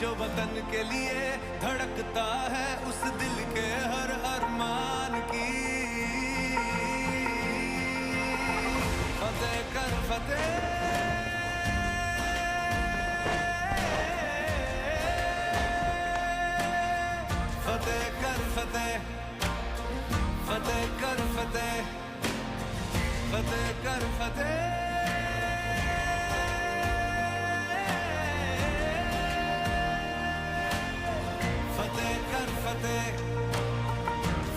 जो वतन के लिए धड़कता है उस दिल के हर अरमान की फतेह कर फतेह फतेह कर फतेह फतेह कर फतेह फतेह कर फतेह फतेह कर फतेह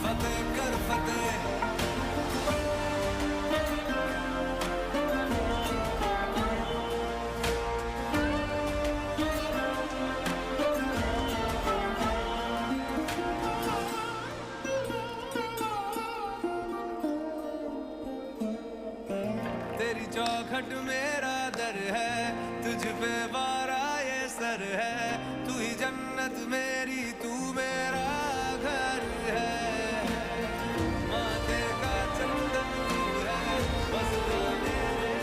फतेह कर फतेह तेरी चौखट मेरा दर है तुझ पे वारा ये सर है तू ही जन्नत मेरी तू मेरा घर है माथे का चंदन तू है बस तो मेरे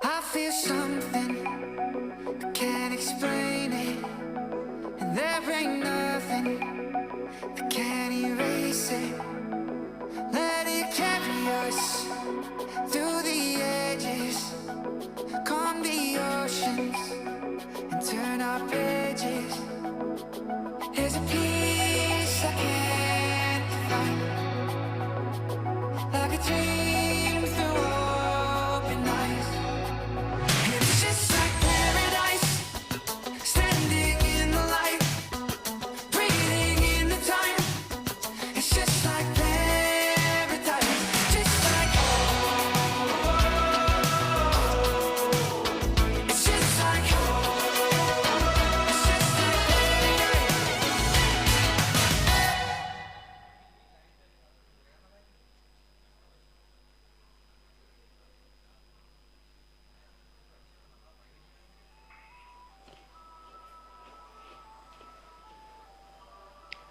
I feel something, I can't explain it. And there ain't nothing that can erase it. Let it carry us through the edges, calm the oceans and turn our pages. There's a peace I can't define, like a dream through open eyes. It's just like paradise, standing in the light, breathing in the time. It's just like paradise, just like it's just like it's just like paradise.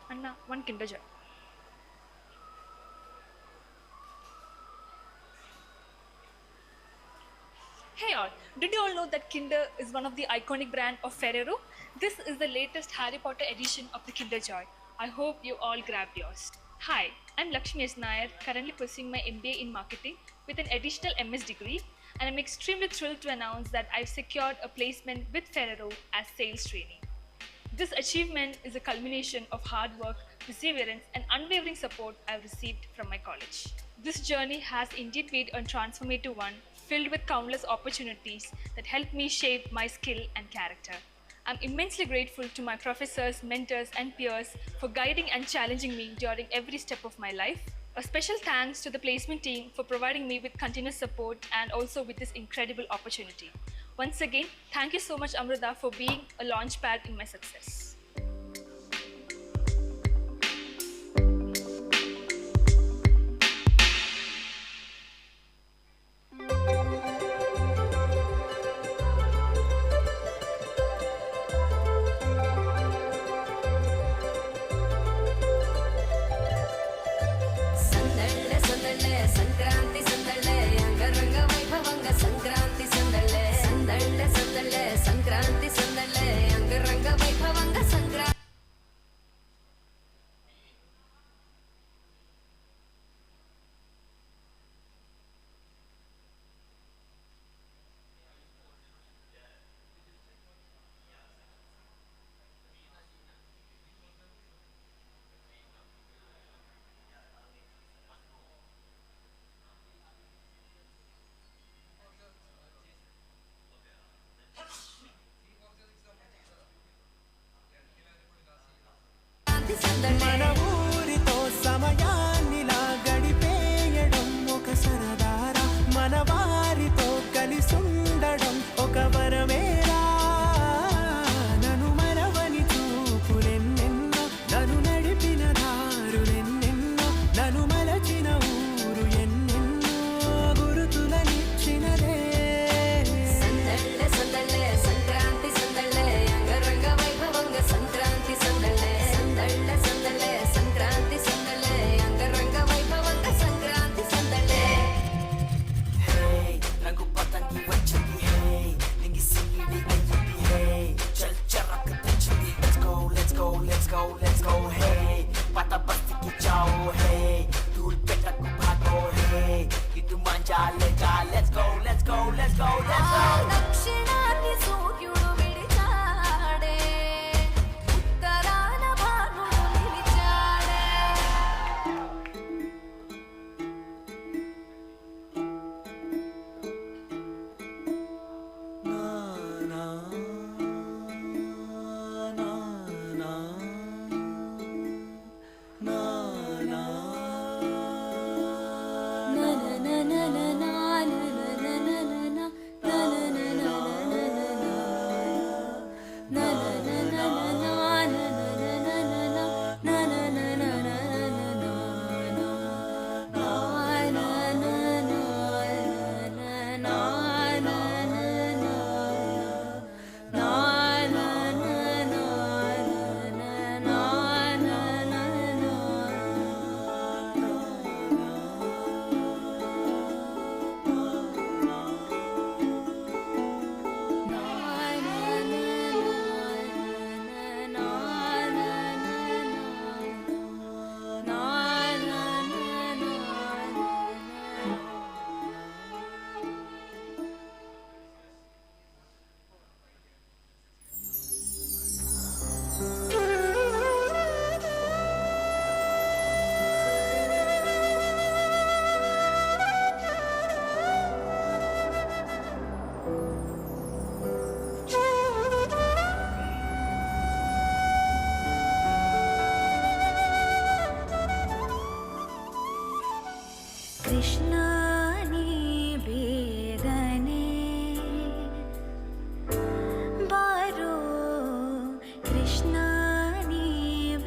Anna, one Kinder Joy. Hey all, did you all know that Kinder is one of the iconic brand of Ferrero? This is the latest Harry Potter edition of the Kinder Joy. I hope you all grabbed yours. Hi, I'm Lakshmi S. Nair, currently pursuing my MBA in marketing with an additional MS degree, and I'm extremely thrilled to announce that I've secured a placement with Ferrero as sales trainee. This achievement is a culmination of hard work, perseverance, and unwavering support I've received from my college. This journey has indeed been a transformative one, filled with countless opportunities that helped me shape my skill and character. I'm immensely grateful to my professors, mentors, and peers for guiding and challenging me during every step of my life. A special thanks to the placement team for providing me with continuous support and also with this incredible opportunity. Once again, thank you so much, Amrita, for being a launchpad in my success. సందళ్ళే సందళ్ళే Sankranti సందళ్ళే అంగరంగ వైభవంగ సంక్రాంతి సందళ్ళే సందళ్ళే సందళ్ళే సంక్రాంతి సందళ్ళే అంగరంగ వైభవంగ సంక్రాంతి మన ఊరితో సమయాన్నిలా గడిపేయడం ఒక సరదారా మన వారితో కలిసుండడం ఒక వరమేరా నన్ను మరవని చూపులెన్నెన్నో నన్ను నడిపిన దారులెన్నెన్నో నన్ను మలచిన ఊరు ఎన్నెన్నో let's go, hey. Pata basti ki chao, hey. Dhul pe tak bhago, hey. Itu manja lega, let's go, let's go, let's go, let's go. దక్షిణాన్ని సూర్యుడు విడిచాడే ఉత్తరాన భానుడు నిలిచాడే కృష్ణాని బేగనే బారో కృష్ణాని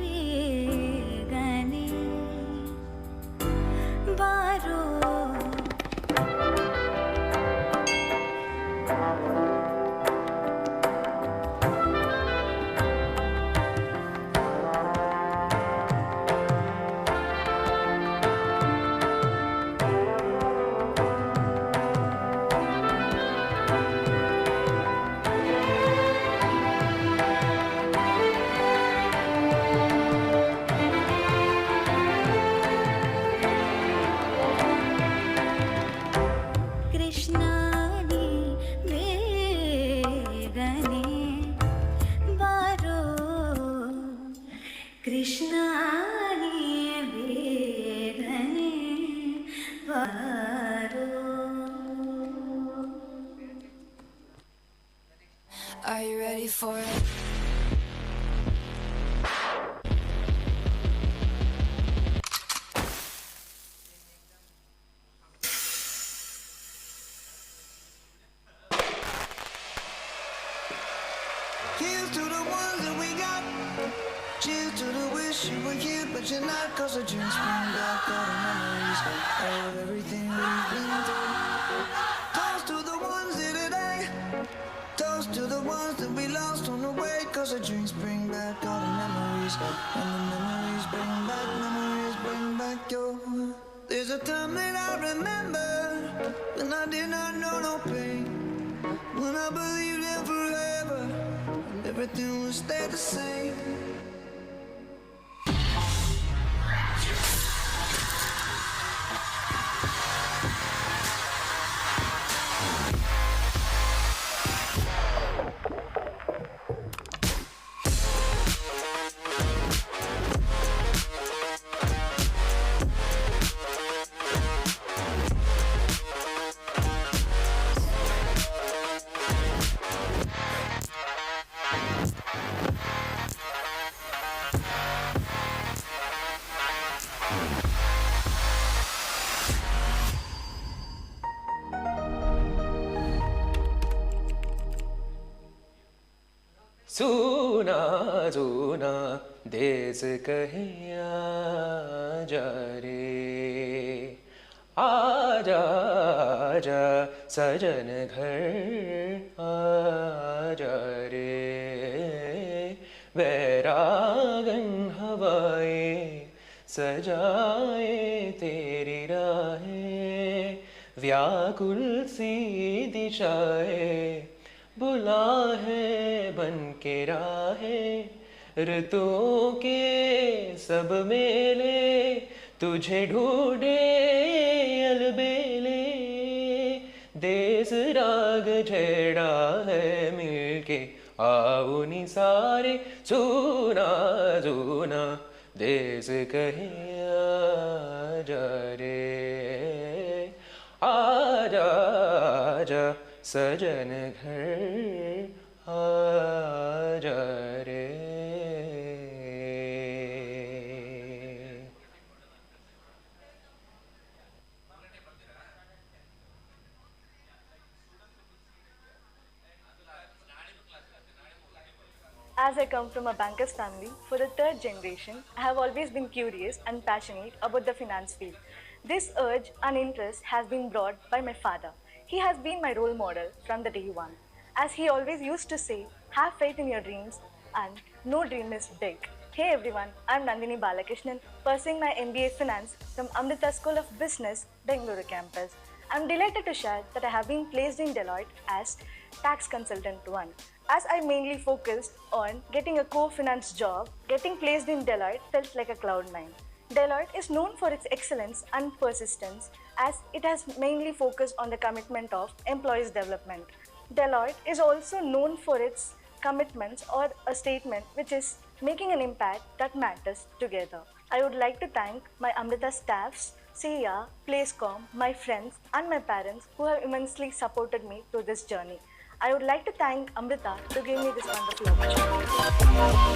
బేగనే బారో కృష్ణాని వేగనే బారో కృష్ణాని వేగనే బారో Are you ready for it? Here's to the ones that we got. Cheers to the wish you were here, but you're not. Cause the drinks bring back all the memories of everything we've been through. Toast to the ones here today. Toast to the ones that we lost on the way. Cause the drinks bring back all the memories. And the memories bring back your. There's a time that I remember when I did not know no pain. When I believed in forever, everything would stay the same. सुना सुना देश कहे आजा रे आजा आजा सजन घर आजा रे वैरागन हवाएं सजाए तेरी राहें व्याकुल सी दिशाएं बुला है बन के राहें ऋतुओं के सब मेले तुझे ढूंढे अलबेले, देश राग छेड़ा है मिलके आओ नी सारे, सुना सुना देश कहे आजा रे, आजा आजा सजन घर आजा रे. As I come from a banker's family, for the third generation, I have always been curious and passionate about the finance field. This urge and interest has been brought by my father. He has been my role model from the day one. As he always used to say, have faith in your dreams and no dream is big. Hey everyone, I'm Nandini Balakrishnan, pursuing my MBA Finance from Amrita School of Business, Bangalore campus. I'm delighted to share that I have been placed in Deloitte as Tax Consultant 1. As I mainly focused on getting a core finance job, getting placed in Deloitte felt like a cloud nine. Deloitte is known for its excellence and persistence as it has mainly focused on the commitment of employees' development. Deloitte is also known for its commitments or a statement which is making an impact that matters together. I would like to thank my Amrita staffs, CEA, PlaceCom, my friends and my parents who have immensely supported me through this journey. I would like to thank Amrita to give me this wonderful opportunity.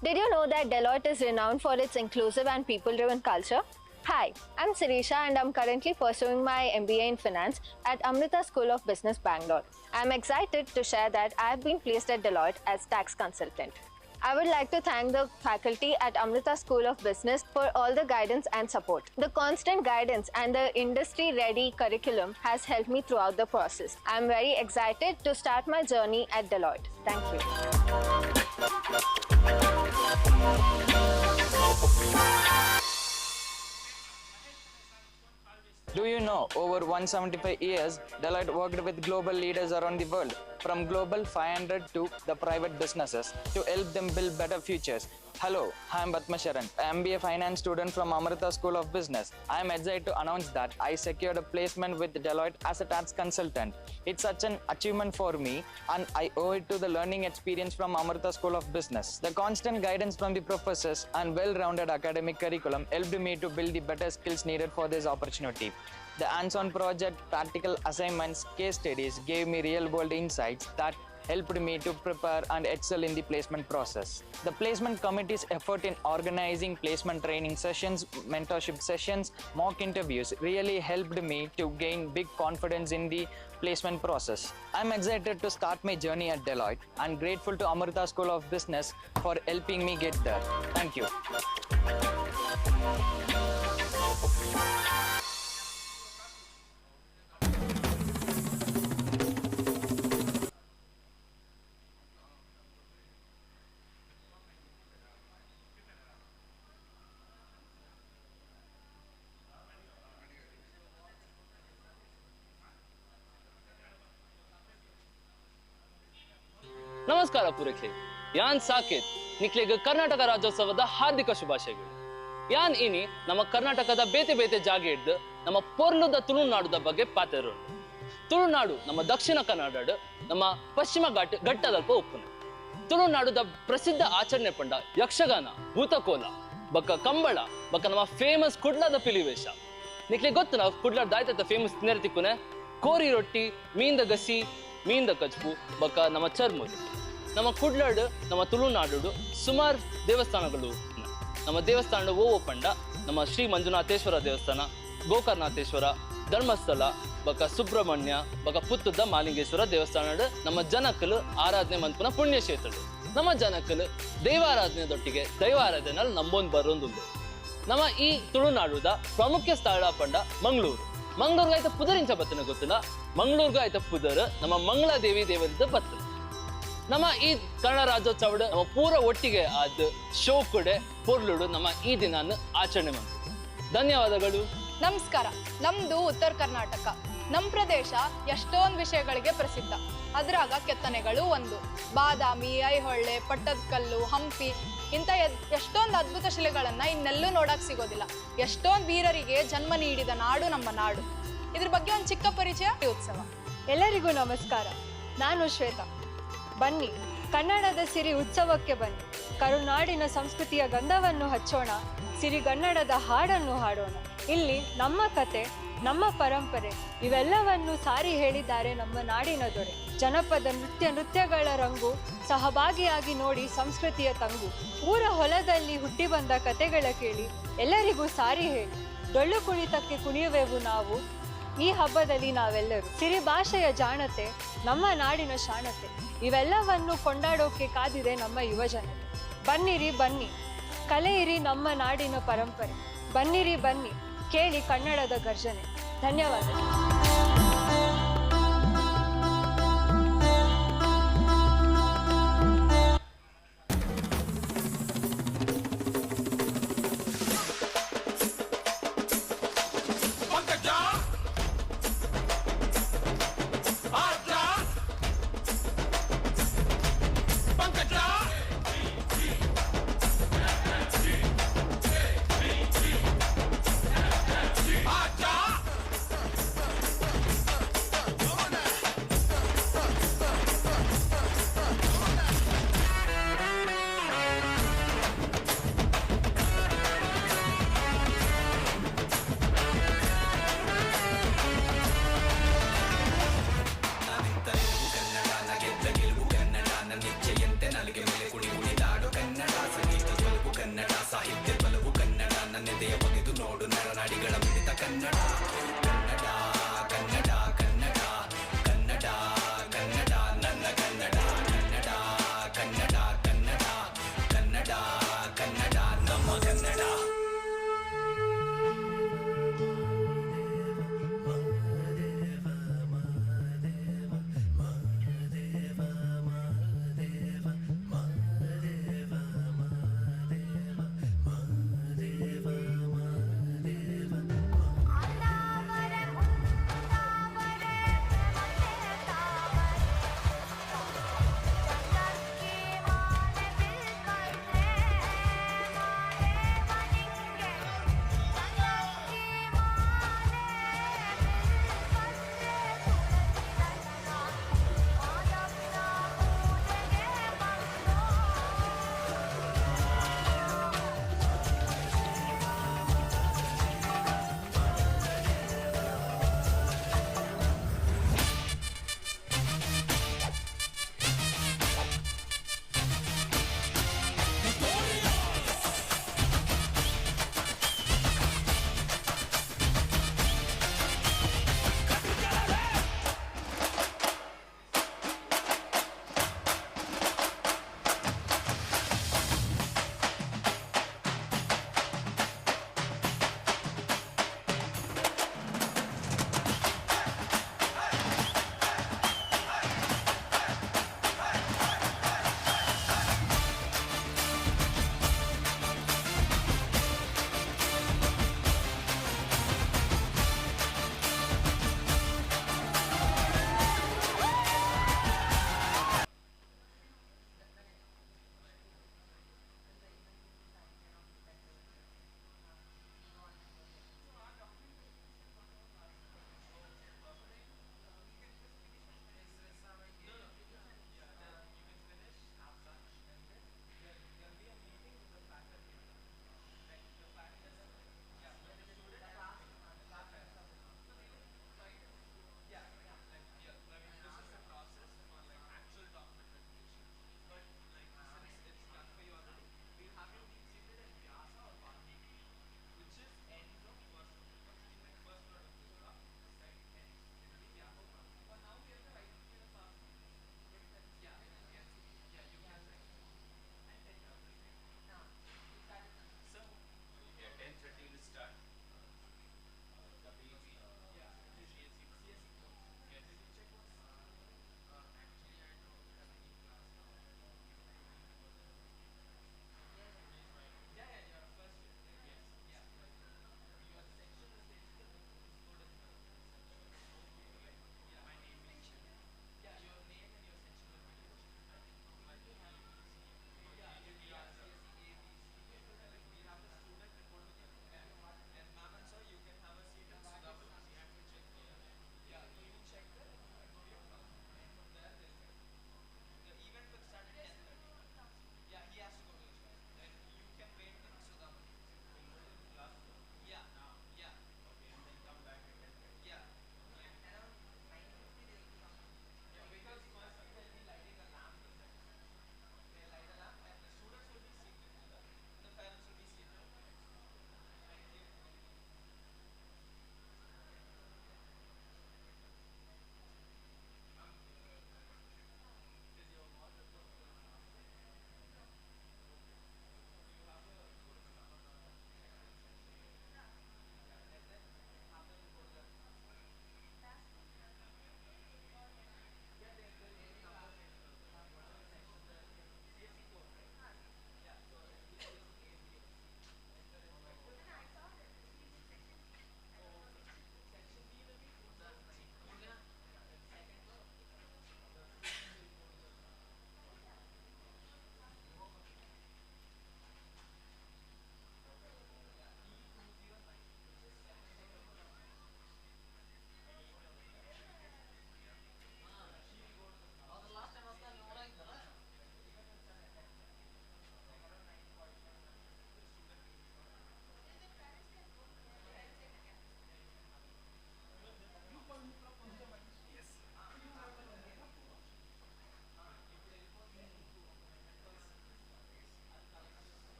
Did you know that Deloitte is renowned for its inclusive and people-driven culture? Hi, I'm Sirisha and I'm currently pursuing my MBA in Finance at Amrita School of Business, Bangalore. I'm excited to share that I have been placed at Deloitte as tax consultant. I would like to thank the faculty at Amrita School of Business for all the guidance and support. The constant guidance and the industry-ready curriculum has helped me throughout the process. I'm very excited to start my journey at Deloitte. Thank you. Do you know, over 175 years, Deloitte worked with global leaders around the world, from global 500 to the private businesses, to help them build better futures. Hello, I am Batmasharan, an MBA Finance student from Amrita School of Business. I am excited to announce that I secured a placement with Deloitte as a tax consultant. It's such an achievement for me, and I owe it to the learning experience from Amrita School of Business. The constant guidance from the professors and well-rounded academic curriculum helped me to build the better skills needed for this opportunity. The hands-on project, practical assignments, case studies gave me real-world insights that helped me to prepare and excel in the placement process. The placement committee's effort in organizing placement training sessions, mentorship sessions, mock interviews really helped me to gain big confidence in the placement process. I'm excited to start my journey at Deloitte and grateful to Amrita School of Business for helping me get there. Thank you. ನಮಸ್ಕಾರ ಪೂರೈಕೆ ಯಾನ್ ಸಾಕೇತ್ ನಿಕ್ಲೆಗ್ ಕರ್ನಾಟಕ ರಾಜ್ಯೋತ್ಸವದ ಹಾರ್ದಿಕ ಶುಭಾಶಯಗಳು. ಯಾನ್ ಇನಿ ನಮ್ಮ ಕರ್ನಾಟಕದ ಬೇತೆ ಬೇತೆ ಜಾಗ ಹಿಡ್ದು ನಮ್ಮ ಪೊರ್ಲುದ ತುಳುನಾಡುದ ಬಗ್ಗೆ ಪಾತೆರು. ತುಳುನಾಡು ನಮ್ಮ ದಕ್ಷಿಣ ಕನ್ನಡ ನಮ್ಮ ಪಶ್ಚಿಮ ಘಟ್ಟದಲ್ಪ ಉಪ್ಪುನ. ತುಳುನಾಡುದ ಪ್ರಸಿದ್ಧ ಆಚರಣೆ ಪಂಡ ಯಕ್ಷಗಾನ, ಭೂತಕೋಲ, ಬಕ್ಕ ಕಂಬಳ, ಬಕ್ಕ ನಮ್ಮ ಫೇಮಸ್ ಕುಡ್ಲದ ಪಿಲಿವೇಶ. ನಿಕ್ಲೆ ಗೊತ್ತು ನಾವು ಕುಡ್ಲದ ದಾಯ್ತದ ಫೇಮಸ್ ತಿನ್ನರ್ ತಿಕ್ಕುನೆ ಕೋರಿ ರೊಟ್ಟಿ, ಮೀನ್ದ ಗಸಿ, ಮೀನ್ದ ಕಚ್ಪು, ಬಕ್ಕ ನಮ್ಮ ಚರ್ಮುದು. ನಮ್ಮ ಕುಡ್ಲಾಡು ನಮ್ಮ ತುಳುನಾಡು ಸುಮಾರು ದೇವಸ್ಥಾನಗಳು. ನಮ್ಮ ದೇವಸ್ಥಾನ ಓವೋ ಪಂಡ ನಮ್ಮ ಶ್ರೀ ಮಂಜುನಾಥೇಶ್ವರ ದೇವಸ್ಥಾನ, ಗೋಕರ್ಣಾಥೇಶ್ವರ, ಧರ್ಮಸ್ಥಳ, ಬಕ ಸುಬ್ರಹ್ಮಣ್ಯ, ಬಕ ಪುತ್ತದ ಮಾಲಿಂಗೇಶ್ವರ ದೇವಸ್ಥಾನ ನಮ್ಮ ಜನಕಲು ಆರಾಧನೆ ಮಂತ್ಪುನ ಪುಣ್ಯಕ್ಷೇತ್ರಗಳು. ನಮ್ಮ ಜನಕಲು ದೈವಾರಾಧನೆದೊಟ್ಟಿಗೆ ದೈವಾರಾಧನೆ ನಂಬೊಂದು ಬರೋಂದುಂಡು. ನಮ್ಮ ಈ ತುಳುನಾಡುದ ಪ್ರಮುಖ ಸ್ಥಳ ಪಂಡ ಮಂಗಳೂರು. ಮಂಗಳೂರ್ಗ ಆಯ್ತ ಪುದರಿಂಚ ಬತ್ತನ ಗೊತ್ತಿಲ್ಲ, ಮಂಗಳೂರ್ಗ ಆಯ್ತ ಪುದರ್ ನಮ್ಮ ಮಂಗಳಾದೇವಿ ದೇವರದ ಬತ್ತನ. ನಮ್ಮ ಈ ಕನ್ನಡ ರಾಜ್ಯೋತ್ಸವ ನಮ್ಮ ಪೂರ ಒಟ್ಟಿಗೆ ಆದ ಶೋಕುಡೆ ಪೊರ್ಲುಡು ನಮ್ಮ ಈ ದಿನ ಆಚರಣೆ ಮಾಡ್ತೀವಿ. ಧನ್ಯವಾದಗಳು. ನಮಸ್ಕಾರ. ನಮ್ದು ಉತ್ತರ ಕರ್ನಾಟಕ. ನಮ್ಮ ಪ್ರದೇಶ ಎಷ್ಟೊಂದು ವಿಷಯಗಳಿಗೆ ಪ್ರಸಿದ್ಧ. ಅದ್ರಾಗ ಕೆತ್ತನೆಗಳು ಒಂದು. ಬಾದಾಮಿ, ಐಹೊಳೆ, ಪಟ್ಟದಕಲ್ಲು, ಹಂಪಿ ಇಂಥ ಎಷ್ಟೊಂದು ಅದ್ಭುತ ಶಿಲೆಗಳನ್ನ ಇನ್ನೆಲ್ಲೂ ನೋಡಕ್ ಸಿಗೋದಿಲ್ಲ. ಎಷ್ಟೊಂದು ವೀರರಿಗೆ ಜನ್ಮ ನೀಡಿದ ನಾಡು ನಮ್ಮ ನಾಡು. ಇದ್ರ ಬಗ್ಗೆ ಒಂದು ಚಿಕ್ಕ ಪರಿಚಯ ಉತ್ಸವ. ಎಲ್ಲರಿಗೂ ನಮಸ್ಕಾರ. ನಾನು ಶ್ವೇತಾ. ಬನ್ನಿ, ಕನ್ನಡದ ಸಿರಿ ಉತ್ಸವಕ್ಕೆ ಬನ್ನಿ. ಕರುನಾಡಿನ ಸಂಸ್ಕೃತಿಯ ಗಂಧವನ್ನು ಹಚ್ಚೋಣ, ಸಿರಿಗನ್ನಡದ ಹಾಡನ್ನು ಹಾಡೋಣ. ಇಲ್ಲಿ ನಮ್ಮ ಕತೆ, ನಮ್ಮ ಪರಂಪರೆ ಇವೆಲ್ಲವನ್ನು ಸಾರಿ ಹೇಳಿದ್ದಾರೆ ನಮ್ಮ ನಾಡಿನ ದೊರೆ. ಜನಪದ ನೃತ್ಯಗಳ ರಂಗು, ಸಹಭಾಗಿಯಾಗಿ ನೋಡಿ ಸಂಸ್ಕೃತಿಯ ತಂಗು. ಊರ ಹೊಲದಲ್ಲಿ ಹುಟ್ಟಿ ಬಂದ ಕತೆಗಳ ಕೇಳಿ ಎಲ್ಲರಿಗೂ ಸಾರಿ ಹೇಳಿ. ಡೊಳ್ಳು ಕುಣಿತಕ್ಕೆ ಕುಣಿಯುವೆವು ನಾವು ಈ ಹಬ್ಬದಲ್ಲಿ ನಾವೆಲ್ಲರೂ. ಸಿರಿ ಭಾಷೆಯ ಜಾಣತೆ, ನಮ್ಮ ನಾಡಿನ ಶಾಣತೆ ಇವೆಲ್ಲವನ್ನು ಕೊಂಡಾಡೋಕೆ ಕಾದಿದೆ ನಮ್ಮ ಯುವಜನತೆ. ಬನ್ನಿರಿ ಬನ್ನಿ, ಕಲೆಯಿರಿ ನಮ್ಮ ನಾಡಿನ ಪರಂಪರೆ. ಬನ್ನಿರಿ ಬನ್ನಿ, ಕೇಳಿ ಕನ್ನಡದ ಗರ್ಜನೆ. ಧನ್ಯವಾದಗಳು.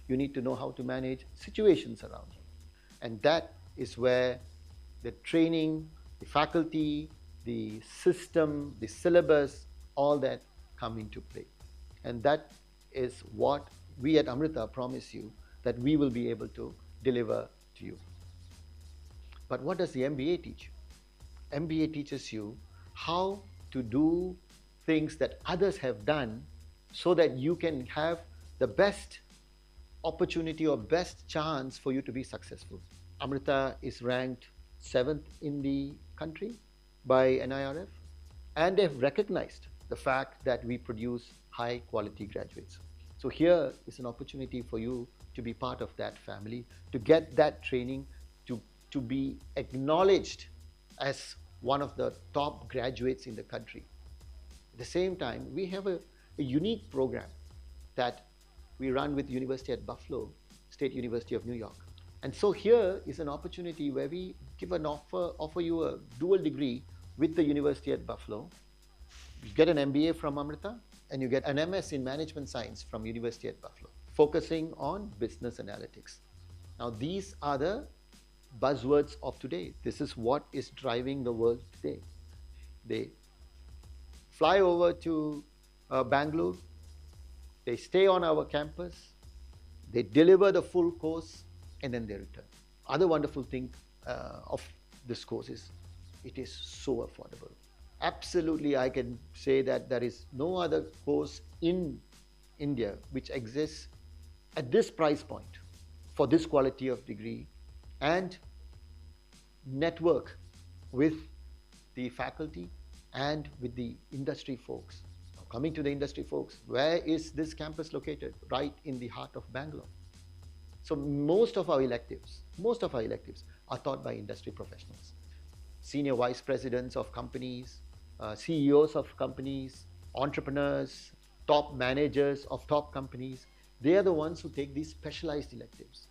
You need to know how to manage situations around you. And that is where the training, the faculty, the system, the syllabus, all that come into play. And that is what we at Amrita promise you that we will be able to deliver to you. But what does the MBA teach you? MBA teaches you how to do things that others have done so that you can have the best opportunity or best chance for you to be successful. Amrita is ranked 7th in the country by NIRF, and they've recognized the fact that we produce high quality graduates. So here is an opportunity for you to be part of that family, to get that training, to be acknowledged as one of the top graduates in the country. At the same time, we have a unique program that we run with University at Buffalo, State University of New York. And so here is an opportunity where we give an offer you a dual degree with the University at Buffalo. You get an MBA from Amrita and you get an MS in Management Science from University at Buffalo, focusing on business analytics. Now these are the buzzwords of today. This is what is driving the world today. They fly over to Bangalore, they stay on our campus, they deliver the full course, and then they return. Other wonderful thing of this course is it is so affordable. Absolutely, I can say that there is no other course in India which exists at this price point for this quality of degree and network with the faculty and with the industry folks. Now, coming to the industry folks, where is this campus located? Right in the heart of Bangalore. So most of our electives are taught by industry professionals. Senior vice presidents of companies, CEOs of companies, entrepreneurs, top managers of top companies, they are the ones who take these specialized electives.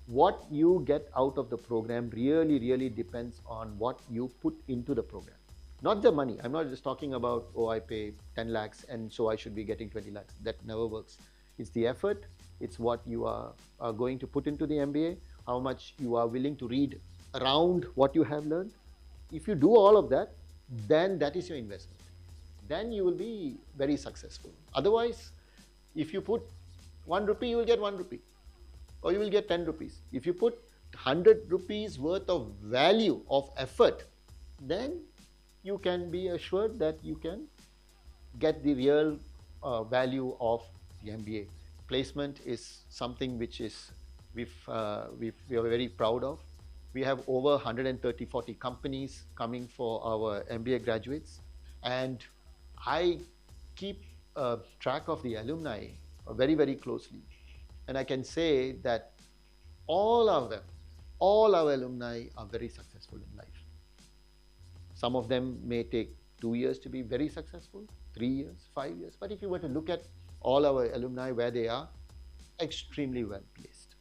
What you get out of the program really depends on what you put into the program. Not the money. I'm not just talking about, oh, I pay 10 lakhs and so I should be getting 20 lakhs. That never works. It's the effort. It's what you are going to put into the MBA, how much you are willing to read around what you have learned. If you do all of that, then that is your investment. Then you will be very successful. Otherwise, if you put 1 rupee, you will get 1 rupee. Or you will get 10 rupees. If you put 100 rupees worth of value of effort, then you can be assured that you can get the real value of the MBA. Placement is something which is we are very proud of. We have over 130-40 companies coming for our MBA graduates, and I keep track of the alumni very closely. And I can say that all our alumni are very successful in life. Some of them may take 2 years to be very successful, 3 years, 5 years. But if you were to look at all our alumni where they are, extremely well placed.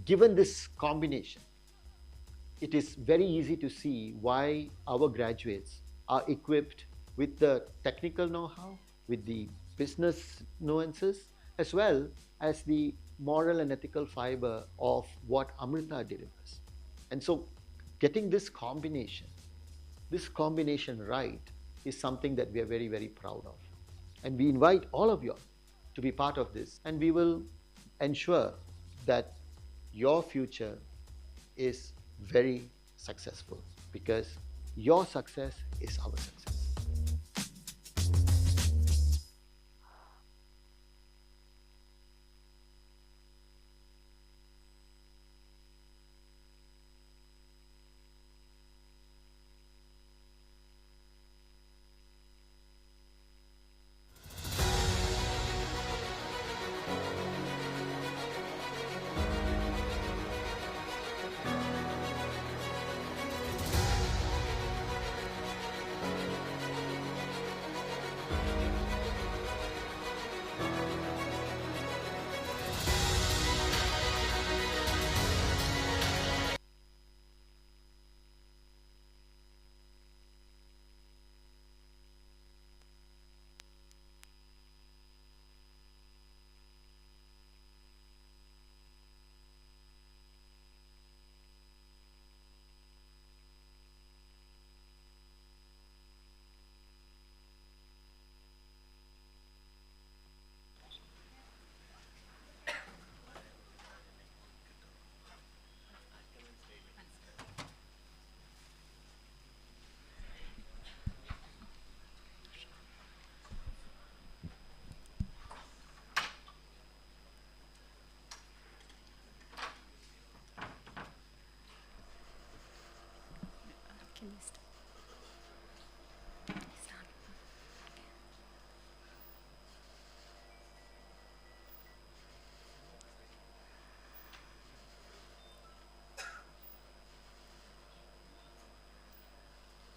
Given this combination, it is very easy to see why our graduates are equipped with the technical know-how, with the business nuances, as well as the moral and ethical fiber of what Amrita delivers. And so getting this combination right is something that we are very proud of. And we invite all of you to be part of this, and we will ensure that your future is very successful, because your success is our success.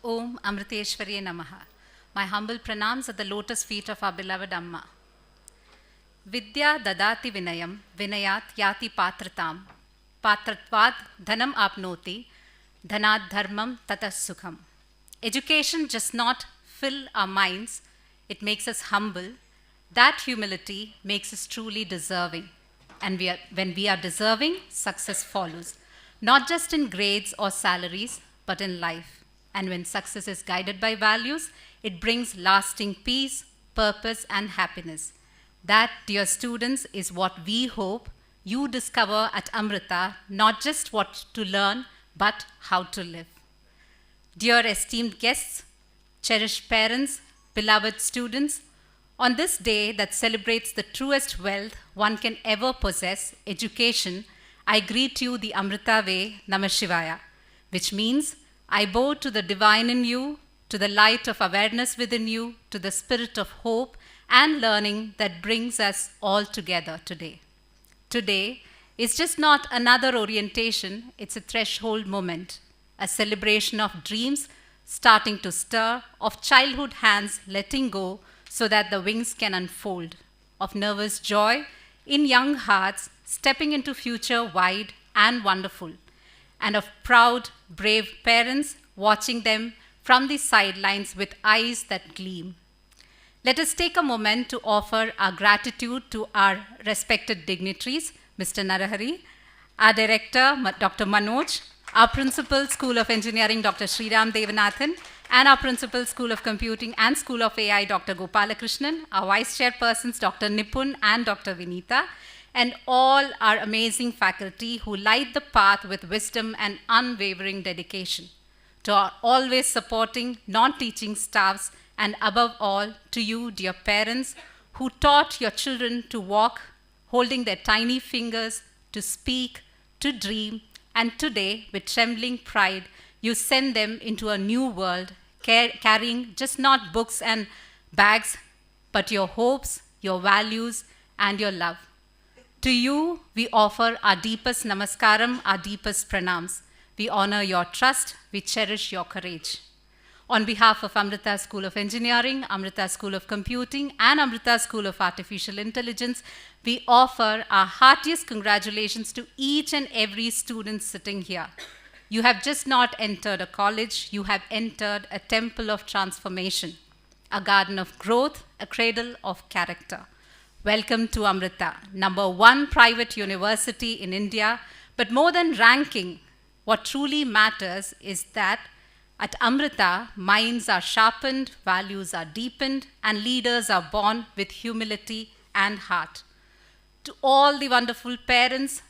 Om Amriteshwarye Namaha. My humble pranams at the lotus feet of our beloved Amma. Vidya dadati vinayam, vinayat yati patratam, patratvad dhanam apnoti, dhanat dharmam tatas sukham. Education just not fill our minds, it makes us humble. That humility makes us truly deserving. And when we are deserving, success follows. Not just in grades or salaries, but in life. And when success is guided by values, it brings lasting peace, purpose, and happiness. That, dear students, is what we hope you discover at Amrita, not just what to learn, but how to live. Dear esteemed guests, cherished parents, beloved students, on this day that celebrates the truest wealth one can ever possess, education, I greet you the Amrita way, Namah Shivaya, which means I bow to the divine in you, to the light of awareness within you, to the spirit of hope and learning that brings us all together today. Today is just not another orientation, it's a threshold moment, a celebration of dreams starting to stir, of childhood hands letting go so that the wings can unfold, of nervous joy in young hearts stepping into future wide and wonderful, and of proud, brave parents watching them from the sidelines with eyes that gleam. Let us take a moment to offer our gratitude to our respected dignitaries, Mr. Narahari, our director, Dr. Manoj, our principal, School of Engineering, Dr. Sriram Devanathan, and our principal, School of Computing and School of AI, Dr. Gopalakrishnan, our vice chairpersons, Dr. Nipun and Dr. Vinita, and all our amazing faculty who light the path with wisdom and unwavering dedication. To our always supporting, non-teaching staffs, and above all, to you, dear parents, who taught your children to walk, holding their tiny fingers, to speak, to dream, and today, with trembling pride, you send them into a new world, carrying just not books and bags, but your hopes, your values, and your love. To you, we offer our deepest namaskaram, our deepest pranams. We honor your trust, we cherish your courage. On behalf of Amrita School of Engineering, Amrita School of Computing, and Amrita School of Artificial Intelligence, we offer our heartiest congratulations to each and every student sitting here. You have just not entered a college, you have entered a temple of transformation, a garden of growth, a cradle of character. Welcome to Amrita, #1 private university in India. But more than ranking, what truly matters is that at Amrita, minds are sharpened, values are deepened, and leaders are born with humility and heart. To all the wonderful parents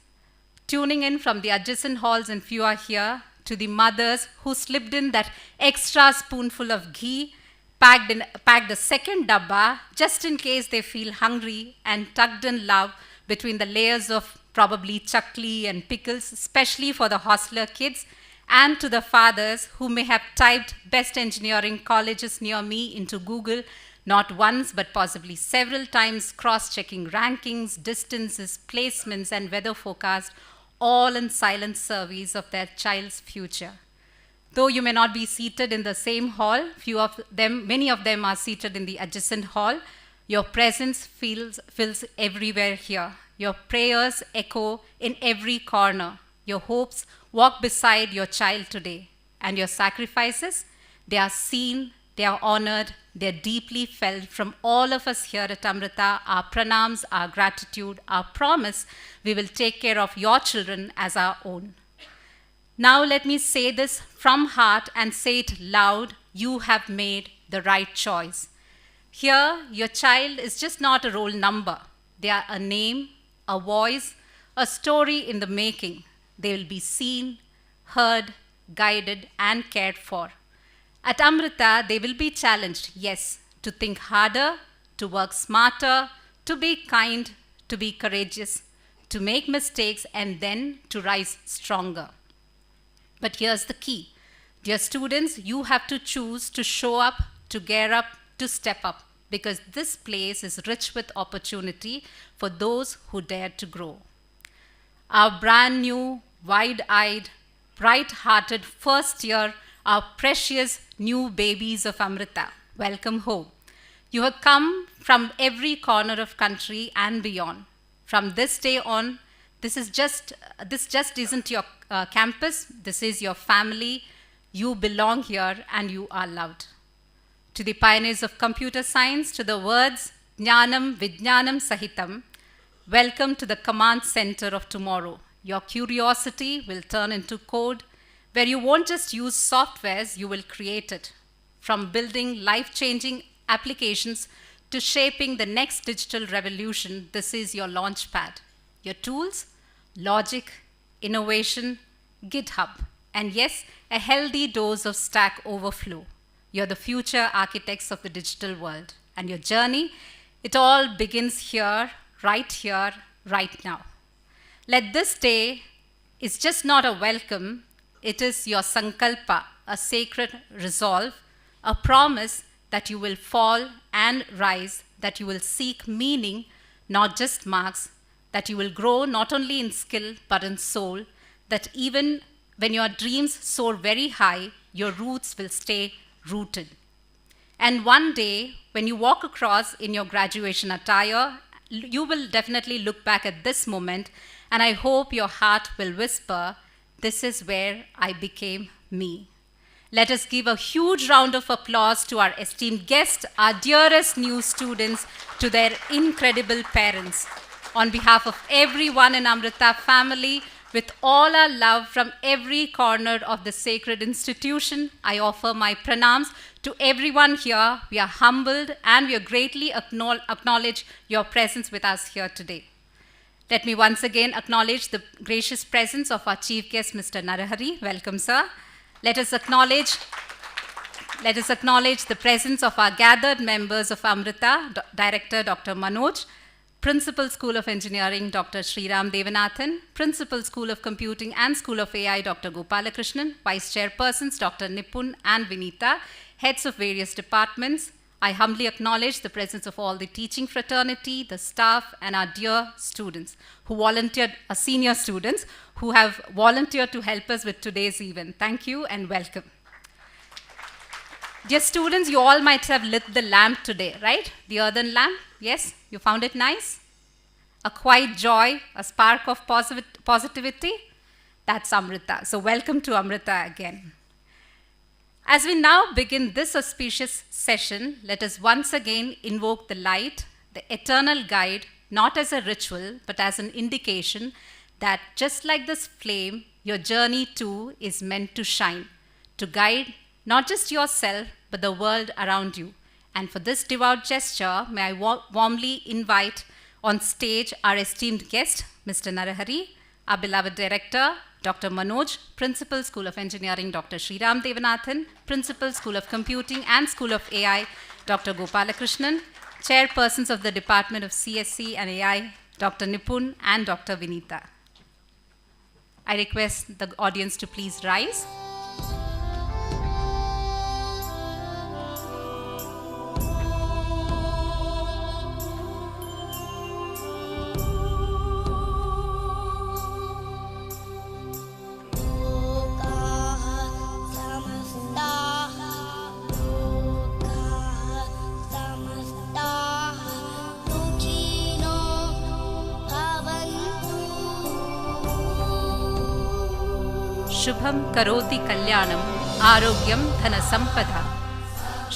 tuning in from the adjacent halls, and few are here, to the mothers who slipped in that extra spoonful of ghee, packed a second dabba just in case they feel hungry, and tucked in love between the layers of probably chakli and pickles, especially for the hostler kids, and to the fathers who may have typed best engineering colleges near me into Google not once but possibly several times, cross-checking rankings, distances, placements, and weather forecast, all in silent service of their child's future. Though you may not be seated in the same hall, many of them are seated in the adjacent hall, your presence fills everywhere here. Your prayers echo in every corner. Your hopes walk beside your child today. And your sacrifices, they are seen, they are honored, they are deeply felt from all of us here at Amrita. Our pranams, our gratitude, our promise, we will take care of your children as our own. Now let me say this from heart and say it loud, you have made the right choice. Here, your child is just not a roll number. They are a name, a voice, a story in the making. They will be seen, heard, guided, and cared for. At Amrita, they will be challenged, yes, to think harder, to work smarter, to be kind, to be courageous, to make mistakes, and then to rise stronger. But here's the key. Dear students, you have to choose to show up, to gear up, to step up, because this place is rich with opportunity for those who dare to grow. Our brand new, wide-eyed, bright-hearted first year our precious new babies of Amrita. Welcome home. You have come from every corner of country and beyond. From this day on, this just isn't your campus. This is your family. You belong here and you are loved. To the pioneers of computer science, to the words Jnanam Vijnanam Sahitam, welcome to the command center of tomorrow. Your curiosity will turn into code, where you won't just use softwares, you will create it. From building life-changing applications to shaping the next digital revolution, this is your launchpad. Your tools, logic, innovation, GitHub, and yes, a healthy dose of Stack Overflow. You're the future architects of the digital world. And your journey, it all begins here, right now. Let this day is just not a welcome, it is your sankalpa, a sacred resolve, a promise that you will fall and rise, that you will seek meaning, not just marks, that you will grow not only in skill but in soul, that even when your dreams soar very high, your roots will stay rooted. And one day, when you walk across in your graduation attire, you will definitely look back at this moment, and I hope your heart will whisper, "This is where I became me." Let us give a huge round of applause to our esteemed guests, our dearest new students, to their incredible parents. On behalf of everyone in Amrita family, with all our love from every corner of the sacred institution, I offer my pranams to everyone here. We are humbled and we greatly acknowledge your presence with us here today. Let me once again acknowledge the gracious presence of our chief guest, Mr. Narahari. Welcome, sir. Let us acknowledge the presence of our gathered members of Amrita, Director Dr. Manoj, Principal School of Engineering, Dr. Sriram Devanathan, Principal School of Computing and School of AI, Dr. Gopalakrishnan, Vice Chairpersons, Dr. Nipun and Vinita, heads of various departments. I humbly acknowledge the presence of all the teaching fraternity, the staff, and our dear students who volunteered, our senior students who have volunteered to help us with today's event. Thank you and welcome. Dear students, you all might have lit the lamp today, right? The earthen lamp, yes? You found it nice? A quiet joy, a spark of positivity? That's Amrita. So welcome to Amrita again. As we now begin this auspicious session, let us once again invoke the light, the eternal guide, not as a ritual, but as an indication that just like this flame, your journey too is meant to shine, to guide not just yourself, but the world around you. And for this devout gesture, may I warmly invite on stage our esteemed guest, Mr. Narahari, our beloved director, Dr. Manoj, Principal School of Engineering, Dr. Sriram Devanathan, Principal School of Computing and School of AI, Dr. Gopalakrishnan, Chairpersons of the Department of CSC and AI, Dr. Nipun and Dr. Vinita. I request the audience to please rise. Shubham करोति कल्याणम आरोग्यम धन संपदा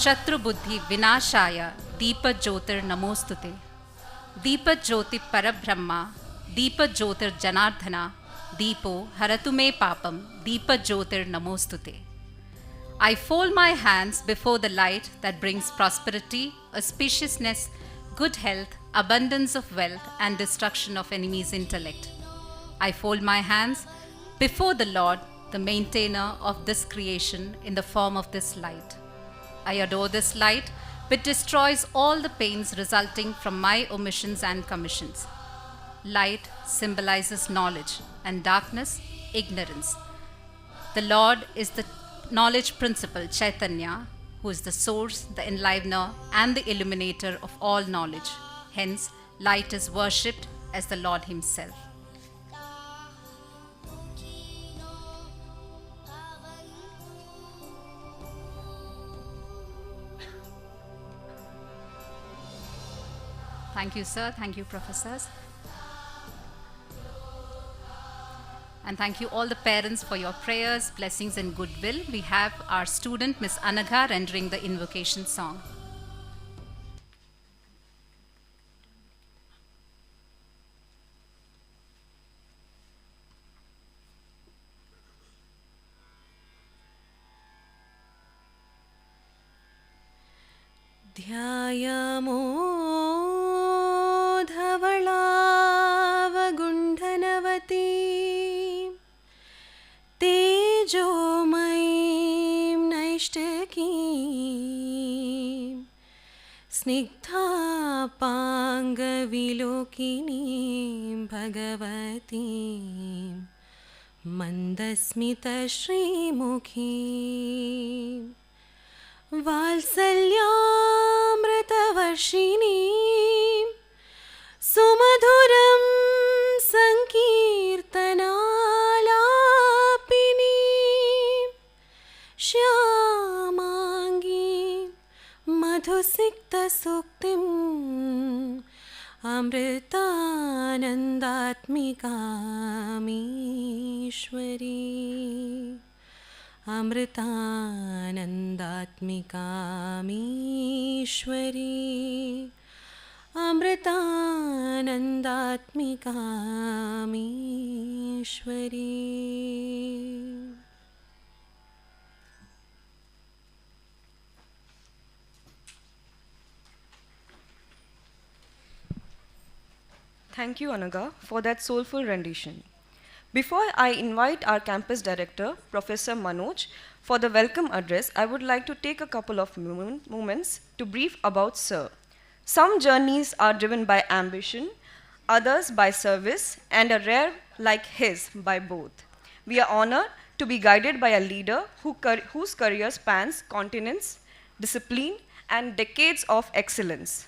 शत्रु बुद्धि विनाशाय दीप ज्योतिर नमोस्तुते दीप ज्योति परब्रह्मा दीप ज्योतिर जनार्दना दीपो हरतु मे पापम दीप ज्योतिर नमोस्तुते. I fold my hands before the light that brings prosperity, auspiciousness, good health, abundance of wealth, and destruction of enemies' intellect. I fold my hands before the Lord, the maintainer of this creation in the form of this light. I adore this light, which destroys all the pains resulting from my omissions and commissions. Light symbolizes knowledge, and darkness, ignorance. The Lord is the knowledge principle, Chaitanya, who is the source, the enlivener, and the illuminator of all knowledge. Hence, light is worshipped as the Lord Himself. Thank you, sir. Thank you, professors. And thank you all the parents for your prayers, blessings and goodwill. We have our student, Miss Anagha, rendering the invocation song. ध्यायामो धवलावगुण्ठनवती तेजोमयीं नैष्टकीं स्निग्धापाङ्गविलोकिनीं भगवतीं मन्दस्मितश्रीमुखीं वात्सल्यामृतवर्षिणीं सुमधुरं सङ्कीर्तनालापिनीं श्यामाङ्गीं मधुसिक्तसूक्तिम् अमृतानन्दात्मिकामीश्वरी अमृतानन्दात्मिकामीश्वरी अमृतानन्दात्मिकामीश्वरी. Thank you, Anaga, for that soulful rendition. Before I invite our campus director, Professor Manoj, for the welcome address, I would like to take a couple of moments to brief about Sir. Some journeys are driven by ambition, others by service, and a rare like his by both. We are honored to be guided by a leader whose career spans continents, discipline, and decades of excellence.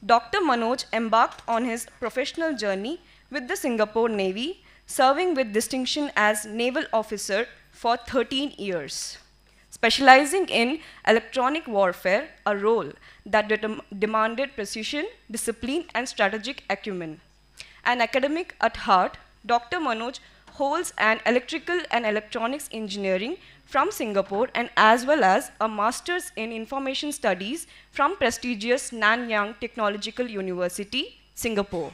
Dr. Manoj embarked on his professional journey with the Singapore Navy, serving with distinction as naval officer for 13 years, specializing in electronic warfare, a role that demanded precision, discipline, and strategic acumen. An academic at heart, Dr. Manoj holds an electrical and electronics engineering from Singapore and as well as a master's in information studies from prestigious Nanyang Technological University, Singapore,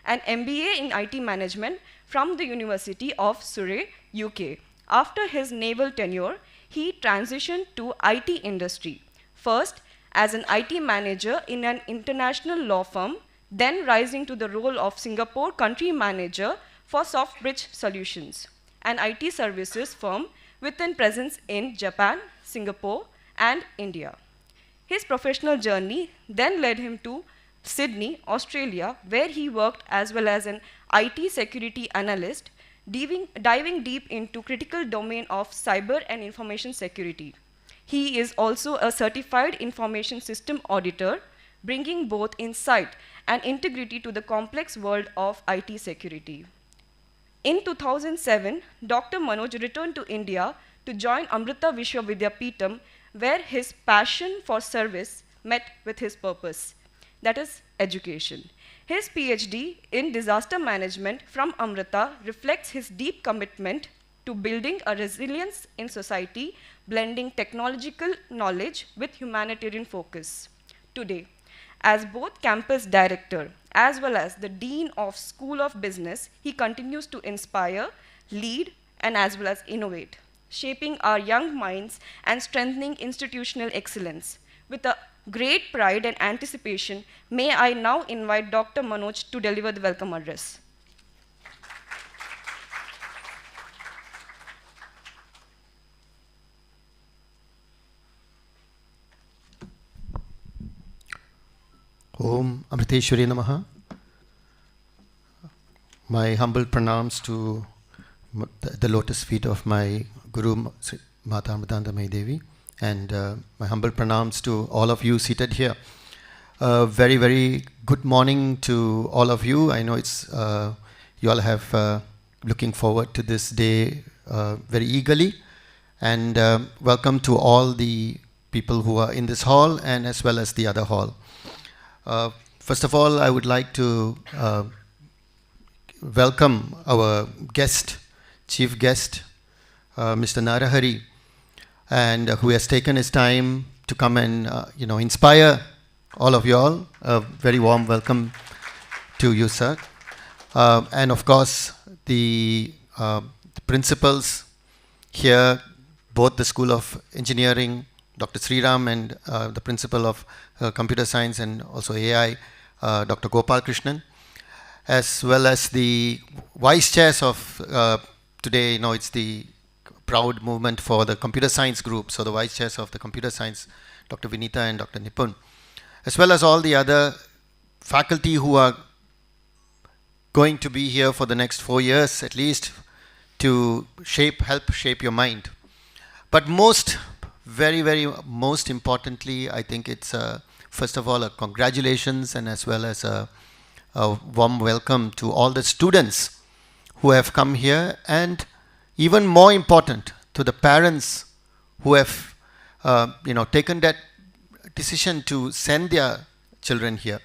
an MBA in IT management from the University of Surrey, UK. After his naval tenure, he transitioned to IT industry, first as an IT manager in an international law firm, then rising to the role of Singapore country manager for SoftBridge Solutions, an IT services firm with a presence in Japan, Singapore, and India. His professional journey then led him to Sydney, Australia, where he worked as well as an IT security analyst, diving deep into critical domain of cyber and information security. He is also a certified information system auditor, bringing both insight and integrity to the complex world of IT security. In 2007, Dr. Manoj returned to India to join Amrita Vishwa Vidyapeetham, where his passion for service met with his purpose, that is education. His PhD in disaster management from Amrita reflects his deep commitment to building a resilience in society, blending technological knowledge with humanitarian focus. Today, as both campus director as well as the Dean of School of Business, he continues to inspire, lead, and as well as innovate, shaping our young minds and strengthening institutional excellence. With a great pride and anticipation, may I now invite Dr. Manoj to deliver the welcome address. Om Amriteshwari Namaha. My humble pranams to the lotus feet of my Guru Mata Amritanandamayi Devi, and my humble pranams to all of you seated here. Very, very good morning to all of you. I know it's you all have looking forward to this day very eagerly, and welcome to all the people who are in this hall and as well as the other hall. First of all, I would like to welcome our guest, chief guest, Mr. Narahari, and who has taken his time to come and inspire all of you all. A very warm welcome to you, sir. And of course, the principals here, both the School of Engineering, Dr. Sriram, and the principal of Computer Science and also AI, Dr. Gopal Krishnan, as well as the vice chairs of today. It's the proud movement for the computer science group. So the vice chairs of the computer science, Dr. Vinita and Dr. Nipun, as well as all the other faculty who are going to be here for the next 4 years at least to help shape your mind. But most importantly, I think it's first of all a congratulations and as well as a warm welcome to all the students who have come here, and even more important, to the parents who have taken that decision to send their children here.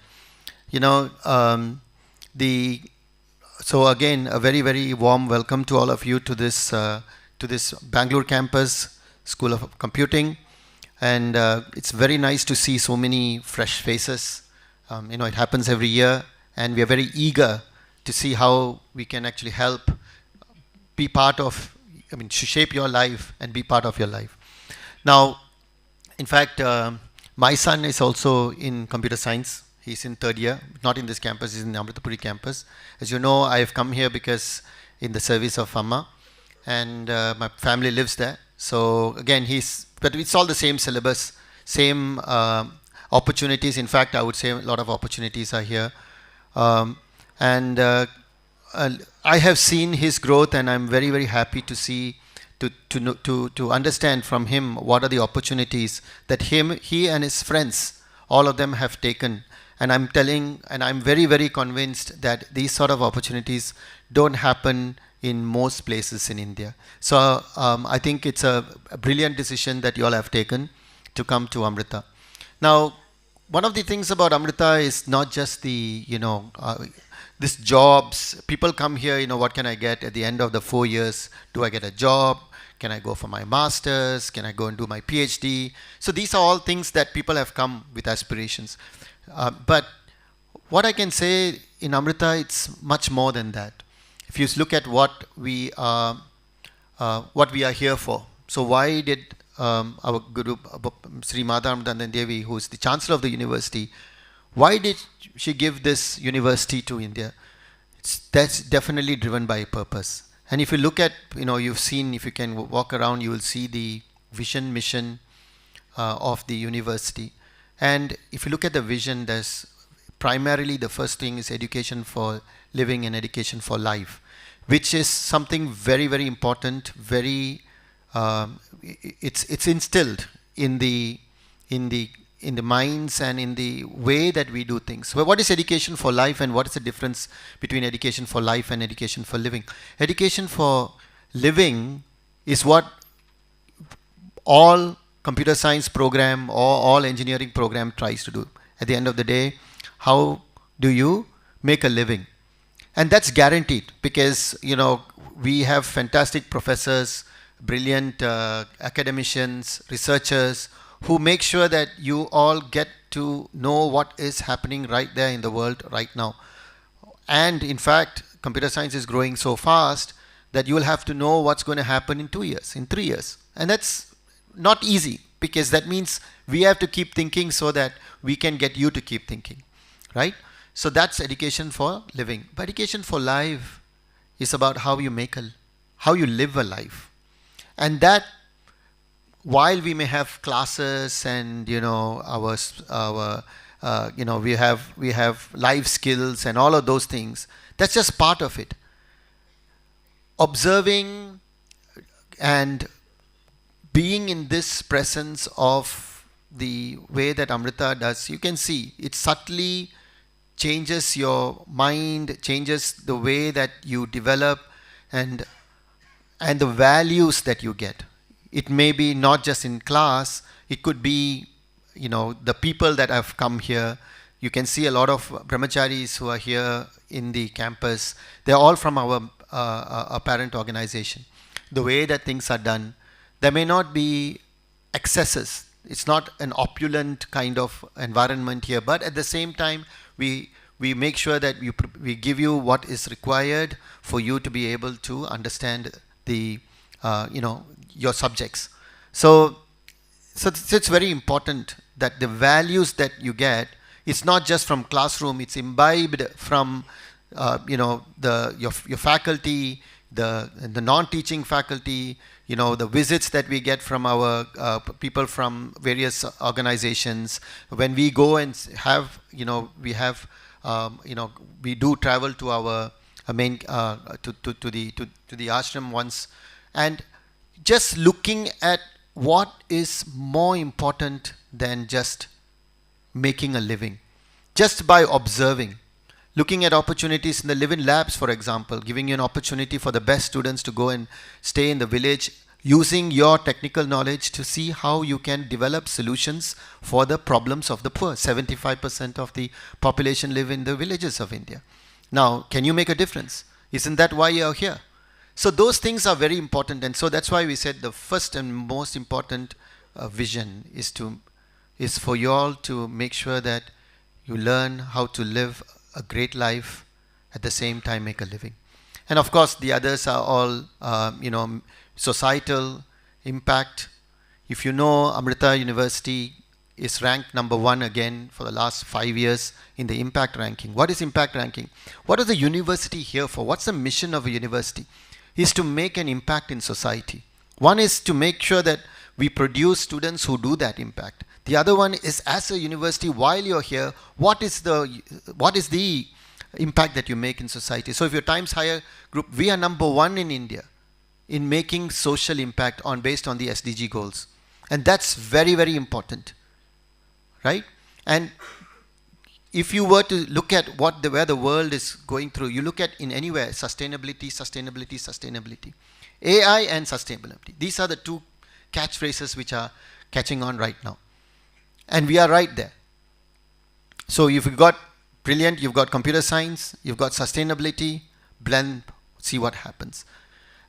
So again, a very warm welcome to all of you to this Bangalore campus, School of Computing, and it's very nice to see so many fresh faces. It happens every year, and we are very eager to see how we can actually help be part of, shape your life and be part of your life. Now, in fact, my son is also in computer science. He's in 3rd year, not in this campus, he's in the Amritapuri campus. As you know, I have come here because in the service of Amma, and my family lives there. So again, but it's all the same syllabus, same opportunities. In fact, I would say a lot of opportunities are here. And I have seen his growth, and I'm very happy to see, to understand from him what are the opportunities that he and his friends, all of them have taken. And I'm very convinced that these sort of opportunities don't happen in most places in India. So I think it's a brilliant decision that you all have taken to come to Amrita. Now, one of the things about Amrita is not just the, these jobs. People come here, what can I get at the end of the 4 years? Do I get a job? Can I go for my master's? Can I go and do my PhD? So these are all things that people have come with aspirations. But what I can say in Amrita, it's much more than that. If you look at what we are here for. So why did our Guru Sri Mata Amrita Devi, who is the Chancellor of the university, why did she give this university to India? That's definitely driven by a purpose. And if you look at, you've seen, if you can walk around, you will see the vision, mission of the university. And if you look at the vision, there's primarily the first thing is education for living and education for life, which is something very important. It's instilled in the minds and in the way that we do things. So what is education for life, and what is the difference between education for life and education for living? Education for living is what all computer science program or all engineering program tries to do. At the end of the day, how do you make a living? And that's guaranteed because, we have fantastic professors, brilliant academicians, researchers who make sure that you all get to know what is happening right there in the world right now. And in fact, computer science is growing so fast that you will have to know what's going to happen in 2 years, in 3 years. And that's not easy, because that means we have to keep thinking so that we can get you to keep thinking, right? So that's education for living. But education for life is about how you live a life. And that, while we may have classes and we have life skills and all of those things, that's just part of it. Observing and being in this presence of the way that Amrita does, you can see it subtly changes your mind, changes the way that you develop and the values that you get. It may be not just in class, it could be, the people that have come here, You can see a lot of brahmacharis who are here in the campus. They're all from our parent organization. The way that things are done, there may not be excesses. It's not an opulent kind of environment here, but at the same time, we make sure that we give you what is required for you to be able to understand the your subjects. So it's very important that the values that you get, it's not just from classroom, it's imbibed from your faculty, the non-teaching faculty, the visits that we get from our people from various organizations. When we go and have, we do travel to our main to the ashram once, and just looking at what is more important than just making a living, just by observing, looking at opportunities in the living labs, for example, giving you an opportunity for the best students to go and stay in the village, using your technical knowledge to see how you can develop solutions for the problems of the poor. 75% of the population live in the villages of India. Now, can you make a difference? Isn't that why you're here? So those things are very important, and so that's why we said the first and most important vision is for you all to make sure that you learn how to live a great life, at the same time make a living. And of course, the others are all, societal impact. If you know, Amrita University is ranked number 1 again for the last 5 years in the impact ranking. What is impact ranking? What is the university here for? What's the mission of a university? Is to make an impact in society. One is to make sure that we produce students who do that impact. The other one is, as a university, while you're here, what is the impact that you make in society? So if you're Times Higher Group, we are number 1 in India in making social impact based on the SDG goals. And that's very, very important, right? And if you were to look at where the world is going through, you look at in anywhere, sustainability, sustainability, sustainability. AI and sustainability. These are the 2 catchphrases which are catching on right now. And we are right there. So if you've got brilliant, you've got computer science, you've got sustainability, blend, see what happens.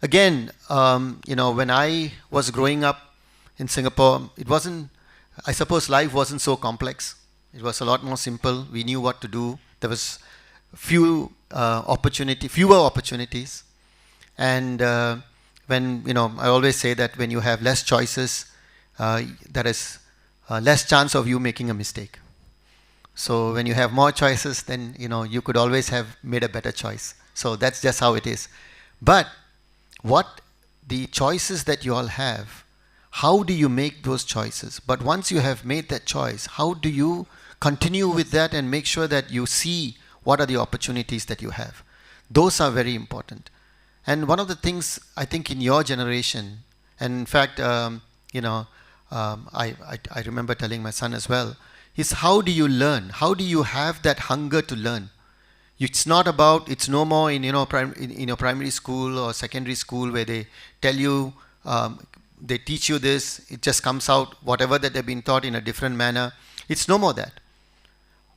Again, when I was growing up in Singapore, I suppose life wasn't so complex. It was a lot more simple. We knew what to do. There was fewer opportunities. And I always say that when you have less choices, there is less chance of you making a mistake. So when you have more choices, then you could always have made a better choice. So that's just how it is. But what the choices that you all have, how do you make those choices? But once you have made that choice, how do you continue with that and make sure that you see what are the opportunities that you have? Those are very important. And one of the things I think in your generation, and in fact, I remember telling my son as well, is how do you learn? How do you have that hunger to learn? It's no more in your primary school or secondary school where they tell you, they teach you this, it just comes out, whatever that they've been taught in a different manner. It's no more that.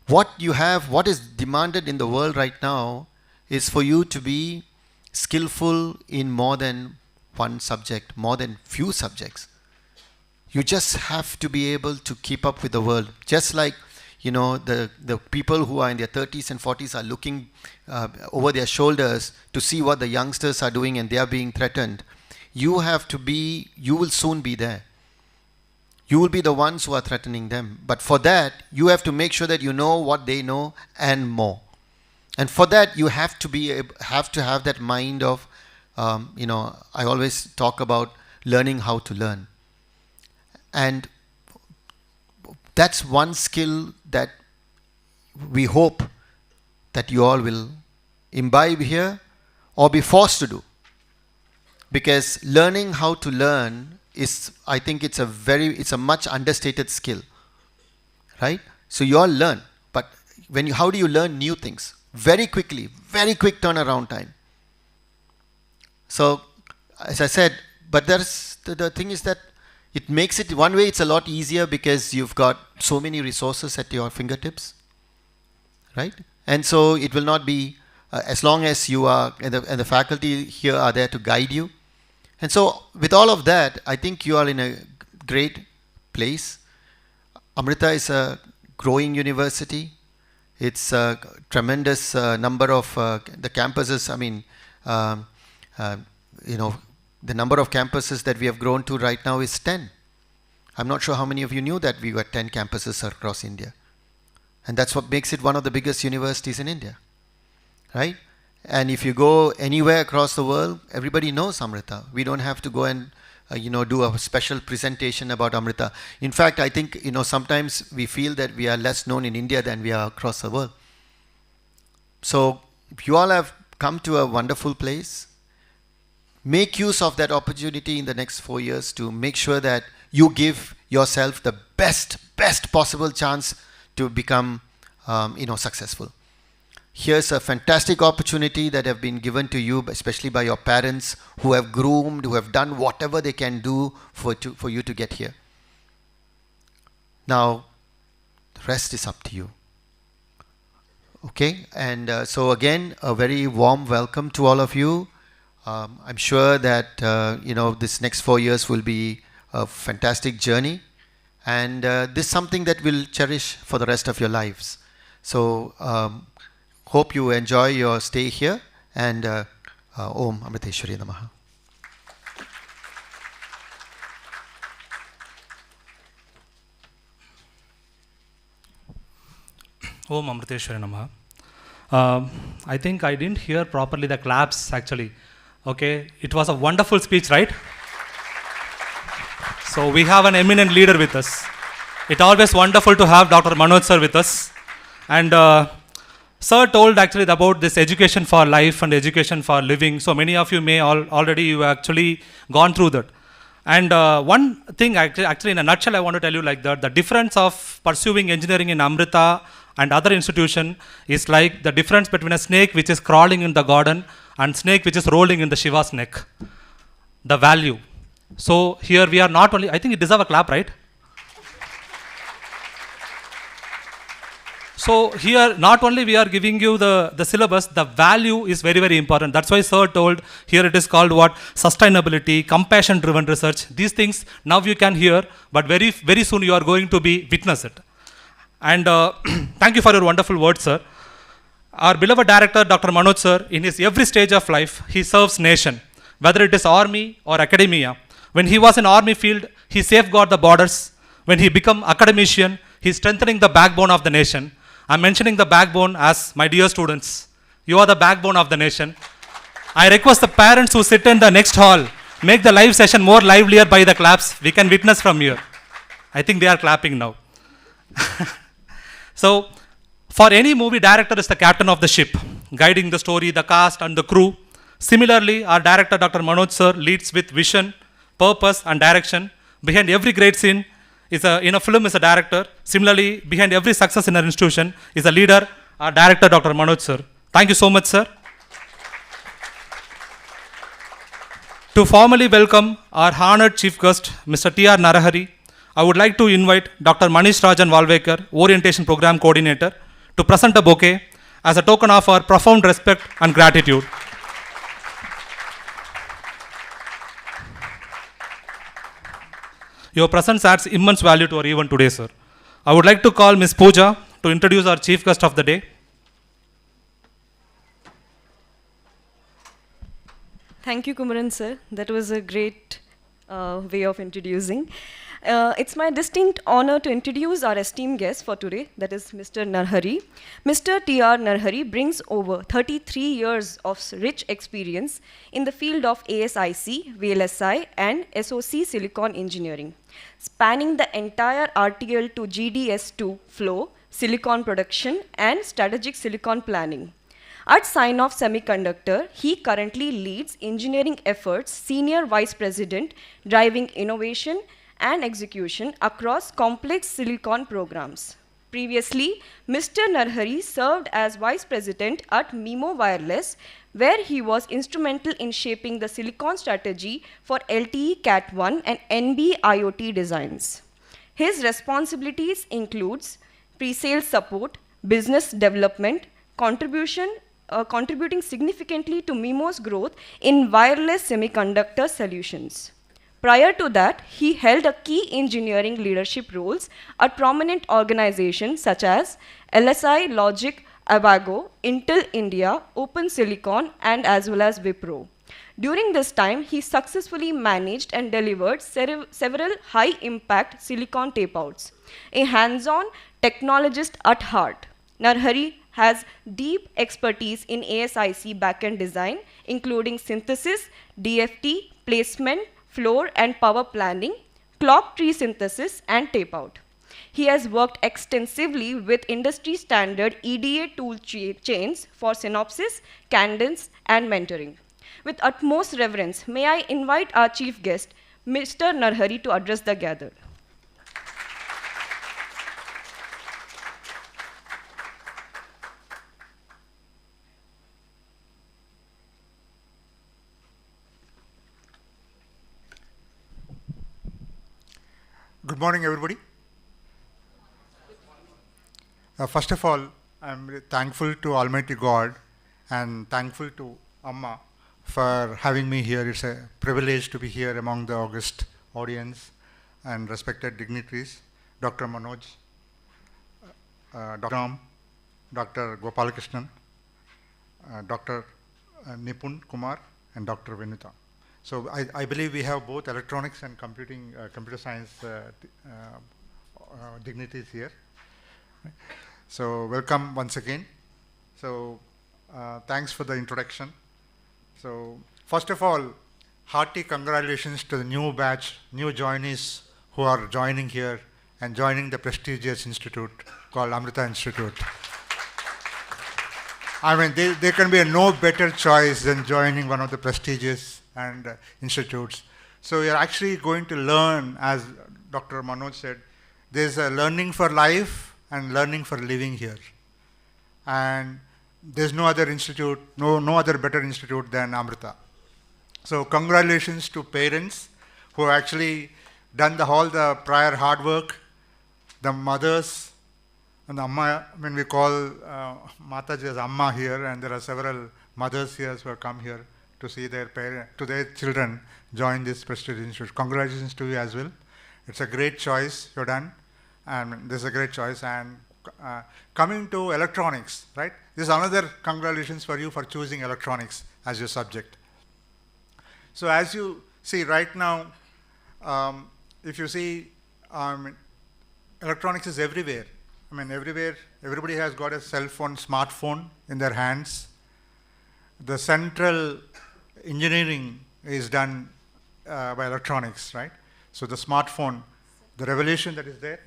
What is demanded in the world right now is for you to be skillful in more than one subject, more than few subjects. You just have to be able to keep up with the world. Just like, the people who are in their 30s and 40s are looking over their shoulders to see what the youngsters are doing and they are being threatened. You will soon be there. You will be the ones who are threatening them. But for that, you have to make sure that you know what they know and more. And for that, you have to have that mind of, I always talk about learning how to learn. And that's one skill that we hope that you all will imbibe here or be forced to do. Because learning how to learn I think it's a much understated skill, right? So you all learn, but how do you learn new things? Very quickly, very quick turnaround time. So, as I said, but the thing is that it makes it, one way it's a lot easier because you've got so many resources at your fingertips. right? And so it will not be, as long as you are, and the faculty here are there to guide you. And so with all of that, I think you are in a great place. Amrita is a growing university. It's a tremendous number of the campuses. I mean, you know, the number of campuses that we have grown to right now is 10. I'm not sure how many of you knew that we got 10 campuses across India. And that's what makes it one of the biggest universities in India, right? And if you go anywhere across the world, everybody knows Amrita. We don't have to go and do a special presentation about Amrita. In fact, I think, sometimes we feel that we are less known in India than we are across the world. So you all have come to a wonderful place. Make use of that opportunity in the next 4 years to make sure that you give yourself the best possible chance to become, successful. Here's a fantastic opportunity that have been given to you, especially by your parents who have groomed, who have done whatever they can do for you to get here. Now, the rest is up to you. Okay, and so again, a very warm welcome to all of you. I'm sure that, this next 4 years will be a fantastic journey. And this is something that we'll cherish for the rest of your lives. So, hope you enjoy your stay here, and Om Amriteshwari Namaha. Om Amriteshwari Namaha. I think I didn't hear properly the claps actually. Okay, it was a wonderful speech, right? So we have an eminent leader with us. It's always wonderful to have Dr. Manoj sir with us. And Sir told actually about this education for life and education for living. So many of you may already you actually gone through that. And one thing actually in a nutshell I want to tell you like that, the difference of pursuing engineering in Amrita and other institution is like the difference between a snake which is crawling in the garden and snake which is rolling in the Shiva's neck. The value. So here we are not only, I think it deserves a clap, right? So here, not only we are giving you the syllabus, the value is very, very important. That's why sir told, here it is called what? Sustainability, compassion-driven research. These things now you can hear, but very, very soon you are going to be witness it. And thank you for your wonderful words, sir. Our beloved director, Dr. Manoj sir, in his every stage of life, he serves nation, whether it is army or academia. When he was in army field, he safeguarded the borders. When he became academician, he is strengthening the backbone of the nation. I'm mentioning the backbone as my dear students. You are the backbone of the nation. I request the parents who sit in the next hall, make the live session more livelier by the claps. We can witness from here. I think they are clapping now. So, for any movie, director is the captain of the ship, guiding the story, the cast and the crew. Similarly, our director, Dr. Manoj sir, leads with vision, purpose and direction. Behind every great scene, in a film is a director. Similarly, behind every success in an institution is a leader, our director, Dr. Manoj sir. Thank you so much, sir. To formally welcome our honored chief guest, Mr. T.R. Narahari, I would like to invite Dr. Manish Rajan Valvekar, Orientation Program Coordinator, to present a bouquet as a token of our profound respect and gratitude. Your presence adds immense value to our event today, sir. I would like to call Ms. Pooja to introduce our chief guest of the day. Thank you, Kumaran sir. That was a great way of introducing. It's my distinct honor to introduce our esteemed guest for today, that is Mr. Narahari. Mr. T.R. Narahari brings over 33 years of rich experience in the field of ASIC, VLSI, and SOC Silicon Engineering, spanning the entire RTL to GDS2 flow, silicon production, and strategic silicon planning. At Sign-Off Semiconductor, he currently leads engineering efforts, Senior Vice President, driving innovation and execution across complex silicon programs. Previously, Mr. Narahari served as Vice President at Mimo Wireless, where he was instrumental in shaping the silicon strategy for LTE Cat 1 and NB IoT designs. His responsibilities includes pre-sales support, business development, contributing significantly to MIMO's growth in wireless semiconductor solutions. Prior to that, he held a key engineering leadership roles at prominent organizations such as LSI, Logic, Avago, Intel India, Open Silicon, and as well as Wipro. During this time, he successfully managed and delivered several high-impact silicon tape-outs. A hands-on technologist at heart, Narhari has deep expertise in ASIC backend design, including synthesis, DFT, placement, floor and power planning, clock tree synthesis, and tape-out. He has worked extensively with industry-standard EDA tool chains for synopsis, cadence, and mentoring. With utmost reverence, may I invite our chief guest, Mr. Narhari, to address the gathered. Good morning, everybody. First of all, I'm really thankful to Almighty God and thankful to Amma for having me here. It's a privilege to be here among the august audience and respected dignitaries, Dr. Manoj, Dr. Ram, Dr. Gopalakrishnan, Dr. Nipun Kumar, and Dr. Vinita. So I believe we have both electronics and computer science dignitaries here. So welcome once again. So thanks for the introduction. So first of all, hearty congratulations to the new batch, new joinees who are joining here and joining the prestigious institute called Amrita Institute. I mean, there can be no better choice than joining one of the prestigious institutes. So you're actually going to learn, as Dr. Manoj said, there's a learning for life and learning for living here. And there's no other institute, no other better institute than Amrita. So congratulations to parents who have actually done all the prior hard work, the mothers, and the Amma. I mean, we call Mataji as Amma here, and there are several mothers here who have come here to see their children join this prestigious institute. Congratulations to you as well. It's a great choice you've done, and this is a great choice. And coming to electronics, right? This is another congratulations for you for choosing electronics as your subject. So as you see right now, if you see, electronics is everywhere. I mean, everywhere, everybody has got a cell phone, smartphone in their hands. The central engineering is done by electronics, right? So the smartphone, the revolution that is there.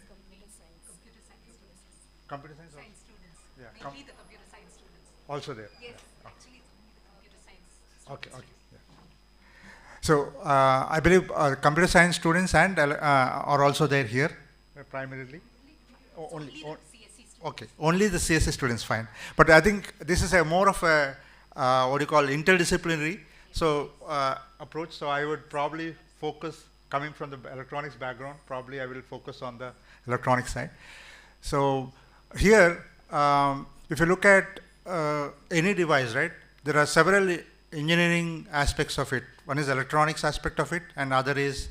Computer science students. Yeah. Mainly the computer science students. Also there. Yes, yeah. Actually it's only the computer science. Okay, okay. Yeah. So I believe computer science students and are also there here, primarily. Only the CSE students. Okay, only the CSE students, fine. But I think this is a more of a what you call interdisciplinary approach. So I would probably focus, coming from the electronics background, probably I will focus on the electronics side. So here, if you look at any device, right, there are several engineering aspects of it. One is electronics aspect of it, and other is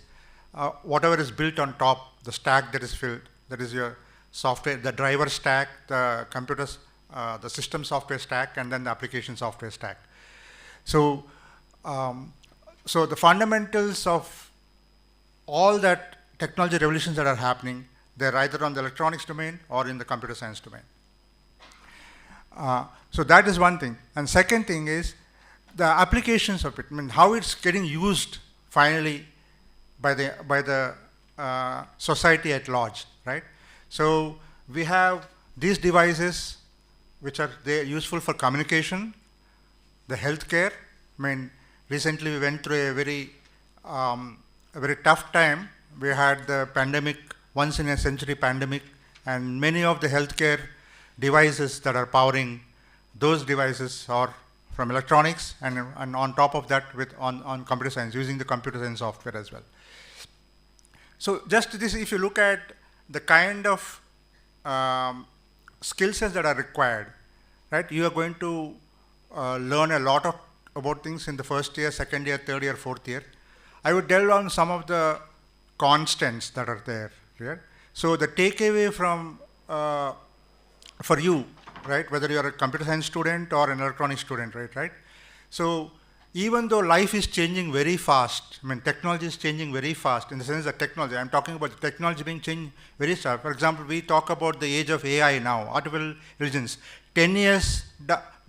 whatever is built on top, the stack that is filled, that is your software, the driver stack, the computers, the system software stack, and then the application software stack. So, so the fundamentals of all that technology revolutions that are happening, they're either on the electronics domain or in the computer science domain. So that is one thing. And second thing is the applications of it. I mean, how it's getting used finally by the society at large, right? So we have these devices which are useful for communication, the healthcare. I mean, recently we went through a very tough time. We had the pandemic, once in a century pandemic, and many of the healthcare devices that are powering those devices are from electronics, and on top of that on computer science, using the computer science software as well. So just this, if you look at the kind of skill sets that are required, right? You are going to learn a lot about things in the first year, second year, third year, fourth year. I would delve on some of the constants that are there. Right? So the takeaway from for you, right, whether you are a computer science student or an electronics student, right? So even though life is changing very fast, I mean technology is changing very fast in the sense that technology, I'm talking about the technology being changed very fast. For example, we talk about the age of AI now, artificial intelligence. 10 years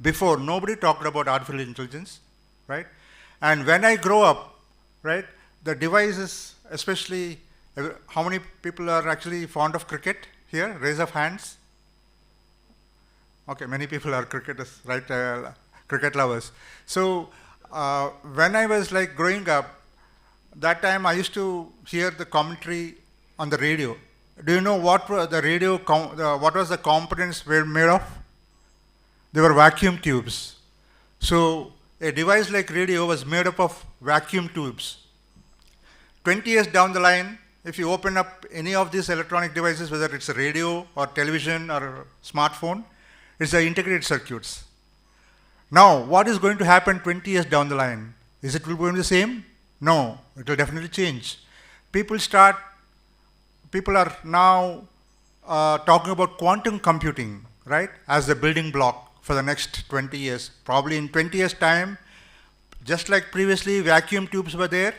before, nobody talked about artificial intelligence, right? And when I grow up, right, the devices, especially, how many people are actually fond of cricket here? Raise of hands. Okay, many people are cricketers, right? Cricket lovers. So when I was like growing up, that time I used to hear the commentary on the radio. Do you know what the radio, what was the components were made of? They were vacuum tubes. So a device like radio was made up of vacuum tubes. 20 years down the line, if you open up any of these electronic devices, whether it's a radio or television or a smartphone, it's the integrated circuits. Now, what is going to happen 20 years down the line? Is it going to be the same? No, it will definitely change. People are now talking about quantum computing, right, as the building block for the next 20 years. Probably in 20 years' time, just like previously vacuum tubes were there,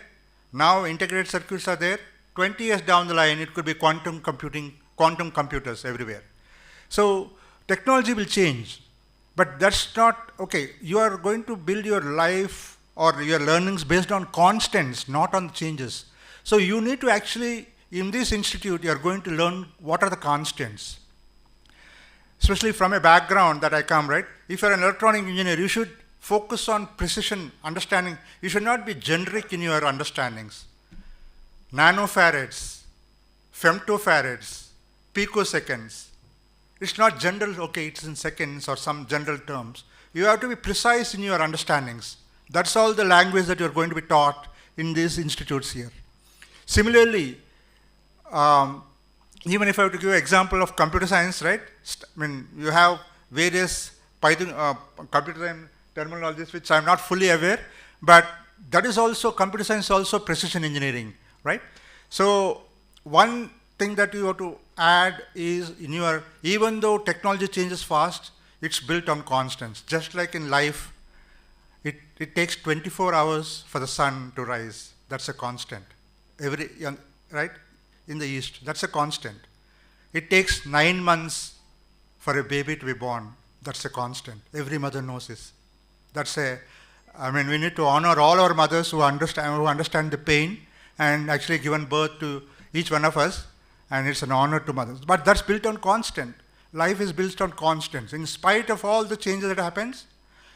now integrated circuits are there. 20 years down the line, it could be quantum computing, quantum computers everywhere. So technology will change, but that's not, okay, you are going to build your life or your learnings based on constants, not on changes. So you need to actually, in this institute, you are going to learn what are the constants. Especially from a background that I come, right? If you're an electronic engineer, you should focus on precision understanding. You should not be generic in your understandings. Nanofarads, femtofarads, picoseconds. It's not general, okay, it's in seconds or some general terms. You have to be precise in your understandings. That's all the language that you're going to be taught in these institutes here. Similarly, even if I were to give an example of computer science, right? I mean, you have various Python, computer science terminologies which I'm not fully aware, but that is also, computer science also precision engineering, right? So one thing that you have to add is in your, even though technology changes fast, it's built on constants. Just like in life, it takes 24 hours for the sun to rise. That's a constant. Right? In the East, that's a constant. It takes 9 months for a baby to be born. That's a constant. Every mother knows this. I mean, we need to honor all our mothers who understand the pain and actually given birth to each one of us, and it's an honor to mothers. But that's built on constant. Life is built on constants. In spite of all the changes that happens,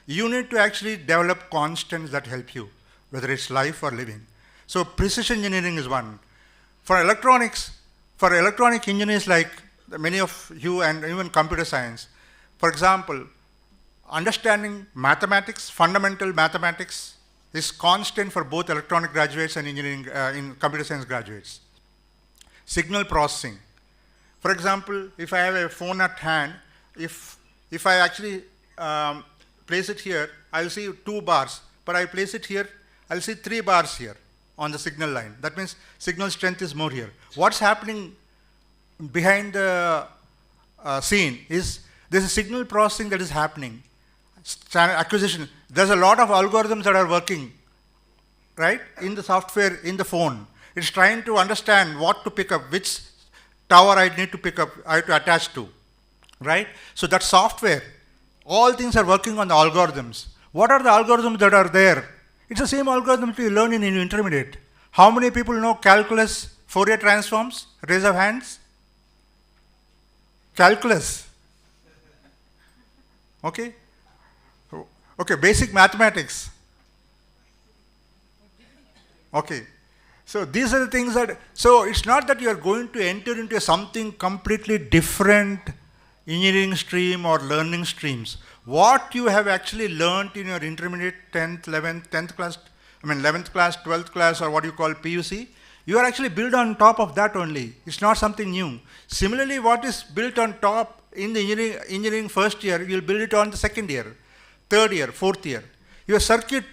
you need to actually develop constants that help you, whether it's life or living. So precision engineering is one. For electronics, for electronic engineers like many of you and even computer science, for example, understanding mathematics, fundamental mathematics is constant for both electronic graduates and engineering, in computer science graduates. Signal processing. For example, if I have a phone at hand, if I actually place it here, I'll see 2 bars, but I place it here, I'll see 3 bars here on the signal line. That means signal strength is more here. What's happening behind the scene is there's a signal processing that is happening. Channel acquisition. There's a lot of algorithms that are working, right, in the software, in the phone. It's trying to understand what to pick up, which tower I need to pick up, I have to attach to, right? So that software, all things are working on the algorithms. What are the algorithms that are there? It's the same algorithm you learn in intermediate. How many people know calculus, Fourier transforms? Raise of hands. Calculus. Okay. Okay, basic mathematics. Okay. So these are the things that, so it's not that you are going to enter into something completely different engineering stream or learning streams. What you have actually learned in your intermediate 10th, 11th, 10th class, 11th class, 12th class, or what you call PUC, You are actually built on top of that only. It's not something new. Similarly, what is built on top in the engineering first year, you'll build it on the second year, third year, fourth year. Your circuit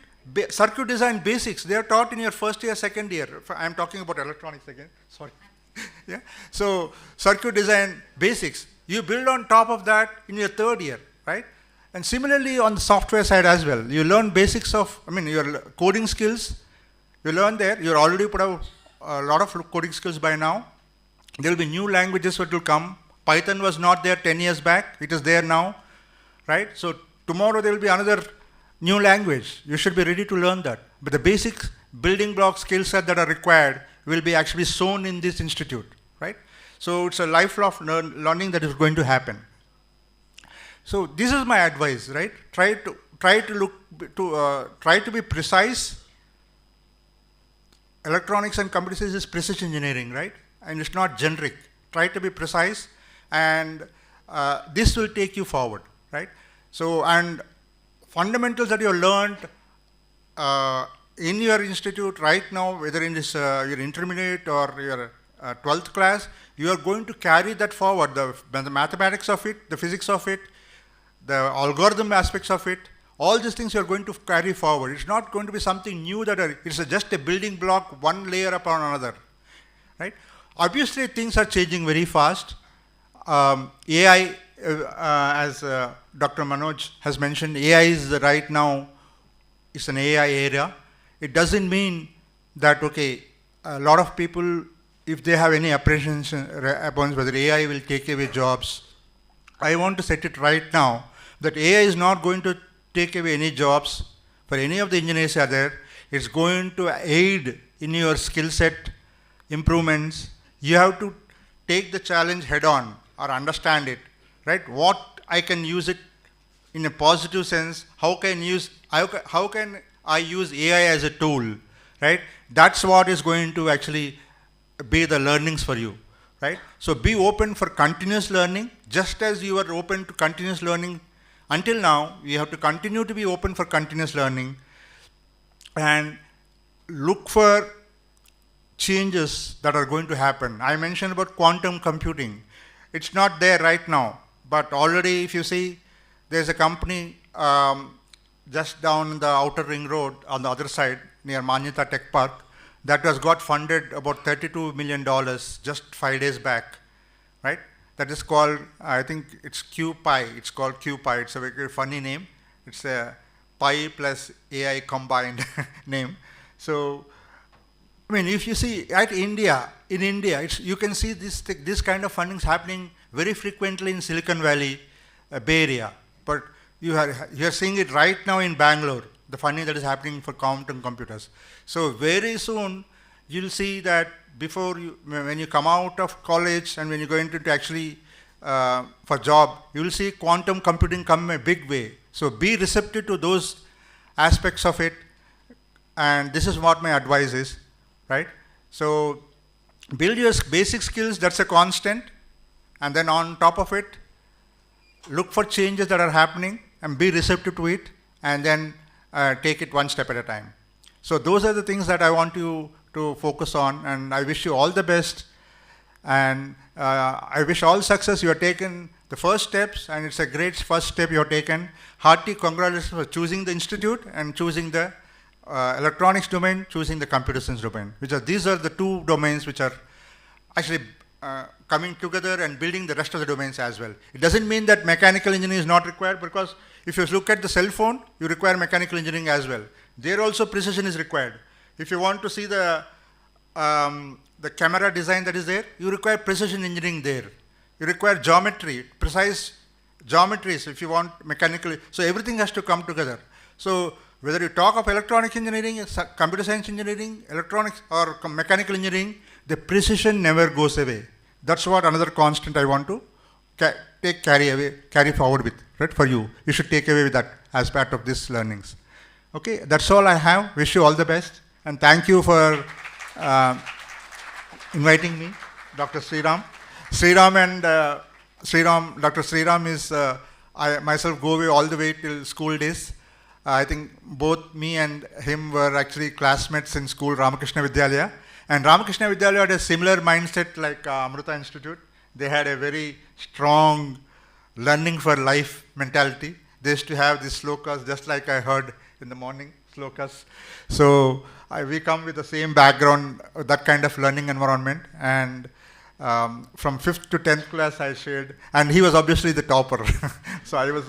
design basics, they are taught in your first year, second year. I'm talking about electronics again, sorry. Yeah. So circuit design basics, you build on top of that in your third year, right? And similarly on the software side as well, you learn basics of, your coding skills, you learn there, you're already put out a lot of coding skills by now. There will be new languages that will come. Python was not there 10 years back, it is there now, right? So tomorrow there will be another new language. You should be ready to learn that. But the basic building block skill set that are required will be actually shown in this institute, right? So it's a lifelong learning that is going to happen. So this is my advice, right? Try to be precise. Electronics and computer science is precision engineering, right? And it's not generic. Try to be precise, and this will take you forward, right? So, and fundamentals that you learned in your institute right now, whether in this your intermediate or your 12th class, you are going to carry that forward, the mathematics of it, the physics of it, the algorithm aspects of it, all these things you are going to carry forward. It's not going to be something new it's just a building block, one layer upon another, right? Obviously, things are changing very fast. AI, as Dr. Manoj has mentioned, AI is right now, it's an AI era. It doesn't mean that, okay, a lot of people, if they have any apprehension upon whether AI will take away jobs, I want to set it right now that AI is not going to take away any jobs for any of the engineers out there. It's going to aid in your skill set improvements. You have to take the challenge head on or understand it, right? What I can use it in a positive sense, how can I use AI as a tool, right? That's what is going to actually be the learnings for you, right? So be open for continuous learning, just as you are open to continuous learning until now. You have to continue to be open for continuous learning and look for changes that are going to happen. I mentioned about quantum computing. It's not there right now, but already if you see, there's a company just down the outer ring road on the other side near Manyata Tech Park that has got funded about $32 million just 5 days back, right? That is called, I think it's QPi. It's called QPi. It's a very funny name. It's a Pi plus AI combined name. So, if you see in India, you can see this kind of fundings happening very frequently in Silicon Valley, Bay Area. But you are seeing it right now in Bangalore, the funding that is happening for quantum computers. So very soon, you'll see that when you come out of college and when you go into actually for job, you will see quantum computing come a big way. So be receptive to those aspects of it, and this is what my advice is, right? So build your basic skills, that's a constant, and then on top of it, look for changes that are happening and be receptive to it, and then take it one step at a time. So those are the things that I want you to focus on, and I wish you all the best, and I wish all success. You have taken the first steps, and it's a great first step you have taken. Hearty congratulations for choosing the institute and choosing the electronics domain, choosing the computer science domain. These are the two domains which are actually coming together and building the rest of the domains as well. It doesn't mean that mechanical engineering is not required, because if you look at the cell phone, you require mechanical engineering as well. There also precision is required. If you want to see the camera design that is there, you require precision engineering there. You require geometry, precise geometries if you want mechanical. So everything has to come together. So whether you talk of electronic engineering, computer science engineering, electronics or mechanical engineering, the precision never goes away. That's what another constant I want to carry forward with, right? For you, you should take away with that as part of these learnings. Okay, that's all I have. Wish you all the best, and thank you for inviting me, Dr. Sriram. Dr. Sriram is, I myself go away all the way till school days. I think both me and him were actually classmates in school, Ramakrishna Vidyalaya. And Ramakrishna Vidyalaya had a similar mindset like Amrita Institute. They had a very strong learning for life mentality. They used to have these slokas, just like I heard in the morning, slokas. So we come with the same background, that kind of learning environment. And from 5th to 10th class I shared, and he was obviously the topper. So I was...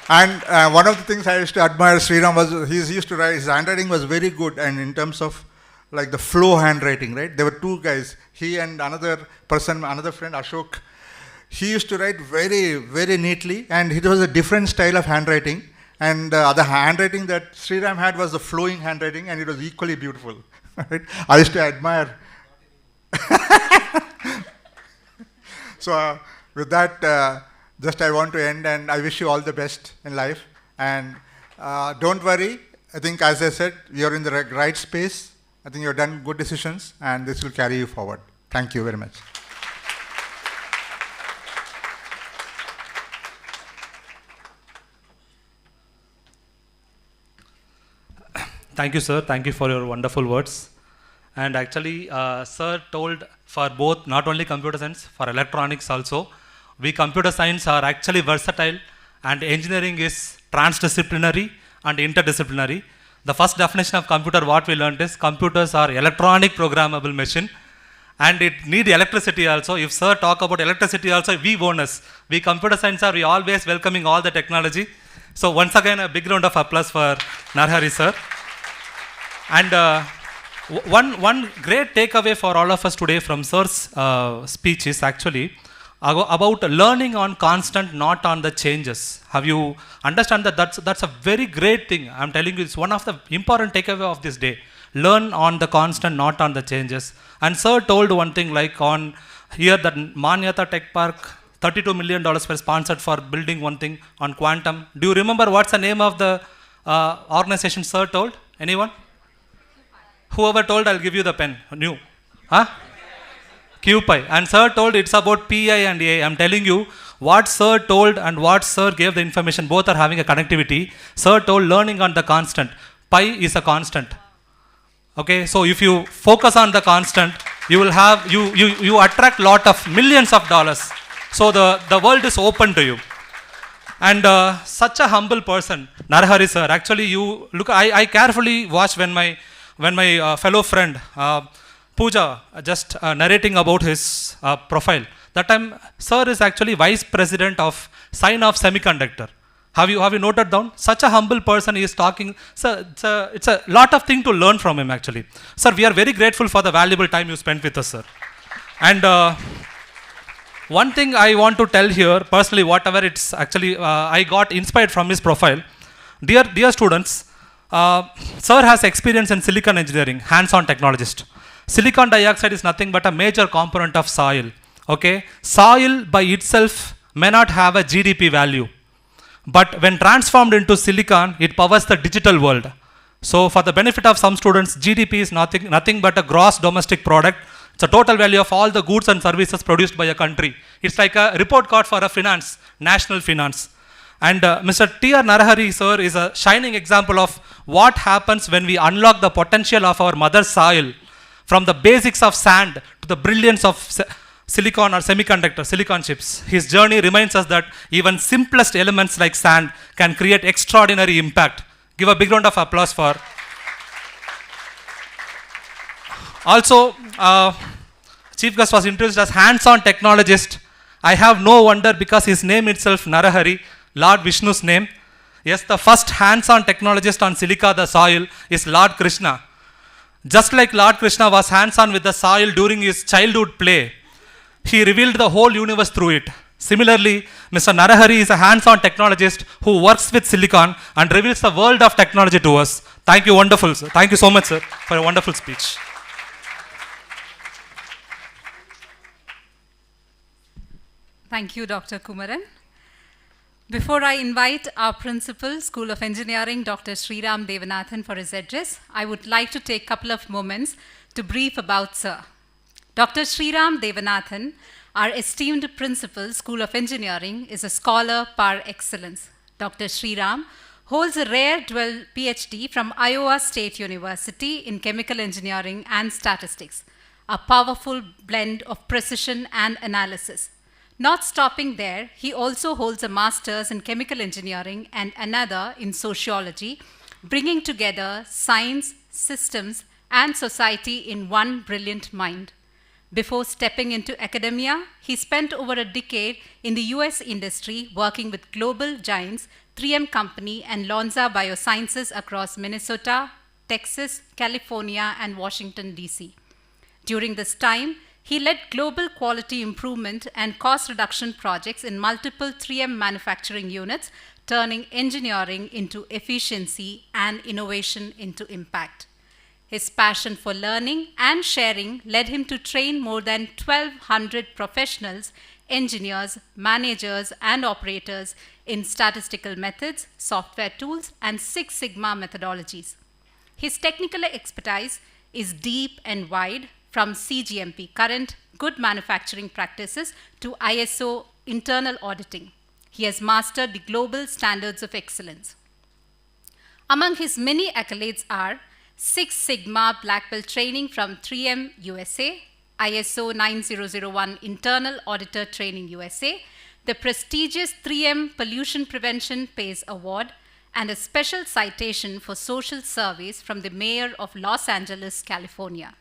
And one of the things I used to admire Sriram was he used to write, his handwriting was very good, and in terms of like the flow handwriting, right? There were two guys, he and another person, another friend, Ashok. He used to write very, very neatly, and it was a different style of handwriting. And the handwriting that Sriram had was the flowing handwriting, and it was equally beautiful. Right? I used to admire. So with that, just I want to end, and I wish you all the best in life. And don't worry, I think as I said, you're in the right space. I think you've done good decisions, and this will carry you forward. Thank you very much. Thank you, sir. Thank you for your wonderful words. And actually, sir told for both, not only computer science, for electronics also, we computer science are actually versatile, and engineering is transdisciplinary and interdisciplinary. The first definition of computer, what we learned is computers are electronic programmable machine, and it need electricity also. If sir talk about electricity also, we bonus. We computer science are we always welcoming all the technology. So once again, a big round of applause for Narahari sir. And one great takeaway for all of us today from sir's speech is actually about learning on constant, not on the changes. Have you understand that that's a very great thing? I'm telling you, it's one of the important takeaway of this day. Learn on the constant, not on the changes. And sir told one thing like on here that Manyata Tech Park, $32 million were sponsored for building one thing on quantum. Do you remember what's the name of the organization sir told? Anyone? Whoever told, I'll give you the pen. New. Huh? QPI. And sir told it's about PI and AI. I'm telling you, what sir told and what sir gave the information, both are having a connectivity. Sir told learning on the constant. Pi is a constant. Okay, so if you focus on the constant, you will have, you attract lot of millions of dollars. So the world is open to you. And such a humble person, Narahari sir. Actually, you look, I carefully watched when my fellow friend, Pooja, just narrating about his profile. That time, sir is actually vice president of Sign Off Semiconductor. Have you noted down? Such a humble person, he is talking. Sir, it's a lot of thing to learn from him actually. Sir, we are very grateful for the valuable time you spent with us, sir. And one thing I want to tell here, personally, whatever it's actually, I got inspired from his profile. Dear students, sir has experience in silicon engineering, hands-on technologist. Silicon dioxide is nothing but a major component of soil. Okay, soil by itself may not have a GDP value, but when transformed into silicon, it powers the digital world. So for the benefit of some students, GDP is nothing but a gross domestic product. It's a total value of all the goods and services produced by a country. It's like a report card for a finance, national finance. And Mr. T.R. Narahari sir is a shining example of what happens when we unlock the potential of our mother soil, from the basics of sand to the brilliance of silicon or semiconductor, silicon chips. His journey reminds us that even simplest elements like sand can create extraordinary impact. Give a big round of applause for. Also, Chief Guest was introduced as hands-on technologist. I have no wonder because his name itself, Narahari, Lord Vishnu's name. Yes, the first hands-on technologist on silica, the soil, is Lord Krishna. Just like Lord Krishna was hands-on with the soil during his childhood play, he revealed the whole universe through it. Similarly, Mr. Narahari is a hands-on technologist who works with silicon and reveals the world of technology to us. Thank you, wonderful, sir. Thank you so much, sir, for a wonderful speech. Thank you, Dr. Kumaran. Before I invite our principal, School of Engineering, Dr. Sriram Devanathan, for his address, I would like to take a couple of moments to brief about Sir. Dr. Sriram Devanathan, our esteemed principal, School of Engineering, is a scholar par excellence. Dr. Sriram holds a rare dual PhD from Iowa State University in chemical engineering and statistics, a powerful blend of precision and analysis. Not stopping there, he also holds a master's in chemical engineering and another in sociology, bringing together science, systems, and society in one brilliant mind. Before stepping into academia, he spent over a decade in the US industry working with global giants 3M Company and Lonza Biosciences across Minnesota, Texas, California, and Washington, D.C. During this time, he led global quality improvement and cost reduction projects in multiple 3M manufacturing units, turning engineering into efficiency and innovation into impact. His passion for learning and sharing led him to train more than 1,200 professionals, engineers, managers, and operators in statistical methods, software tools, and Six Sigma methodologies. His technical expertise is deep and wide, from CGMP, current good manufacturing practices, to ISO internal auditing. He has mastered the global standards of excellence. Among his many accolades are Six Sigma Black Belt training from 3M USA, ISO 9001 Internal Auditor Training USA, the prestigious 3M Pollution Prevention PACE Award, and a special citation for social service from the Mayor of Los Angeles, California.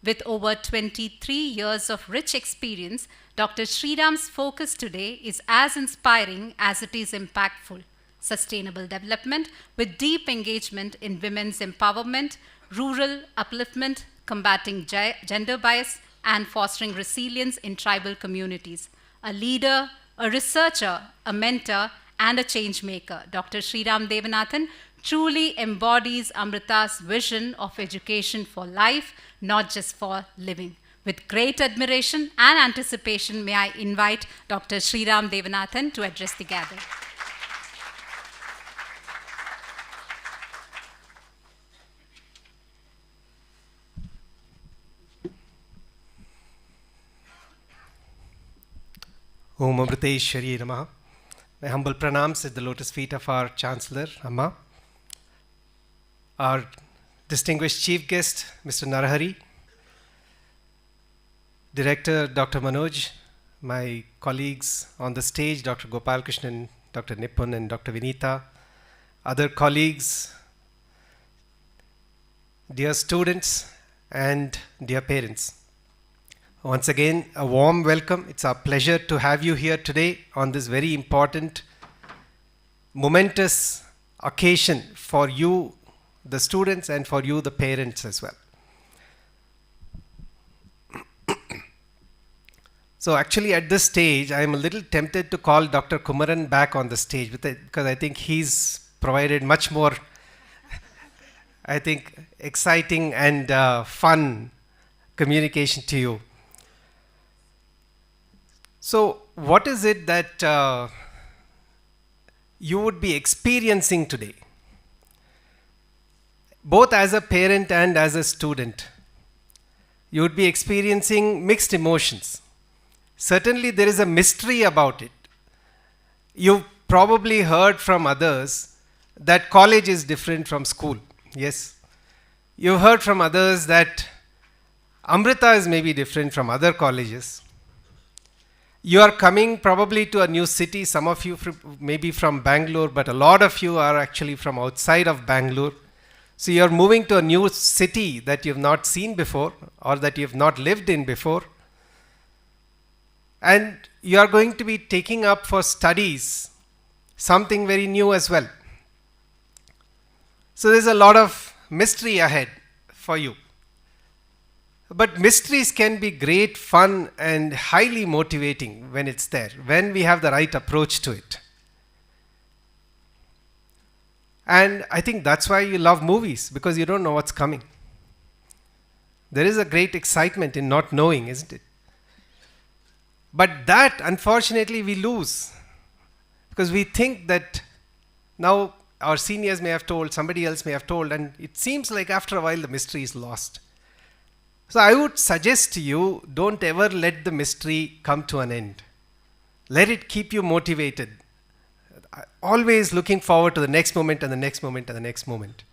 With over 23 years of rich experience, Dr. Sriram's focus today is as inspiring as it is impactful. Sustainable development with deep engagement in women's empowerment, rural upliftment, combating gender bias, and fostering resilience in tribal communities. A leader, a researcher, a mentor, and a change maker, Dr. Sriram Devanathan truly embodies Amrita's vision of education for life, not just for living. With great admiration and anticipation, may I invite Dr. Sriram Devanathan to address the gathering. Om Amriteshwari Namaha. My humble pranams at the lotus feet of our Chancellor, Amma. Our distinguished chief guest, Mr. Narahari. Director, Dr. Manoj. My colleagues on the stage, Dr. Gopal Krishnan, Dr. Nipun, and Dr. Vinita. Other colleagues, dear students, and dear parents. Once again, a warm welcome. It's our pleasure to have you here today on this very important, momentous occasion for you, the students, and for you, the parents as well. So actually at this stage, I'm a little tempted to call Dr. Kumaran back on the stage because I think he's provided much more, I think, exciting and fun communication to you. So what is it that you would be experiencing today, both as a parent and as a student? You would be experiencing mixed emotions. Certainly there is a mystery about it. You've probably heard from others that college is different from school. Yes. You've heard from others that Amrita is maybe different from other colleges. You are coming probably to a new city. Some of you maybe from Bangalore, but a lot of you are actually from outside of Bangalore. So you are moving to a new city that you have not seen before or that you have not lived in before. And you are going to be taking up for studies something very new as well. So there's a lot of mystery ahead for you. But mysteries can be great fun and highly motivating when it's there, when we have the right approach to it. And I think that's why you love movies, because you don't know what's coming. There is a great excitement in not knowing, isn't it? But that, unfortunately, we lose. Because we think that now our seniors may have told, somebody else may have told, and it seems like after a while the mystery is lost. So I would suggest to you, don't ever let the mystery come to an end. Let it keep you motivated. always looking forward to the next moment and the next moment and the next moment.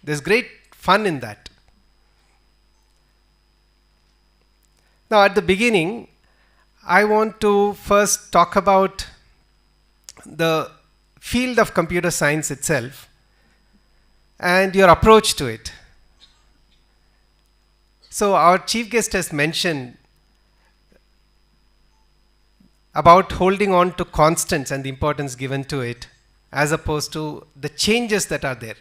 There's great fun in that. Now, at the beginning, I want to first talk about the field of computer science itself and your approach to it. So, our chief guest has mentioned about holding on to constants and the importance given to it as opposed to the changes that are there.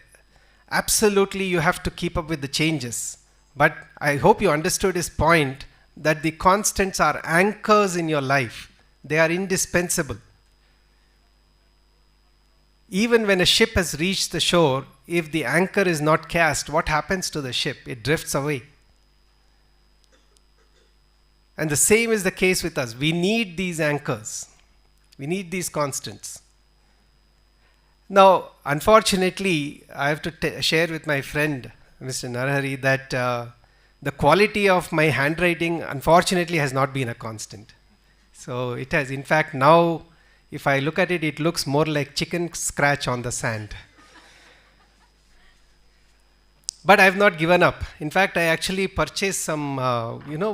Absolutely, you have to keep up with the changes. But I hope you understood his point that the constants are anchors in your life. They are indispensable. Even when a ship has reached the shore, if the anchor is not cast, what happens to the ship? It drifts away. And the same is the case with us. We need these anchors. We need these constants. Now, unfortunately, I have to share with my friend, Mr. Narahari, that the quality of my handwriting, unfortunately, has not been a constant. So it has, in fact, now, if I look at it, it looks more like chicken scratch on the sand. But I have not given up. In fact, I actually purchased some,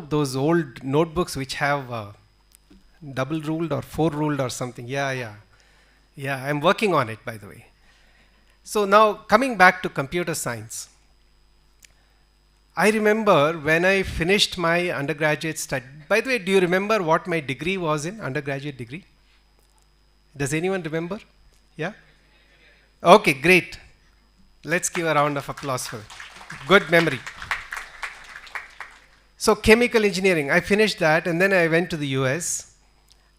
those old notebooks which have double ruled or four ruled or something. Yeah, I'm working on it, by the way. So now, coming back to computer science. I remember when I finished my undergraduate study. By the way, do you remember what my degree was in, undergraduate degree? Does anyone remember? Yeah? Okay, great. Let's give a round of applause for it. Good memory. So chemical engineering, I finished that and then I went to the US.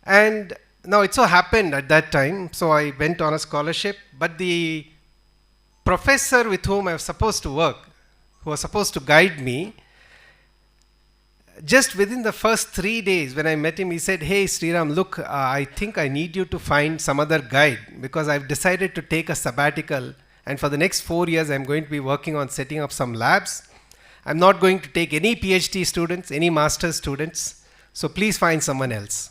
And now it so happened at that time, so I went on a scholarship, but the professor with whom I was supposed to work, who was supposed to guide me, just within the first 3 days when I met him, he said, "Hey Sriram, look, I think I need you to find some other guide because I've decided to take a sabbatical. And for the next 4 years, I'm going to be working on setting up some labs. I'm not going to take any PhD students, any master's students. So please find someone else."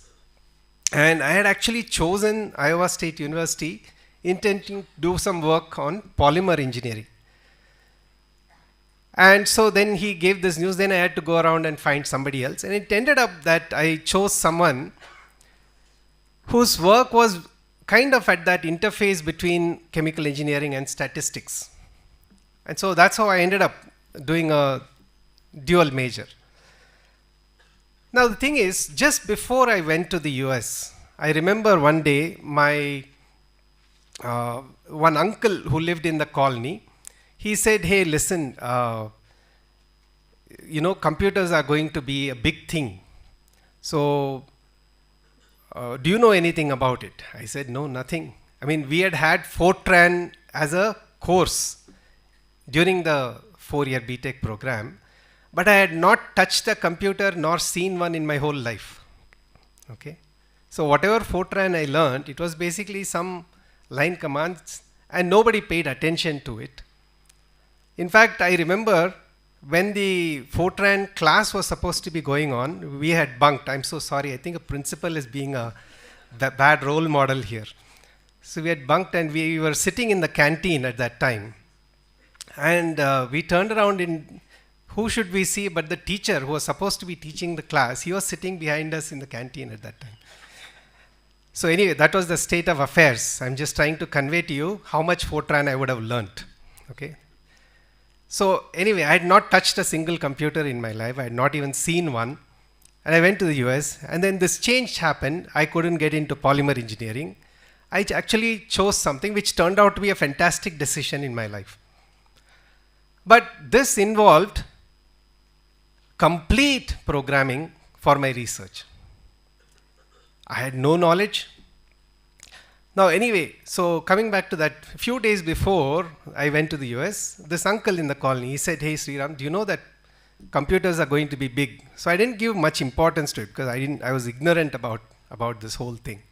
And I had actually chosen Iowa State University, intending to do some work on polymer engineering. And so then he gave this news. Then I had to go around and find somebody else. And it ended up that I chose someone whose work was kind of at that interface between chemical engineering and statistics. And so that's how I ended up doing a dual major. Now the thing is, just before I went to the US, I remember one day my one uncle who lived in the colony, he said, "Hey, listen, computers are going to be a big thing. So do you know anything about it?" I said, "No, nothing." I mean, we had Fortran as a course during the 4-year B.Tech program, but I had not touched a computer nor seen one in my whole life. Okay? So whatever Fortran I learned, it was basically some line commands and nobody paid attention to it. In fact, I remember when the Fortran class was supposed to be going on, we had bunked. I'm so sorry. I think a principal is being a bad role model here. So we had bunked and we were sitting in the canteen at that time. And we turned around and who should we see but the teacher who was supposed to be teaching the class. He was sitting behind us in the canteen at that time. So anyway, that was the state of affairs. I'm just trying to convey to you how much Fortran I would have learnt. Okay. So anyway, I had not touched a single computer in my life. I had not even seen one. And I went to the US. And then this change happened. I couldn't get into polymer engineering. I actually chose something which turned out to be a fantastic decision in my life. But this involved complete programming for my research. I had no knowledge. Now anyway, so coming back to that, a few days before I went to the US, this uncle in the colony, he said, "Hey Sriram, do you know that computers are going to be big?" So I didn't give much importance to it because I was ignorant about this whole thing.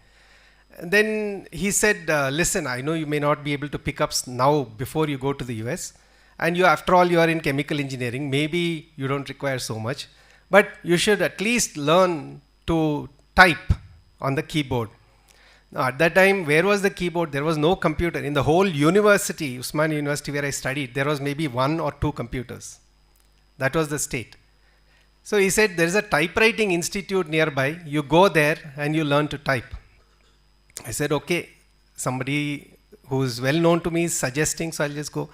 And then he said, "Listen, I know you may not be able to pick up now before you go to the US. And you, after all, you are in chemical engineering. Maybe you don't require so much. But you should at least learn to type on the keyboard." Now, at that time, where was the keyboard? There was no computer. In the whole university, Usman University where I studied, there was maybe 1 or 2 computers. That was the state. So he said, there is a typewriting institute nearby. You go there and you learn to type. I said, okay, somebody who is well known to me is suggesting, so I'll just go.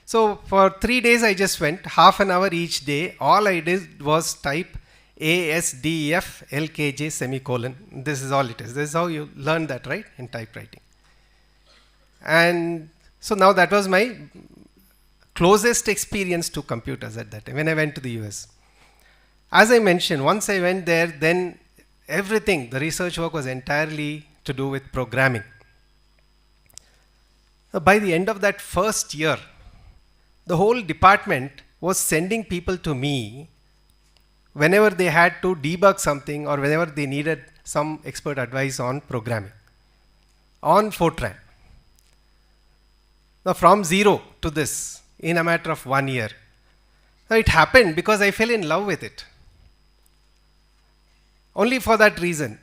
So for 3 days I just went, half an hour each day. All I did was type ASDF LKJ semicolon. This is all it is. This is how you learn that, right, in typewriting. And so now that was my closest experience to computers at that time when I went to the US. As I mentioned, once I went there, then everything, the research work was entirely to do with programming. So by the end of that first year, the whole department was sending people to me whenever they had to debug something or whenever they needed some expert advice on programming, on Fortran. Now from zero to this in a matter of 1 year. Now it happened because I fell in love with it. Only for that reason.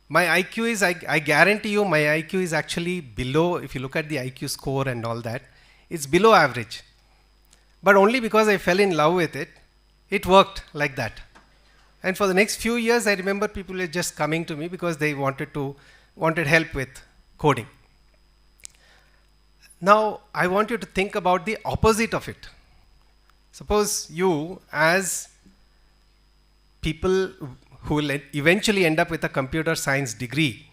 My IQ is, I guarantee you, my IQ is actually below, if you look at the IQ score and all that, it's below average. But only because I fell in love with it, it worked like that. And for the next few years, I remember people were just coming to me because they wanted help with coding. Now, I want you to think about the opposite of it. Suppose you, as people who will eventually end up with a computer science degree,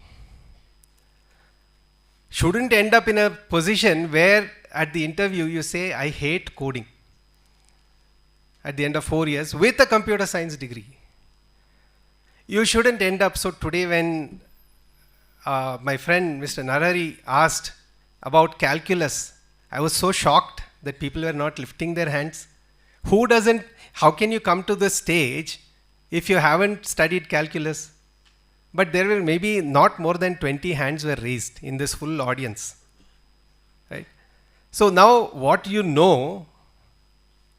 shouldn't end up in a position where at the interview you say, I hate coding, at the end of 4 years with a computer science degree. You shouldn't end up, so today when my friend Mr. Narari asked about calculus, I was so shocked that people were not lifting their hands. How can you come to this stage if you haven't studied calculus? But there were maybe not more than 20 hands were raised in this full audience. Right? So now what you know,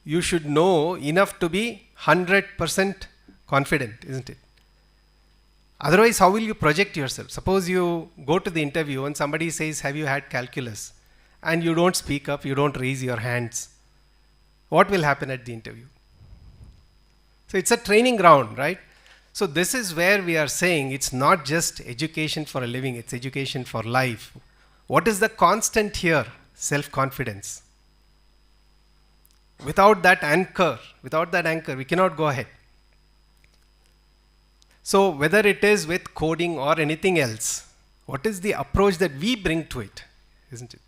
you should know enough to be 100% confident, isn't it? Otherwise, how will you project yourself? Suppose you go to the interview and somebody says, have you had calculus? And you don't speak up, you don't raise your hands. What will happen at the interview? So it's a training ground, right? So this is where we are saying it's not just education for a living, it's education for life. What is the constant here? Self-confidence. Without that anchor, we cannot go ahead. So whether it is with coding or anything else, what is the approach that we bring to it, isn't it?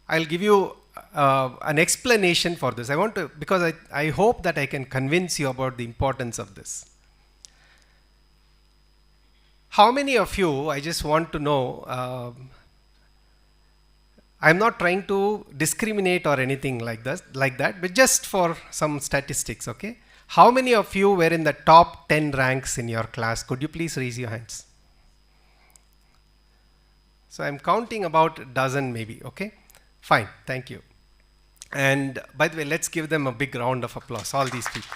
I'll give you an explanation for this. Because I hope that I can convince you about the importance of this. How many of you, I just want to know, I'm not trying to discriminate or anything like that, but just for some statistics, okay? How many of you were in the top 10 ranks in your class? Could you please raise your hands? So I'm counting about a dozen maybe, okay? Fine, thank you. And by the way, let's give them a big round of applause, all these people.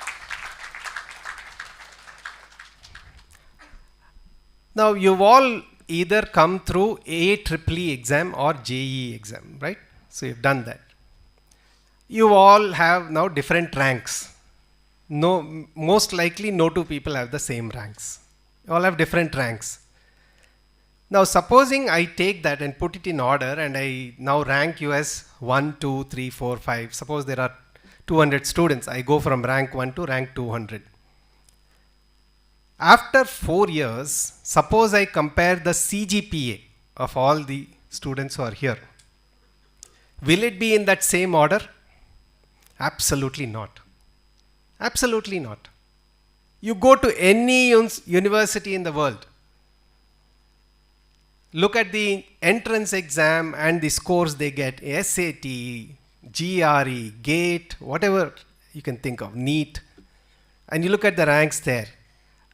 Now you've all either come through AEEE exam or JEE exam, right? So you've done that. You all have now different ranks. No, most likely no two people have the same ranks. You all have different ranks. Now supposing I take that and put it in order and I now rank you as 1, 2, 3, 4, 5. Suppose there are 200 students. I go from rank 1 to rank 200. After 4 years, suppose I compare the CGPA of all the students who are here. Will it be in that same order? Absolutely not. Absolutely not. You go to any university in the world. Look at the entrance exam and the scores they get, SAT, GRE, GATE, whatever you can think of, NEET, and you look at the ranks there,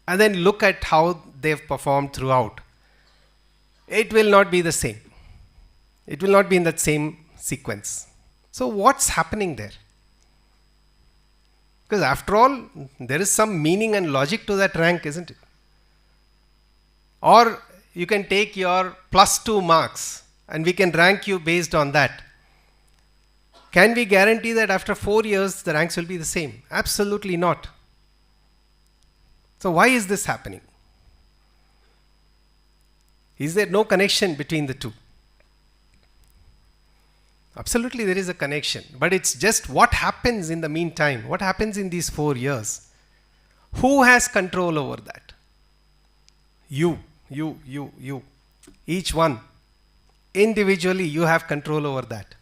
and then look at how they've performed throughout. It will not be the same. It will not be in that same sequence. So what's happening there? Because after all, there is some meaning and logic to that rank, isn't it? Or you can take your +2 marks and we can rank you based on that. Can we guarantee that after 4 years the ranks will be the same? Absolutely not. So why is this happening? Is there no connection between the two? Absolutely there is a connection, but it's just what happens in the meantime, what happens in these 4 years. Who has control over that? You. Each one. Individually you have control over that.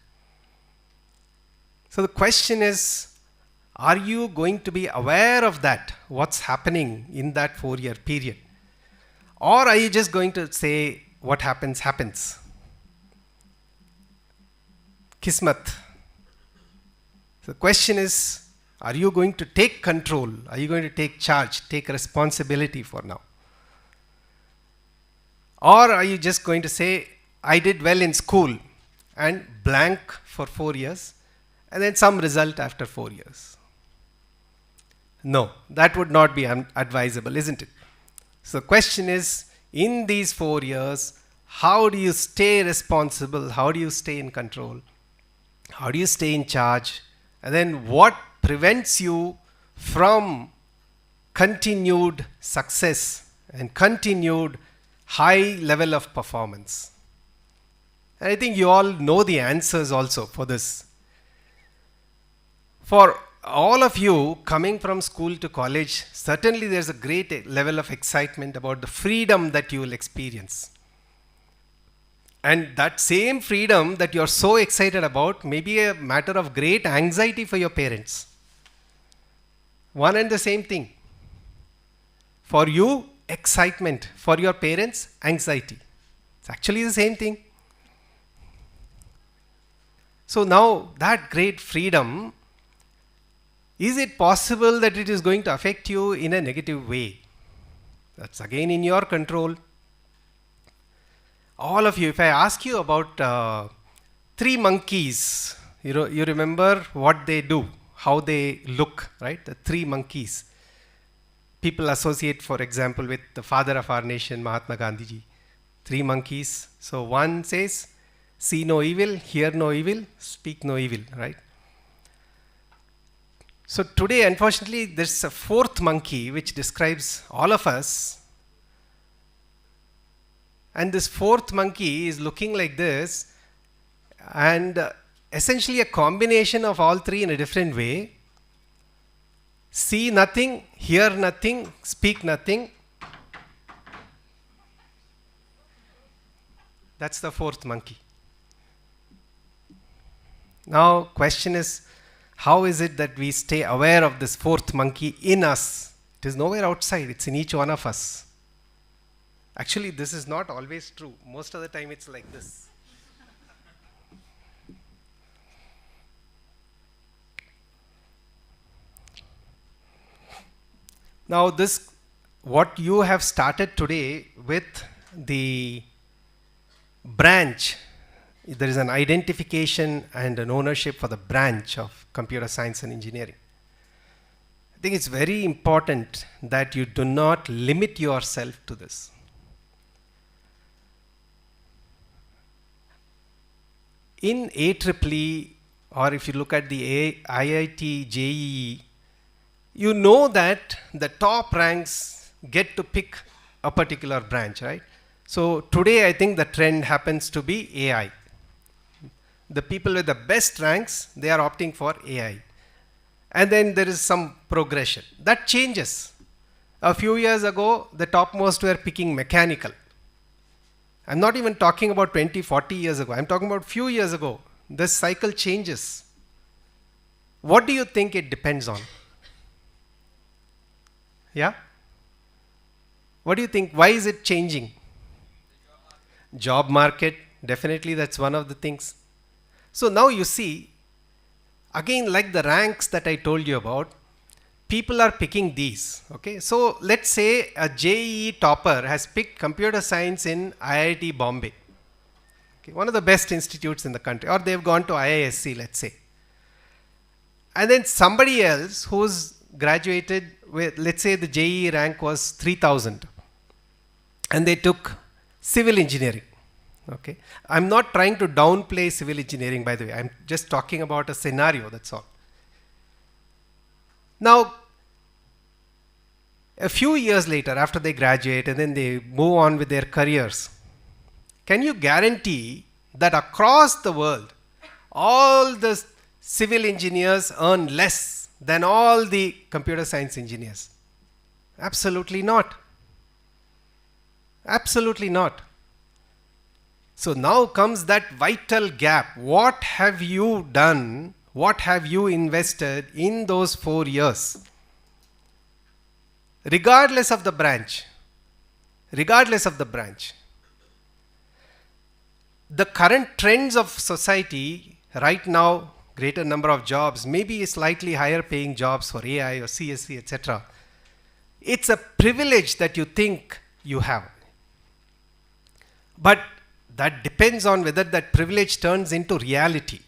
So the question is, are you going to be aware of that, what's happening in that 4-year period? Or are you just going to say, what happens, happens? Kismat. So the question is, are you going to take control? Are you going to take charge, take responsibility for now? Or are you just going to say, I did well in school and blank for 4 years and then some result after 4 years? No, that would not be advisable, isn't it? So the question is, in these 4 years, how do you stay responsible? How do you stay in control? How do you stay in charge? And then what prevents you from continued success and continued high level of performance? And I think you all know the answers also for this. For all of you coming from school to college, certainly there's a great level of excitement about the freedom that you will experience. And that same freedom that you're so excited about may be a matter of great anxiety for your parents. One and the same thing. For you, excitement. For your parents, anxiety. It's actually the same thing. So now, that great freedom, is it possible that it is going to affect you in a negative way? That's again in your control. All of you, if I ask you about 3 monkeys, you remember what they do, how they look, right? The 3 monkeys. People associate, for example, with the father of our nation, Mahatma Gandhi. 3 monkeys. So one says, see no evil, hear no evil, speak no evil, right? So today, unfortunately, there's a 4th monkey which describes all of us. And this 4th monkey is looking like this, and essentially a combination of all 3 in a different way. See nothing, hear nothing, speak nothing. That's the 4th monkey. Now, question is, how is it that we stay aware of this 4th monkey in us? It is nowhere outside, it's in each one of us. Actually, this is not always true. Most of the time it's like this. Now this, what you have started today with the branch, there is an identification and an ownership for the branch of computer science and engineering. I think it's very important that you do not limit yourself to this. In AEEE, or if you look at the IIT JEE, you know that the top ranks get to pick a particular branch, right? So today I think the trend happens to be AI. The people with the best ranks, they are opting for AI. And then there is some progression. That changes. A few years ago, the topmost were picking mechanical. I'm not even talking about 20, 40 years ago. I'm talking about few years ago. This cycle changes. What do you think it depends on? Yeah? What do you think? Why is it changing? Job market, definitely that's one of the things. So now you see, again like the ranks that I told you about, people are picking these. Okay, so let's say a JEE topper has picked computer science in IIT Bombay, okay, one of the best institutes in the country, or they've gone to IISc, let's say. And then somebody else who's graduated with, let's say the JEE rank was 3000, and they took civil engineering. Okay, I'm not trying to downplay civil engineering, by the way. I'm just talking about a scenario, that's all. Now, a few years later, after they graduate and then they move on with their careers, can you guarantee that across the world, all the civil engineers earn less than all the computer science engineers? Absolutely not. Absolutely not. So now comes that vital gap. What have you done? What have you invested in those 4 years? Regardless of the branch. Regardless of the branch. The current trends of society right now, greater number of jobs, maybe slightly higher paying jobs for AI or CSC, etc. It's a privilege that you think you have. But that depends on whether that privilege turns into reality.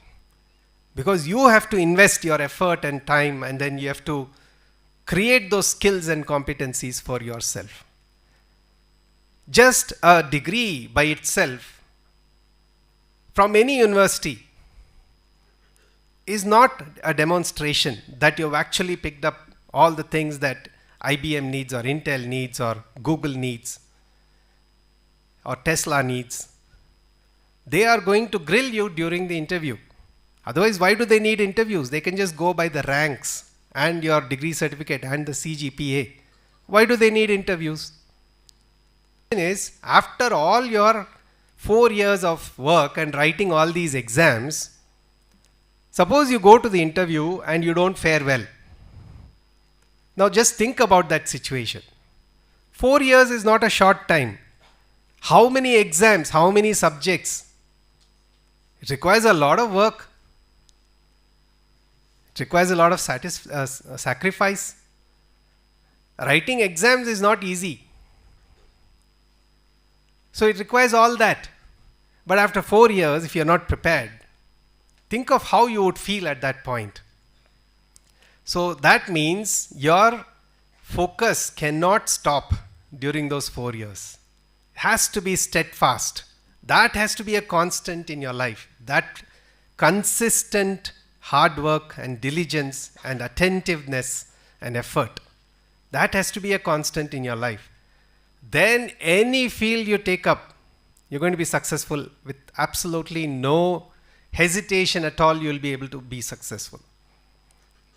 Because you have to invest your effort and time, and then you have to create those skills and competencies for yourself. Just a degree by itself from any university is not a demonstration that you've actually picked up all the things that IBM needs or Intel needs or Google needs or Tesla needs. They are going to grill you during the interview. Otherwise, why do they need interviews? They can just go by the ranks and your degree certificate and the CGPA. Why do they need interviews? Is after all your 4 years of work and writing all these exams, suppose you go to the interview and you don't fare well. Now just think about that situation. 4 years is not a short time. How many exams, how many subjects? It requires a lot of work. It requires a lot of sacrifice. Writing exams is not easy. So it requires all that. But after 4 years, if you're not prepared, think of how you would feel at that point. So that means your focus cannot stop during those 4 years. It has to be steadfast. That has to be a constant in your life. That consistent hard work and diligence and attentiveness and effort. That has to be a constant in your life. Then any field you take up, you're going to be successful with absolutely no hesitation at all. You'll be able to be successful.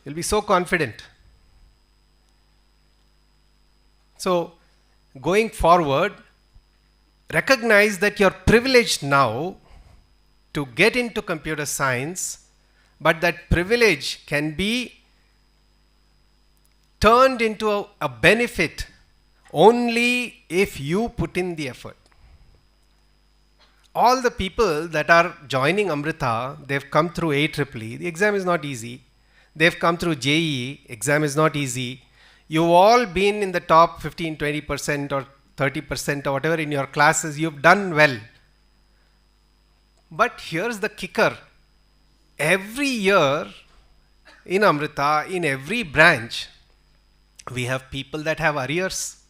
You'll be so confident. So going forward, recognize that you're privileged now to get into computer science, but that privilege can be turned into a benefit only if you put in the effort. All the people that are joining Amrita, they've come through AEEE. The exam is not easy. They've come through JEE. Exam is not easy. You've all been in the top 15, 20% or 30% or whatever in your classes. You've done well. But here's the kicker. Every year in Amrita, in every branch, we have people that have arrears.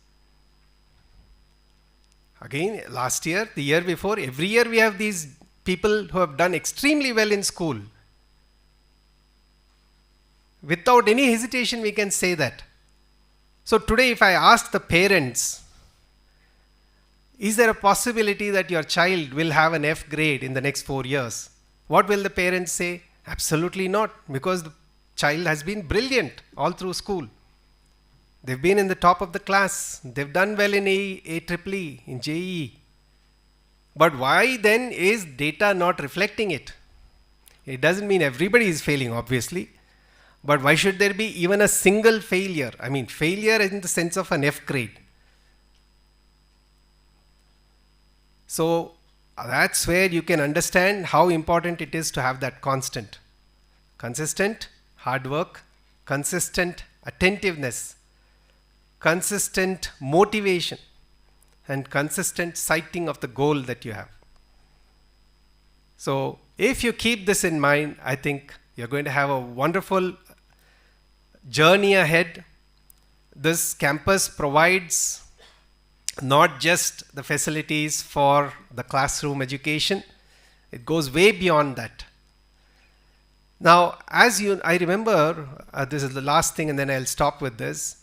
Again, last year, the year before, every year we have these people who have done extremely well in school. Without any hesitation, we can say that. So today, if I ask the parents, is there a possibility that your child will have an F grade in the next 4 years? What will the parents say? Absolutely not, because the child has been brilliant all through school. They've been in the top of the class. They've done well in AEEE, in JEE. But why then is data not reflecting it? It doesn't mean everybody is failing, obviously. But why should there be even a single failure? I mean, failure in the sense of an F grade. So that's where you can understand how important it is to have that constant. Consistent hard work, consistent attentiveness, consistent motivation, and consistent sighting of the goal that you have. So if you keep this in mind, I think you're going to have a wonderful journey ahead. This campus provides not just the facilities for the classroom education, it goes way beyond that. Now, I remember, this is the last thing and then I'll stop with this.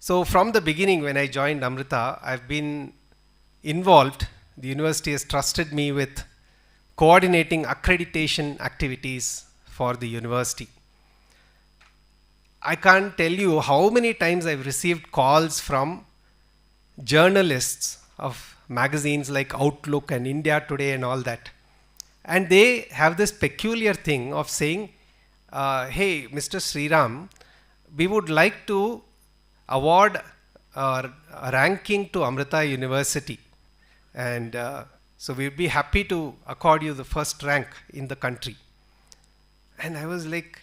So from the beginning when I joined Amrita, I've been involved. The university has trusted me with coordinating accreditation activities for the university. I can't tell you how many times I've received calls from journalists of magazines like Outlook and India Today and all that. And they have this peculiar thing of saying, hey, Mr. Sriram, we would like to award a ranking to Amrita University. And so we'd be happy to accord you the first rank in the country. And I was like,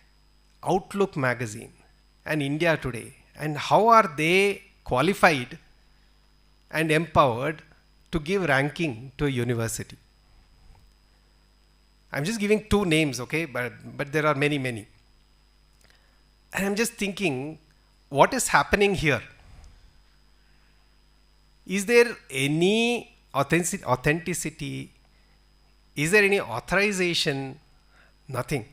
Outlook magazine and India Today, and how are they qualified and empowered to give ranking to a university? I'm just giving two names, okay, but there are many, many. And I'm just thinking, what is happening here? Is there any authenticity? Is there any authorization? Nothing.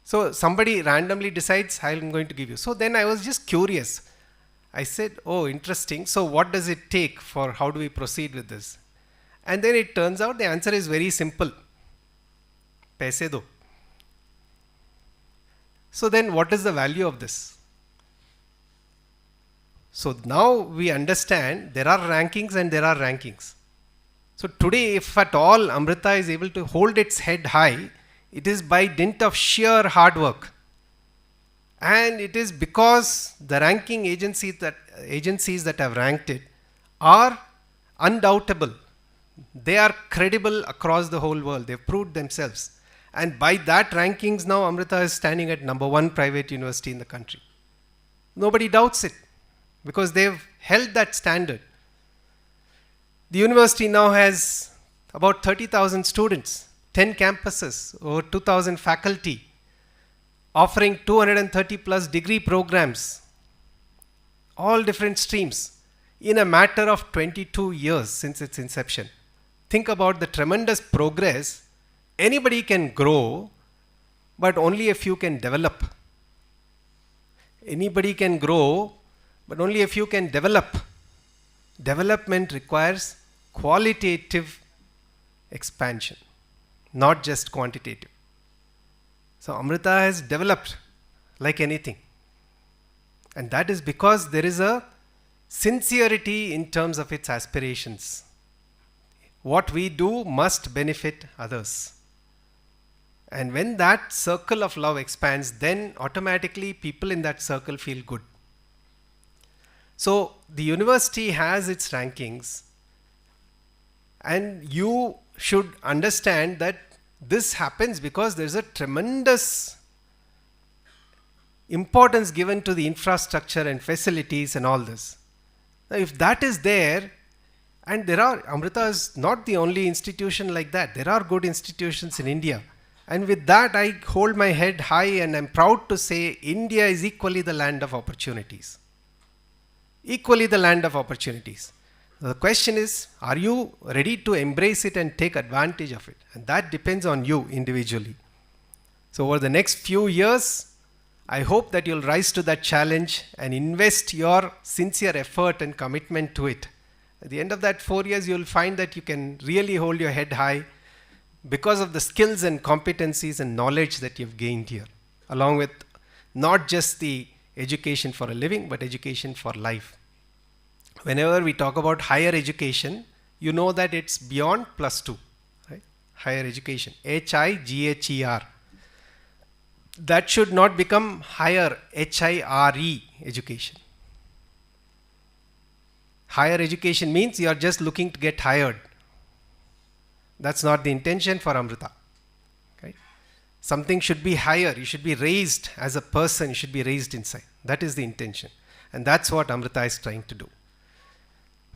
So somebody randomly decides, I'm going to give you. So then I was just curious. I said, oh, interesting. So what does it take for, how do we proceed with this? And then it turns out the answer is very simple. Paise do. So then what is the value of this? So now we understand there are rankings and there are rankings. So today, if at all Amrita is able to hold its head high, it is by dint of sheer hard work. And it is because the ranking agencies that have ranked it are undoubtable. They are credible across the whole world. They've proved themselves. And by that rankings now, Amrita is standing at #1 private university in the country. Nobody doubts it because they've held that standard. The university now has about 30,000 students, 10 campuses, over 2,000 faculty, offering 230 plus degree programs, all different streams, in a matter of 22 years since its inception. Think about the tremendous progress. Anybody can grow, but only a few can develop. Anybody can grow, but only a few can develop. Development requires qualitative expansion, not just quantitative. So Amrita has developed like anything. And that is because there is a sincerity in terms of its aspirations. What we do must benefit others. And when that circle of love expands, then automatically people in that circle feel good. So the university has its rankings, and you should understand that this happens because there's a tremendous importance given to the infrastructure and facilities and all this. Now, if that is there, and Amrita is not the only institution like that. There are good institutions in India. And with that, I hold my head high and I'm proud to say India is equally the land of opportunities. Equally the land of opportunities. The question is, are you ready to embrace it and take advantage of it? And that depends on you individually. So over the next few years, I hope that you'll rise to that challenge and invest your sincere effort and commitment to it. At the end of that 4 years, you'll find that you can really hold your head high because of the skills and competencies and knowledge that you've gained here, along with not just the education for a living, but education for life. Whenever we talk about higher education, you know that it's beyond +2, right? Higher education, HIGHER. That should not become higher, HIRE education. Higher education means you are just looking to get hired. That's not the intention for Amrita. Okay? Something should be higher. You should be raised as a person. You should be raised inside. That is the intention. And that's what Amrita is trying to do.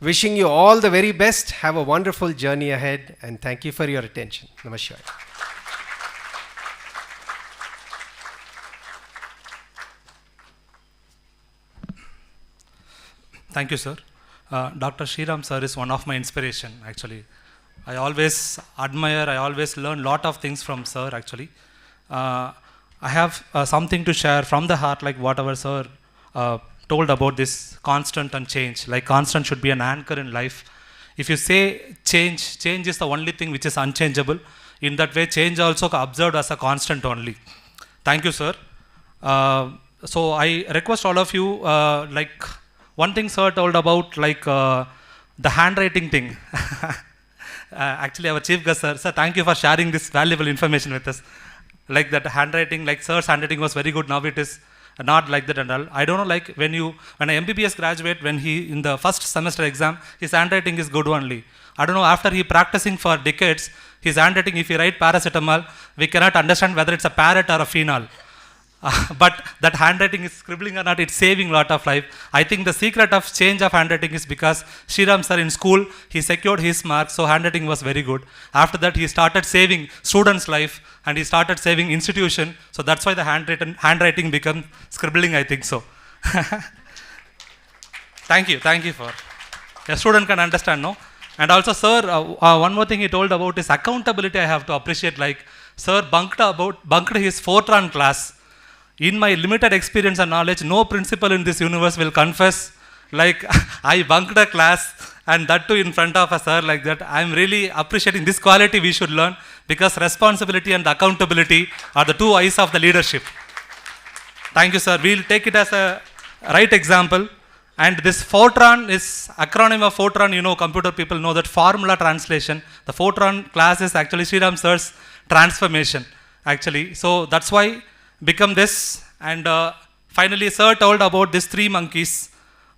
Wishing you all the very best. Have a wonderful journey ahead. And thank you for your attention. Namaskar. Thank you, sir. Dr. Sriram sir is one of my inspiration, actually. I always admire, I always learn lot of things from sir, actually. I have something to share from the heart, like whatever sir told about this constant and change. Like constant should be an anchor in life. If you say change, change is the only thing which is unchangeable. In that way, change also observed as a constant only. Thank you, sir. So I request all of you, like one thing sir told about, like the handwriting thing. Actually, our chief guest, sir, thank you for sharing this valuable information with us. Like that handwriting, like sir's handwriting was very good. Now it is not like that and all. I don't know, like when an MBBS graduate, when he in the first semester exam, his handwriting is good only. I don't know, after he practicing for decades, his handwriting, if he write paracetamol, we cannot understand whether it's a parrot or a phenol. But that handwriting is scribbling or not, it's saving lot of life. I think the secret of change of handwriting is because Sriram sir in school, he secured his marks, so handwriting was very good. After that, he started saving students' life and he started saving institution. So that's why the handwriting become scribbling, I think so. Thank you for. A student can understand, no? And also, sir, one more thing he told about is accountability. I have to appreciate, like, sir bunked his Fortran class. In my limited experience and knowledge, no principal in this universe will confess, like, I bunked a class and that too in front of a sir like that. I'm really appreciating this quality we should learn, because responsibility and accountability are the two eyes of the leadership. Thank you, sir. We'll take it as a right example. And this Fortran is acronym of Fortran, you know, computer people know that formula translation. The Fortran class is actually Sriram sir's transformation, actually. So that's why become this. And finally, sir told about these three monkeys.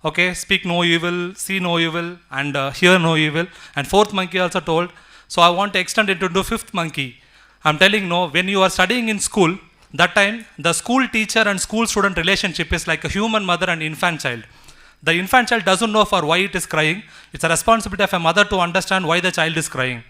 Okay, speak no evil, see no evil, and hear no evil. And fourth monkey also told. So I want to extend it into fifth monkey. I'm telling no, when you are studying in school, that time the school teacher and school student relationship is like a human mother and infant child. The infant child doesn't know for why it is crying. It's a responsibility of a mother to understand why the child is crying.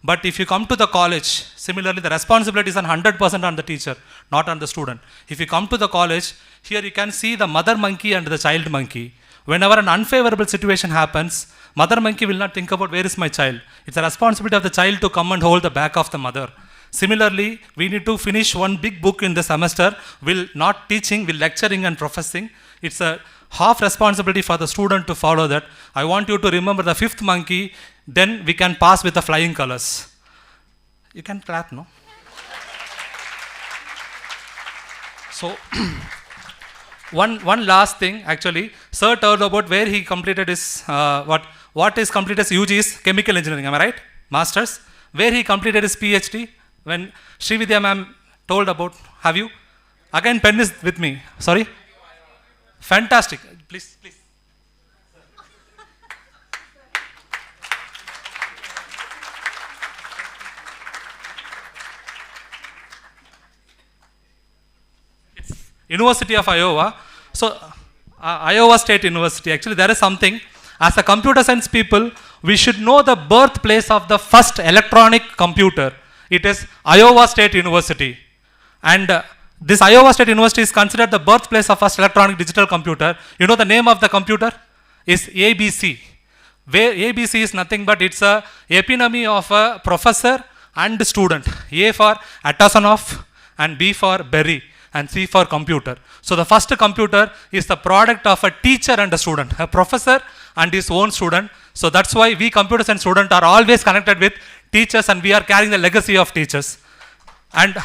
But if you come to the college, similarly, the responsibility is 100% on the teacher, not on the student. If you come to the college, here you can see the mother monkey and the child monkey. Whenever an unfavorable situation happens, mother monkey will not think about where is my child. It's a responsibility of the child to come and hold the back of the mother. Similarly, we need to finish one big book in the semester. We'll not teaching, we'll lecturing and professing. It's a half responsibility for the student to follow that. I want you to remember the fifth monkey, then we can pass with the flying colors. You can clap, no? So, one last thing, actually, sir told about where he completed his, what is completed as UG is chemical engineering, am I right? Masters. Where he completed his PhD, when Sri Vidya ma'am told about, have you? Again, pen is with me, sorry. Fantastic. Please. It's University of Iowa. So, Iowa State University. Actually, there is something. As a computer science people, we should know the birthplace of the first electronic computer. It is Iowa State University. And this Iowa State University is considered the birthplace of first electronic digital computer. You know the name of the computer is ABC. Where ABC is nothing but it's a epitome of a professor and student. A for Atasanov and B for Berry and C for computer. So the first computer is the product of a teacher and a student, a professor and his own student. So that's why we computer science students are always connected with teachers, and we are carrying the legacy of teachers. And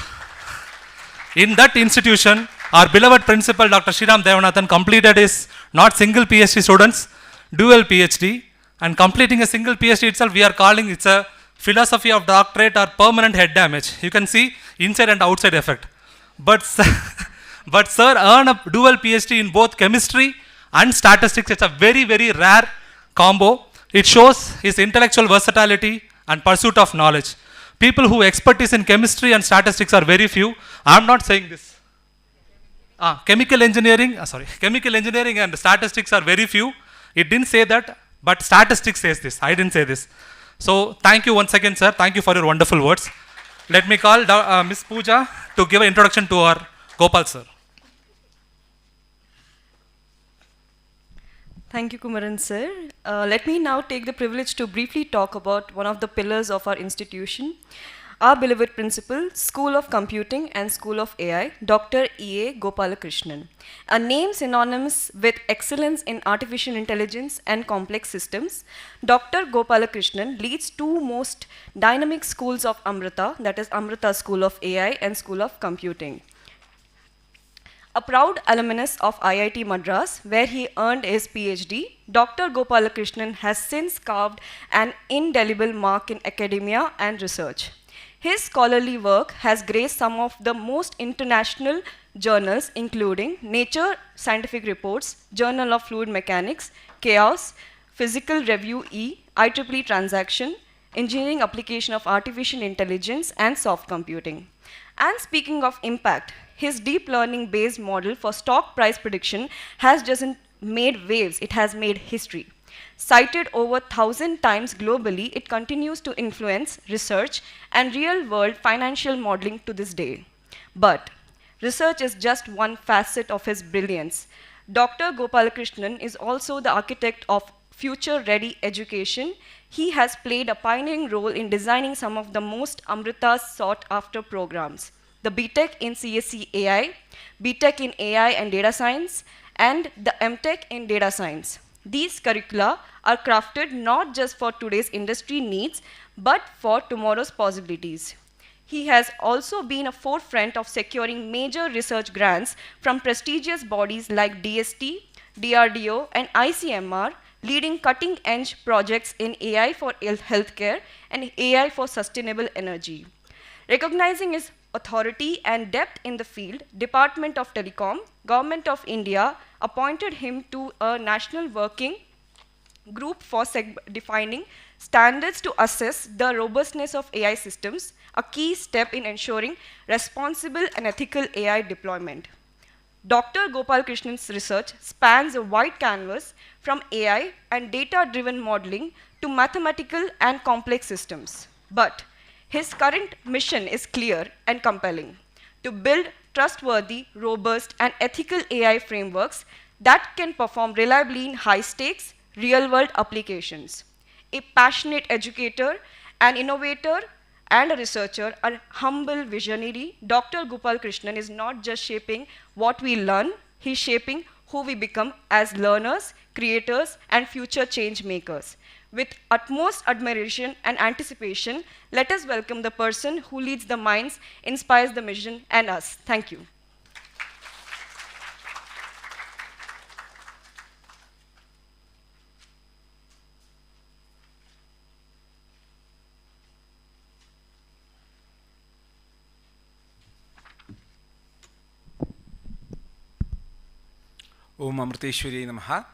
in that institution, our beloved principal, Dr. Sriram Devanathan, completed his not single PhD students, dual PhD, and completing a single PhD itself, we are calling it's a philosophy of doctorate or permanent head damage. You can see inside and outside effect. But sir earned a dual PhD in both chemistry and statistics. It's a very, very rare combo. It shows his intellectual versatility and pursuit of knowledge. People who expertise in chemistry and statistics are very few. I'm not saying this. Chemical engineering and statistics are very few. It didn't say that, but statistics says this. I didn't say this. So thank you once again, sir. Thank you for your wonderful words. Let me call Ms. Pooja to give an introduction to our Gopal sir. Thank you, Kumaran sir. Let me now take the privilege to briefly talk about one of the pillars of our institution, our beloved principal, School of Computing and School of AI, Dr. E.A. Gopalakrishnan. A name synonymous with excellence in artificial intelligence and complex systems, Dr. Gopalakrishnan leads two most dynamic schools of Amrita, that is Amrita School of AI and School of Computing. A proud alumnus of IIT Madras, where he earned his PhD, Dr. Gopalakrishnan has since carved an indelible mark in academia and research. His scholarly work has graced some of the most international journals, including Nature Scientific Reports, Journal of Fluid Mechanics, Chaos, Physical Review E, IEEE Transaction, Engineering Application of Artificial Intelligence, and Soft Computing. And speaking of impact, his deep learning based model for stock price prediction has just made waves, it has made history. Cited over 1,000 times globally, it continues to influence research and real-world financial modeling to this day. But research is just one facet of his brilliance. Dr. Gopalakrishnan is also the architect of future-ready education. He has played a pioneering role in designing some of the most Amrita's sought-after programs. The B.Tech in CSC AI, B.Tech in AI and Data Science, and the M.Tech in Data Science. These curricula are crafted not just for today's industry needs, but for tomorrow's possibilities. He has also been a forefront of securing major research grants from prestigious bodies like DST, DRDO, and ICMR, leading cutting-edge projects in AI for healthcare and AI for sustainable energy. Recognizing his authority and depth in the field, Department of Telecom, Government of India appointed him to a national working group for defining standards to assess the robustness of AI systems, a key step in ensuring responsible and ethical AI deployment. Dr. Gopalakrishnan's research spans a wide canvas from AI and data-driven modeling to mathematical and complex systems. But his current mission is clear and compelling: to build trustworthy, robust, and ethical AI frameworks that can perform reliably in high-stakes, real-world applications. A passionate educator, an innovator, and a researcher, a humble visionary, Dr. Gopalakrishnan is not just shaping what we learn, he's shaping who we become as learners, creators, and future change makers. With utmost admiration and anticipation, let us welcome the person who leads the minds, inspires the mission, and us. Thank you. Om Amriteshwari Namaha.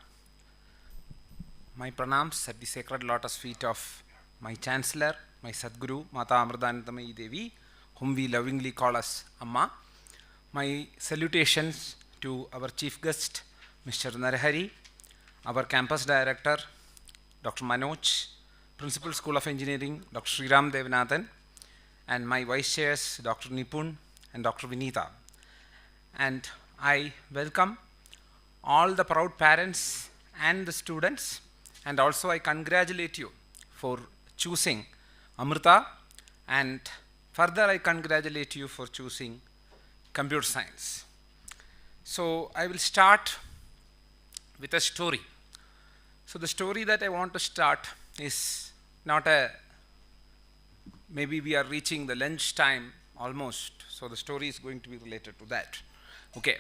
My pranams at the sacred lotus feet of my Chancellor, my Sadguru, Mata Amritanandamayi Devi, whom we lovingly call as Amma. My salutations to our chief guest, Mr. Narahari, our campus director, Dr. Manoj, Principal School of Engineering, Dr. Sriram Devanathan, and my vice chairs, Dr. Nipun and Dr. Vinita. And I welcome all the proud parents and the students, and also I congratulate you for choosing Amrita, and further I congratulate you for choosing computer science. So I will start with a story. So the story that I want to start is not a, maybe we are reaching the lunch time almost, so the story is going to be related to that. Okay,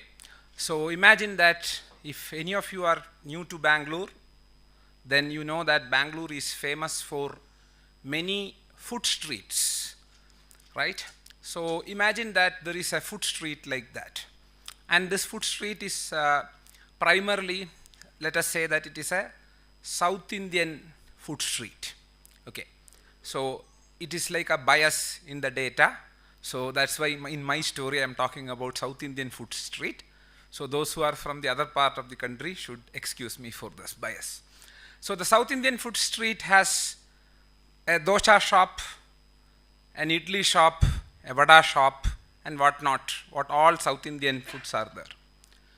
so imagine that if any of you are new to Bangalore, then you know that Bangalore is famous for many food streets, right? So imagine that there is a food street like that. And this food street is primarily, let us say that it is a South Indian food street. Okay, so it is like a bias in the data. So that's why in my story I am talking about South Indian food street. So those who are from the other part of the country should excuse me for this bias. So the South Indian food street has a dosha shop, an idli shop, a vada shop, and whatnot, what all South Indian foods are there.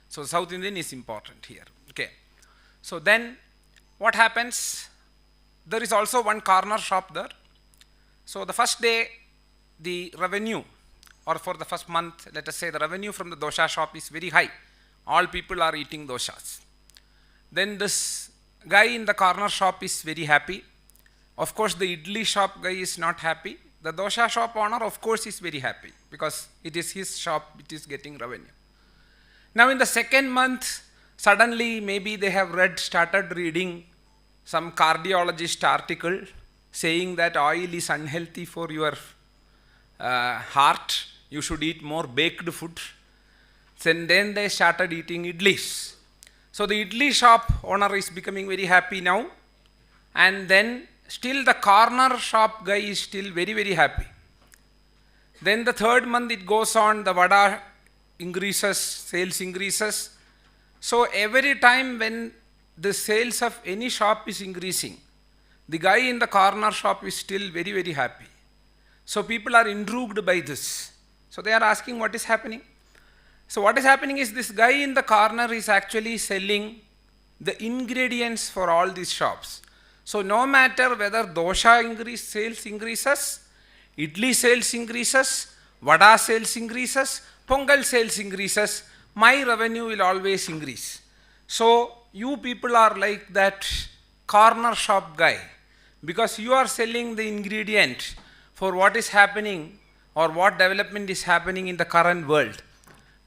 So South Indian is important here. Okay. So then what happens? There is also one corner shop there. So the first day, the revenue, or for the first month, let us say the revenue from the dosha shop is very high. All people are eating doshas. Then this guy in the corner shop is very happy. Of course, the idli shop guy is not happy. The dosha shop owner, of course, is very happy because it is his shop, it is getting revenue. Now in the second month, suddenly maybe they have started reading some cardiologist article saying that oil is unhealthy for your heart, you should eat more baked food. And then they started eating idlis. So the idli shop owner is becoming very happy now, and then still the corner shop guy is still very, very happy. Then the third month it goes on, the vada increases, sales increases. So every time when the sales of any shop is increasing, the guy in the corner shop is still very, very happy. So people are intrigued by this. So they are asking what is happening. So what is happening is this guy in the corner is actually selling the ingredients for all these shops. So no matter whether dosha sales increases, idli sales increases, vada sales increases, pongal sales increases, my revenue will always increase. So you people are like that corner shop guy, because you are selling the ingredient for what is happening or what development is happening in the current world.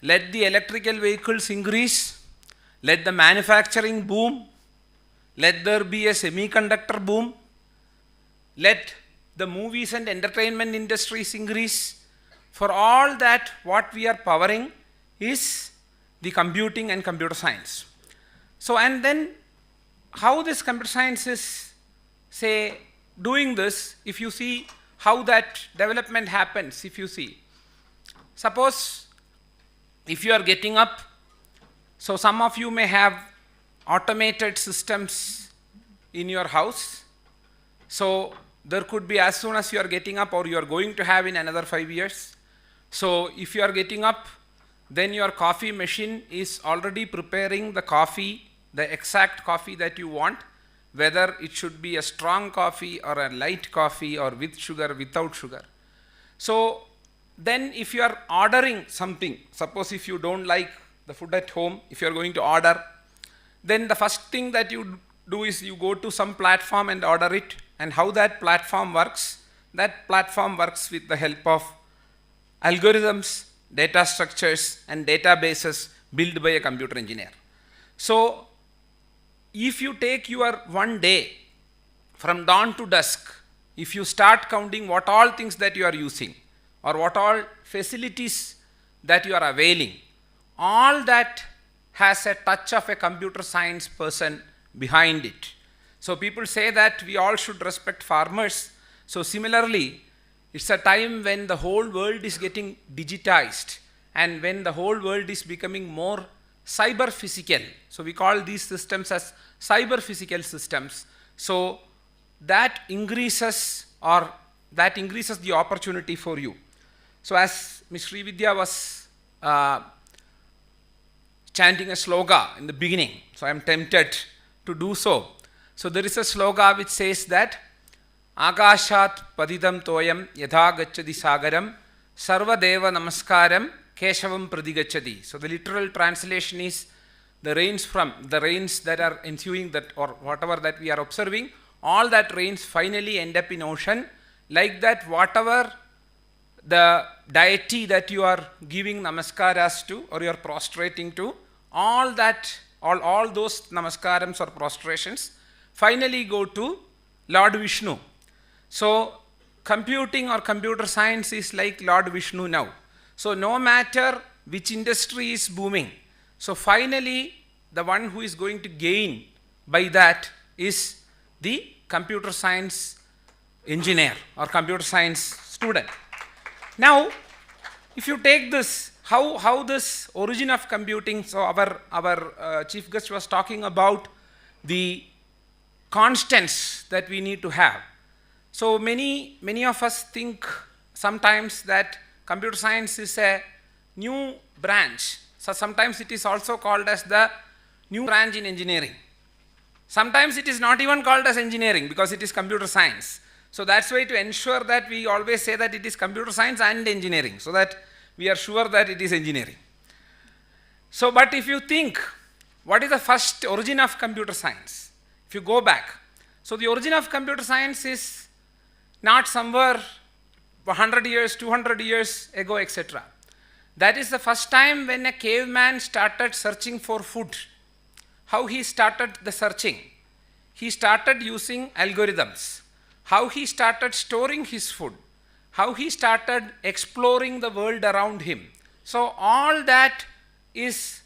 Let the electrical vehicles increase, let the manufacturing boom, let there be a semiconductor boom, let the movies and entertainment industries increase. For all that, what we are powering is the computing and computer science. So, and then how this computer science is, say, doing this, if you see how that development happens, if you see, suppose if you are getting up, so some of you may have automated systems in your house. So there could be, as soon as you are getting up, or you are going to have in another 5 years. So if you are getting up, then your coffee machine is already preparing the coffee, the exact coffee that you want, whether it should be a strong coffee or a light coffee or with sugar, without sugar. So then if you are ordering something, suppose if you don't like the food at home, if you are going to order, then the first thing that you do is you go to some platform and order it. And how that platform works with the help of algorithms, data structures and databases built by a computer engineer. So if you take your one day from dawn to dusk, if you start counting what all things that you are using or what all facilities that you are availing, all that has a touch of a computer science person behind it. So people say that we all should respect farmers. So similarly, it's a time when the whole world is getting digitized and when the whole world is becoming more cyber physical. So we call these systems as cyber physical systems. So that increases the opportunity for you. So as Ms. Srividya was chanting a sloga in the beginning, so I am tempted to do so. So there is a sloga which says that Akashat padidam toyam yadha gacchadi sagaram sarva deva namaskaram keshavam pradigacchadi. So the literal translation is the rains that are ensuing, that or whatever that we are observing, all that rains finally end up in ocean. Like that, whatever the deity that you are giving namaskaras to or you are prostrating to, all those namaskarams or prostrations finally go to Lord Vishnu. So computing or computer science is like Lord Vishnu now. So no matter which industry is booming, so finally the one who is going to gain by that is the computer science engineer or computer science student. Now if you take this, how this origin of computing, so our chief guest was talking about the constants that we need to have. So many of us think sometimes that computer science is a new branch. So sometimes it is also called as the new branch in engineering. Sometimes it is not even called as engineering because it is computer science. So that's why to ensure that we always say that it is computer science and engineering, so that we are sure that it is engineering. So, but if you think, what is the first origin of computer science? If you go back, so the origin of computer science is not somewhere 100 years, 200 years ago, etc. That is the first time when a caveman started searching for food. How he started the searching? He started using algorithms. How he started storing his food. How he started exploring the world around him. So all that is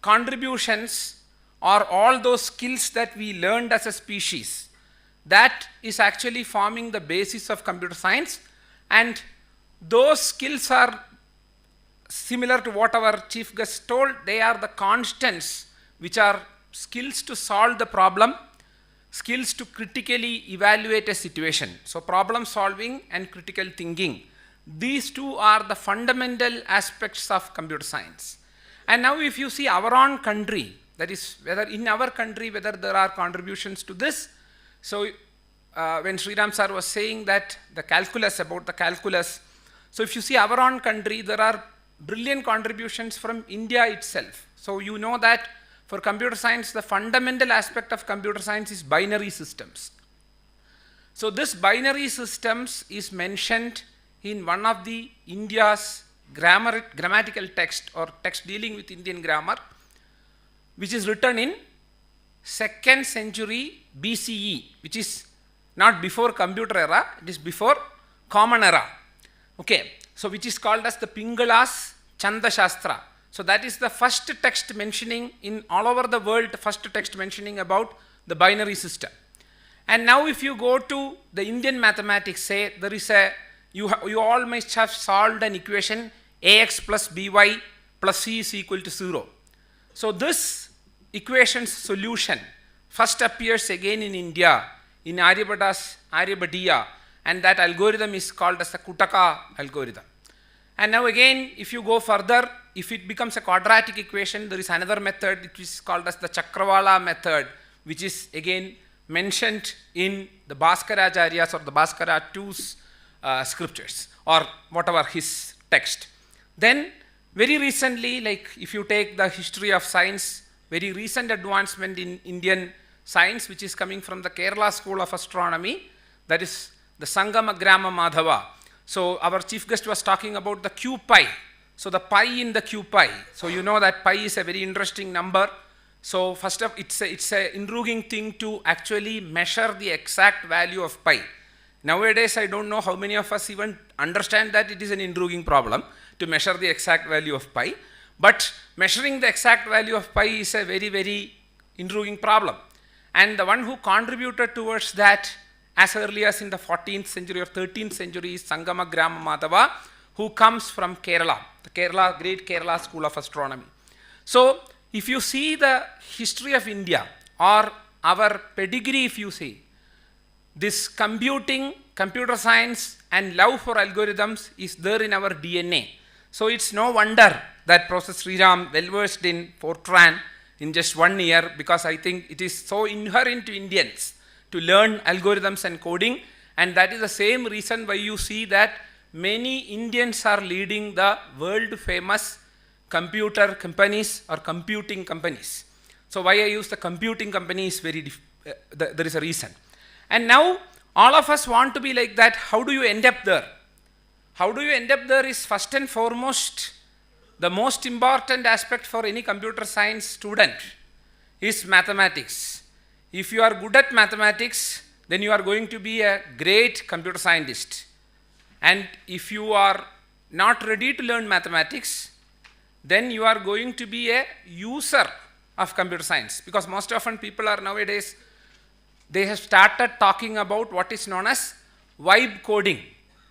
contributions or all those skills that we learned as a species. That is actually forming the basis of computer science, and those skills are similar to what our chief guest told. They are the constants which are skills to solve the problem, skills to critically evaluate a situation. So problem solving and critical thinking, these two are the fundamental aspects of computer science. And now if you see our own country, that is whether in our country whether there are contributions to this. So when Sriram sir was saying that the calculus, about the calculus, so if you see our own country, there are brilliant contributions from India itself. So you know that for computer science, the fundamental aspect of computer science is binary systems. So this binary systems is mentioned in one of the India's grammatical text or text dealing with Indian grammar, which is written in 2nd century BCE, which is not before computer era, it is before common era. Okay, so which is called as the Pingala's Chanda Shastra. So that is the first text mentioning in all over the world, first text mentioning about the binary system. And now if you go to the Indian mathematics, say there is a, you all must have solved an equation ax plus by plus c is equal to 0. So this equation's solution first appears again in India in Aryabhata's Aryabhatiya, and that algorithm is called as the Kutaka algorithm. And now again, if you go further, if it becomes a quadratic equation, there is another method which is called as the Chakravala method, which is again mentioned in the Bhaskaracharya's or the Bhaskara II's scriptures or whatever his text. Then very recently, like if you take the history of science, very recent advancement in Indian science, which is coming from the Kerala School of Astronomy, that is the Sangama Grama Madhava. So our chief guest was talking about the Q pi. So the pi in the Q pi. So you know that pi is a very interesting number. So first of it's a intriguing thing to actually measure the exact value of pi. Nowadays I don't know how many of us even understand that it is an intriguing problem to measure the exact value of pi. But measuring the exact value of pi is a very, very intriguing problem. And the one who contributed towards that as early as in the 14th century or 13th century is Sangama Grama Madhava, who comes from Kerala, the great Kerala School of Astronomy. So if you see the history of India or our pedigree, if you see, this computing, computer science and love for algorithms is there in our DNA. So it's no wonder that Professor Sriram well versed in Fortran in just 1 year, because I think it is so inherent to Indians to learn algorithms and coding, and that is the same reason why you see that many Indians are leading the world famous computer companies or computing companies. So why I use the computing company is very there is a reason. And now all of us want to be like that. How do you end up there? How do you end up there is first and foremost the most important aspect for any computer science student is mathematics. If you are good at mathematics, then you are going to be a great computer scientist. And if you are not ready to learn mathematics, then you are going to be a user of computer science. Because most often people are nowadays, they have started talking about what is known as vibe coding.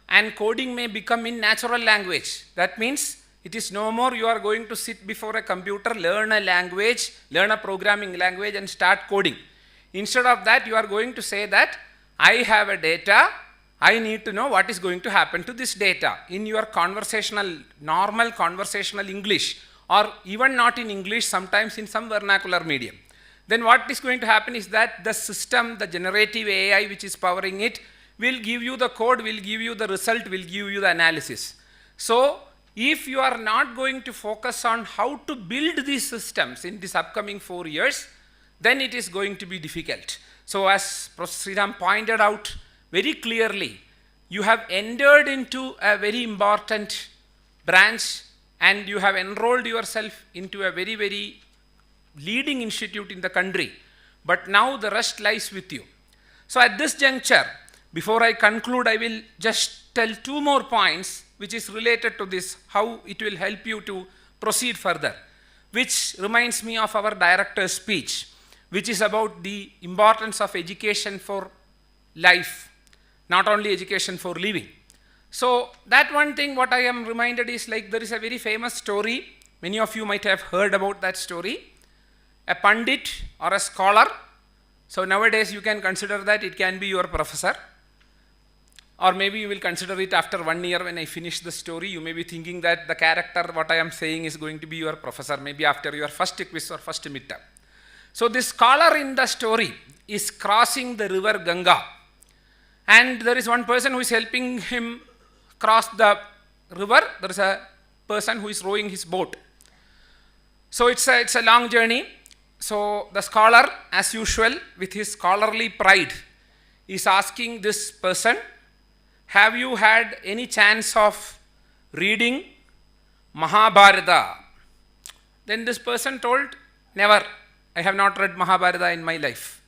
And coding may become in natural language. That means it is no more you are going to sit before a computer, learn a language, learn a programming language and start coding. Instead of that, you are going to say that I have a data, I need to know what is going to happen to this data in your conversational, normal conversational English, or even not in English, sometimes in some vernacular medium. then what is going to happen is that the system, the generative AI which is powering it, will give you the code, will give you the result, will give you the analysis. So if you are not going to focus on how to build these systems in this upcoming 4 years, then it is going to be difficult. So as Professor Sriram pointed out very clearly, you have entered into a very important branch and you have enrolled yourself into a very, very leading institute in the country. But now the rest lies with you. So at this juncture, before I conclude, I will just tell 2 more points which is related to this, how it will help you to proceed further, which reminds me of our director's speech, which is about the importance of education for life, not only education for living. So that one thing what I am reminded is, like, there is a very famous story, many of you might have heard about that story, a pandit or a scholar. So nowadays you can consider that it can be your professor, or maybe you will consider it after 1 year when I finish the story. You may be thinking that the character what I am saying is going to be your professor, maybe after your first quiz or first midterm. So this scholar in the story is crossing the river Ganga, and there is one person who is helping him cross the river. There is a person who is rowing his boat. So it's a long journey. So the scholar, as usual, with his scholarly pride, is asking this person, have you had any chance of reading Mahabharata? Then this person told, never, I have not read Mahabharata in my life.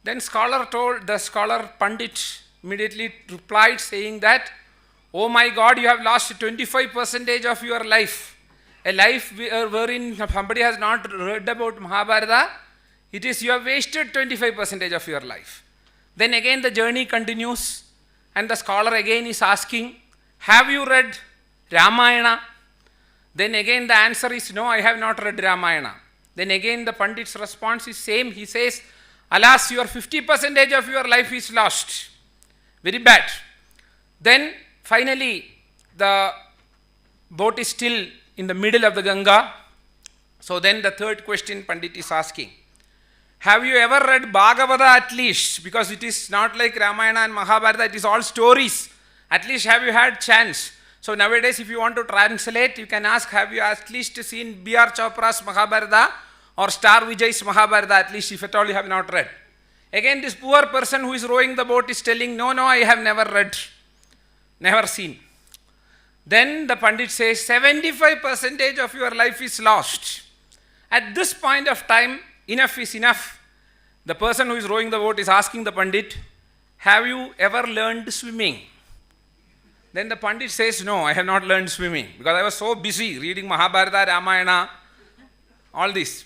Then the scholar Pandit immediately replied saying that, oh my God, you have lost 25% of your life. A life wherein somebody has not read about Mahabharata, it is you have wasted 25% of your life. Then again the journey continues, and the scholar again is asking, have you read Ramayana? Then again the answer is, no, I have not read Ramayana. Then again the Pandit's response is same. He says, alas, your 50% of your life is lost. Very bad. Then finally the boat is still in the middle of the Ganga. So then the third question Pandit is asking, have you ever read Bhagavata at least? Because it is not like Ramayana and Mahabharata, it is all stories. At least have you had chance? So nowadays if you want to translate, you can ask, have you at least seen B.R. Chopra's Mahabharata or Star Vijay's Mahabharata, at least if at all you have not read. Again this poor person who is rowing the boat is telling, no, I have never read, never seen. Then the Pandit says, 75% of your life is lost. At this point of time, enough is enough. The person who is rowing the boat is asking the Pandit, have you ever learned swimming? Then the Pandit says, no, I have not learned swimming because I was so busy reading Mahabharata, Ramayana, all this.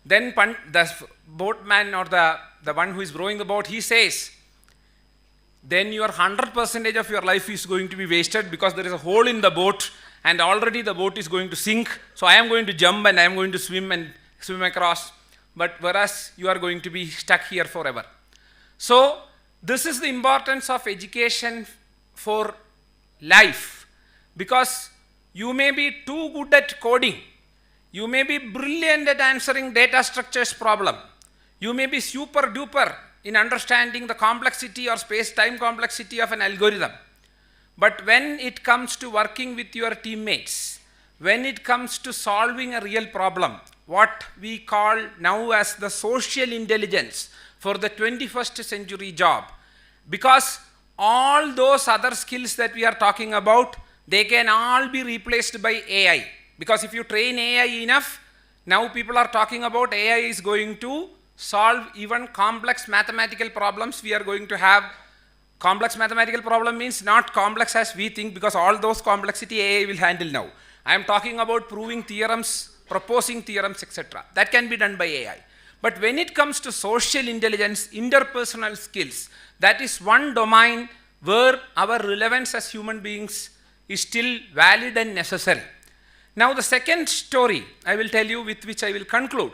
Then the boatman or the one who is rowing the boat, he says, then your 100% of your life is going to be wasted because there is a hole in the boat and already the boat is going to sink. So I am going to jump and I am going to swim across. But whereas you are going to be stuck here forever. So this is the importance of education for life, because you may be too good at coding. You may be brilliant at answering data structures problem. You may be super duper in understanding the complexity or space-time complexity of an algorithm. But when it comes to working with your teammates, when it comes to solving a real problem, what we call now as the social intelligence for the 21st century job, because all those other skills that we are talking about, they can all be replaced by AI. Because if you train AI enough, now people are talking about AI is going to solve even complex mathematical problems. We are going to have complex mathematical problem means not complex as we think, because all those complexity AI will handle now. I am talking about proving theorems, proposing theorems, etc. That can be done by AI. But when it comes to social intelligence, interpersonal skills, that is one domain where our relevance as human beings is still valid and necessary. Now the second story I will tell you, with which I will conclude,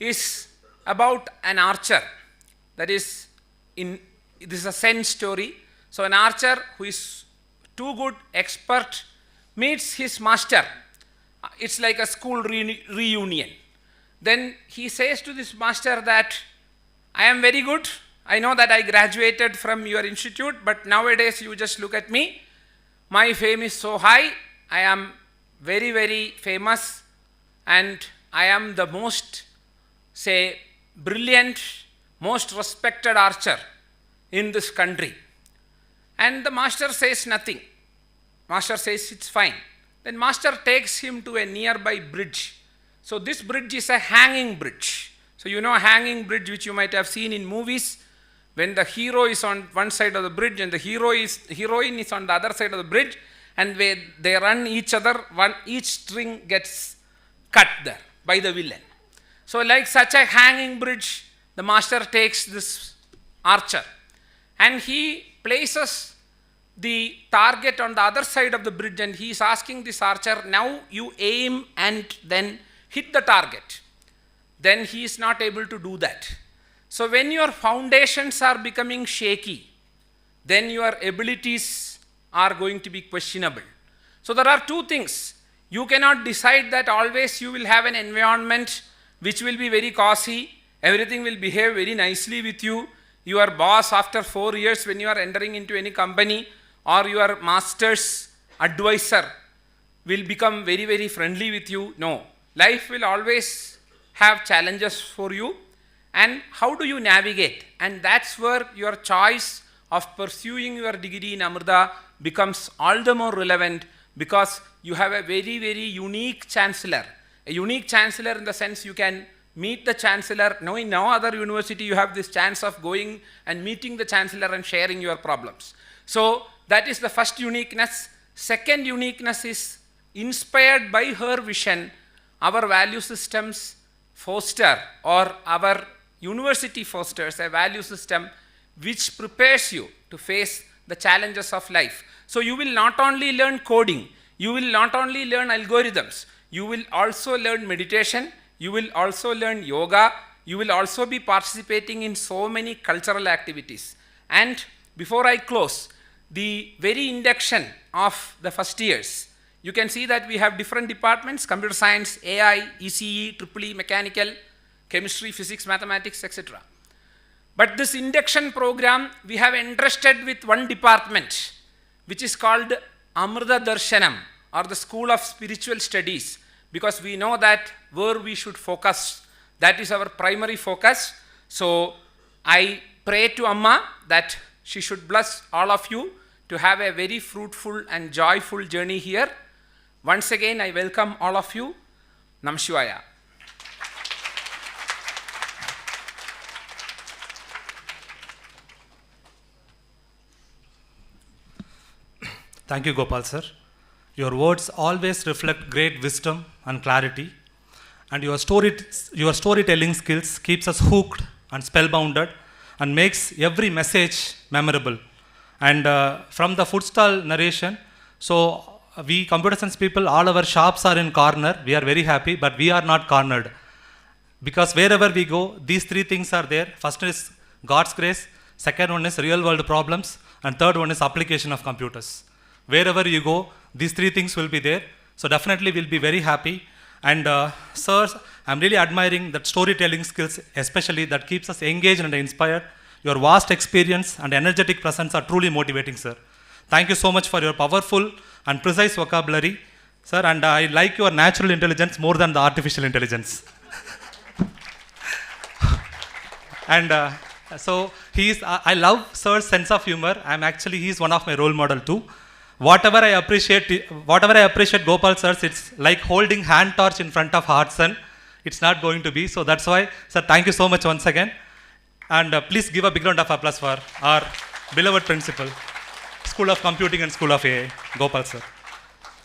is about an archer. That is, this is a Zen story. So an archer who is too good, expert, meets his master. It's like a school reunion. then he says to this master that I am very good. I know that I graduated from your institute, but nowadays you just look at me. My fame is so high. I am very, very famous, and I am the most, say, brilliant, most respected archer in this country. And the master says nothing. Master says it's fine. Then master takes him to a nearby bridge. So this bridge is a hanging bridge. So you know a hanging bridge which you might have seen in movies, when the hero is on one side of the bridge and the heroine is on the other side of the bridge, and they run each other, each string gets cut there by the villain. So like such a hanging bridge, the master takes this archer and he places the target on the other side of the bridge, and he is asking this archer, now you aim and then hit the target. Then he is not able to do that. So when your foundations are becoming shaky, then your abilities are going to be questionable. So there are two things. You cannot decide that always you will have an environment which will be very cozy, everything will behave very nicely with you. Your boss after 4 years when you are entering into any company, or your master's advisor will become very, very friendly with you. No, life will always have challenges for you. And how do you navigate? And that's where your choice of pursuing your degree in Amrita becomes all the more relevant, because you have a very, very unique chancellor. A unique chancellor in the sense you can meet the chancellor. No, in no other university you have this chance of going and meeting the chancellor and sharing your problems. So that is the first uniqueness. Second uniqueness is inspired by her vision, our value systems foster, or our university fosters a value system which prepares you to face the challenges of life. So you will not only learn coding, you will not only learn algorithms, you will also learn meditation, you will also learn yoga, you will also be participating in so many cultural activities. And before I close, the very induction of the first years, you can see that we have different departments: computer science, AI, ECE, EEE, mechanical, chemistry, physics, mathematics, etc. But this induction program, we have entrusted with one department, which is called Amrita Darshanam, or the School of Spiritual Studies, because we know that where we should focus, that is our primary focus. So I pray to Amma that she should bless all of you to have a very fruitful and joyful journey here. Once again, I welcome all of you. Nam Shivaya. Thank you, Gopal sir. Your words always reflect great wisdom and clarity, and your storytelling skills keeps us hooked and spellbounded and makes every message memorable. And from the food stall narration, so we computer science people, all our shops are in corner. We are very happy, but we are not cornered, because wherever we go, these three things are there. First is God's grace, second one is real world problems, and third one is application of computers. Wherever you go, these three things will be there. So definitely we'll be very happy. And sirs, I'm really admiring that storytelling skills, especially that keeps us engaged and inspired. Your vast experience and energetic presence are truly motivating, sir. Thank you so much for your powerful and precise vocabulary, sir. And I like your natural intelligence more than the artificial intelligence. And so I love sir's sense of humor. He's one of my role model too. Whatever I appreciate Gopal sir, it's like holding hand torch in front of Hudson. It's not going to be. So that's why, sir, thank you so much once again. And please give a big round of applause for our beloved principal, School of Computing and School of AI, Gopal sir.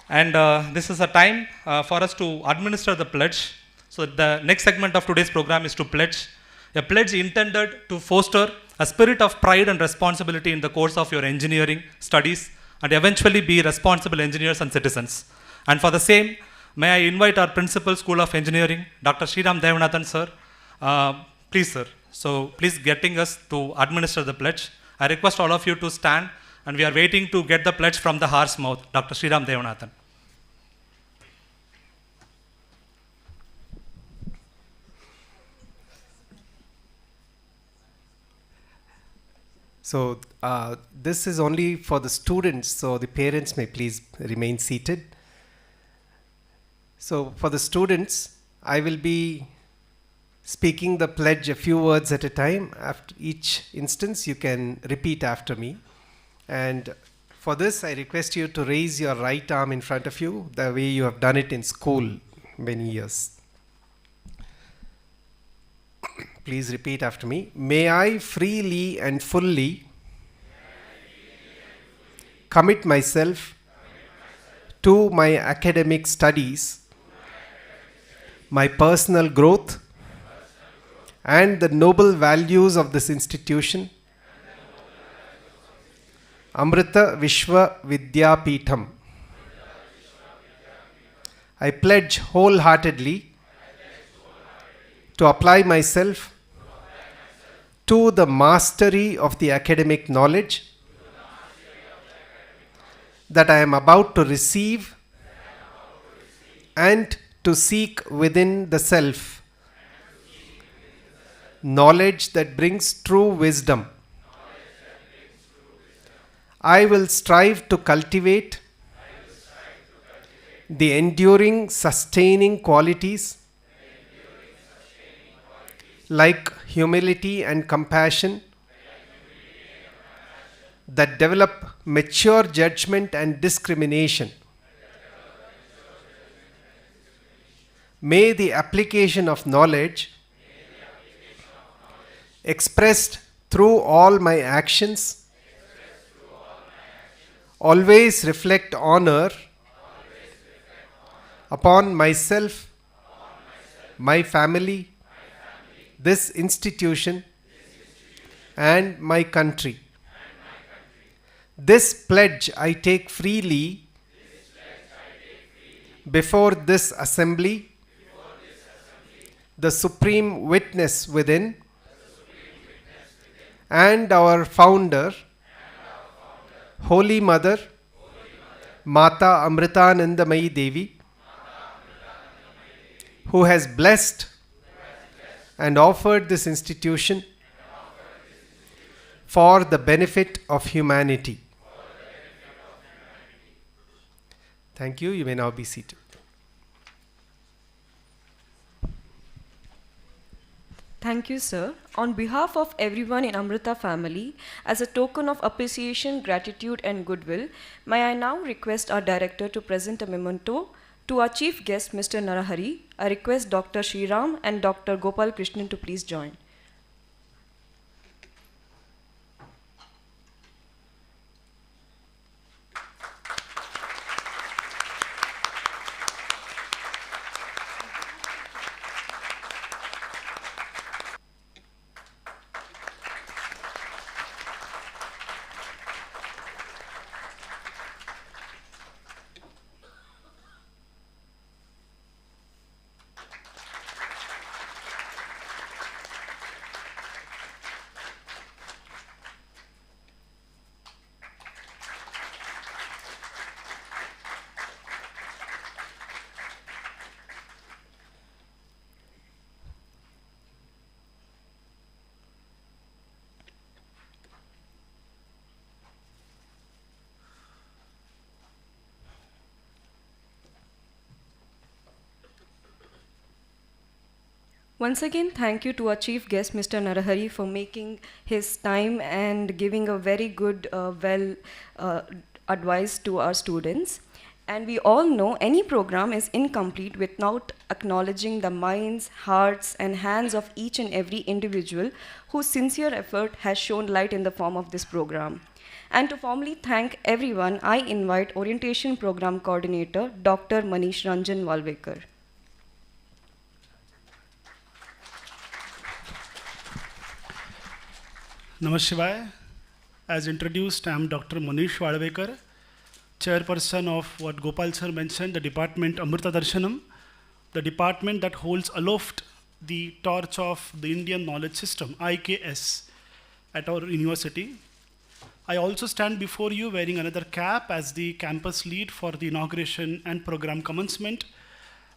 And this is a time for us to administer the pledge. So the next segment of today's program is to pledge. A pledge intended to foster a spirit of pride and responsibility in the course of your engineering studies, and eventually be responsible engineers and citizens. And for the same, may I invite our Principal, School of Engineering, Dr. Sriram Devanathan sir. Please sir, so please getting us to administer the pledge. I request all of you to stand, and we are waiting to get the pledge from the horse mouth, Dr. Sriram Devanathan. So this is only for the students, so the parents may please remain seated. So for the students, I will be speaking the pledge a few words at a time. After each instance, you can repeat after me. And for this, I request you to raise your right arm in front of you, the way you have done it in school many years. Please repeat after me. May I freely and fully commit myself to my academic studies, my personal growth, and the noble values of this institution, Amrita Vishwa Vidyapeetham. I pledge wholeheartedly to apply myself to the mastery of the academic knowledge that I am about to receive and to seek within the self knowledge that brings true wisdom. I will strive to cultivate the enduring, sustaining qualities like humility and compassion that develop mature judgment and discrimination. May the application of knowledge expressed through all my actions always reflect honor upon myself, my family, this institution, and my country. This pledge I take freely before this assembly, the supreme witness within, and our founder, Holy Mother, Mata Amritanandamayi Devi, who has blessed and offered this institution for the benefit of humanity. Thank you. You may now be seated. Thank you, sir. On behalf of everyone in Amrita family, as a token of appreciation, gratitude, and goodwill, may I now request our director to present a memento to our chief guest, Mr. Narahari. I request Dr. Sriram and Dr. Gopal Krishnan to please join. Once again, thank you to our chief guest, Mr. Narahari, for making his time and giving a very good, advice to our students. And we all know any program is incomplete without acknowledging the minds, hearts, and hands of each and every individual whose sincere effort has shown light in the form of this program. And to formally thank everyone, I invite Orientation Program Coordinator, Dr. Manish Ranjan Walvekar. Namaskar. As introduced, I am Dr. Manish Walvekar, chairperson of what Gopal sir mentioned, the department Amrita Darshanam, the department that holds aloft the torch of the Indian knowledge system, IKS, at our university. I also stand before you wearing another cap as the campus lead for the inauguration and program commencement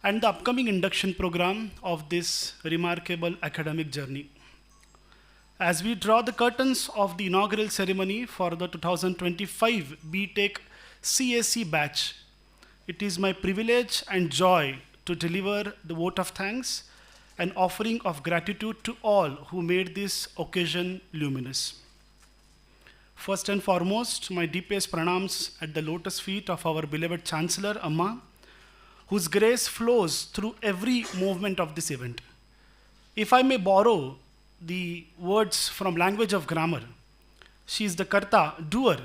and the upcoming induction program of this remarkable academic journey. As we draw the curtains of the inaugural ceremony for the 2025 B.Tech CSC batch, it is my privilege and joy to deliver the vote of thanks and offering of gratitude to all who made this occasion luminous. First and foremost, my deepest pranams at the lotus feet of our beloved Chancellor, Amma, whose grace flows through every movement of this event. If I may borrow the words from language of grammar, she is the karta, doer,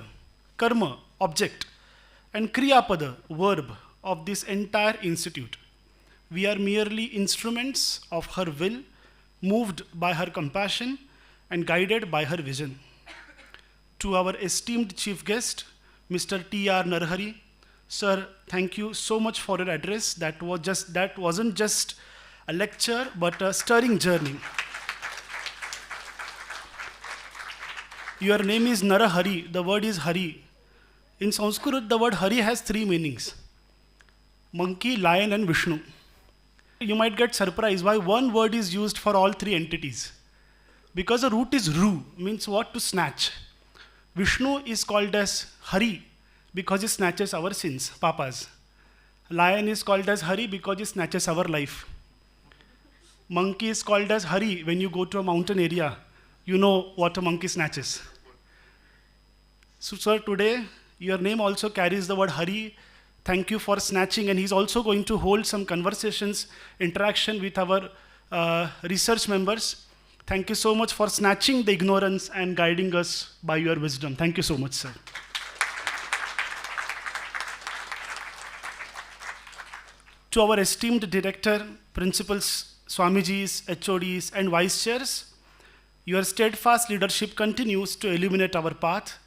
karma, object, and kriyapada, verb of this entire institute. We are merely instruments of her will, moved by her compassion and guided by her vision. To our esteemed chief guest, Mr. T.R. Narhari, sir, thank you so much for your address. That wasn't just a lecture, but a stirring journey. Your name is Narahari, the word is Hari. In Sanskrit, the word Hari has three meanings: monkey, lion, and Vishnu. You might get surprised why one word is used for all three entities. Because the root is Ru, means what? To snatch. Vishnu is called as Hari because he snatches our sins, papas. Lion is called as Hari because he snatches our life. Monkey is called as Hari. When you go to a mountain area, you know what a monkey snatches. So, sir, today your name also carries the word Hari. Thank you for snatching, and he's also going to hold some conversations, interaction with our research members. Thank you so much for snatching the ignorance and guiding us by your wisdom. Thank you so much, sir. To our esteemed director, principals, Swamijis, HODs, and vice chairs, your steadfast leadership continues to illuminate our path.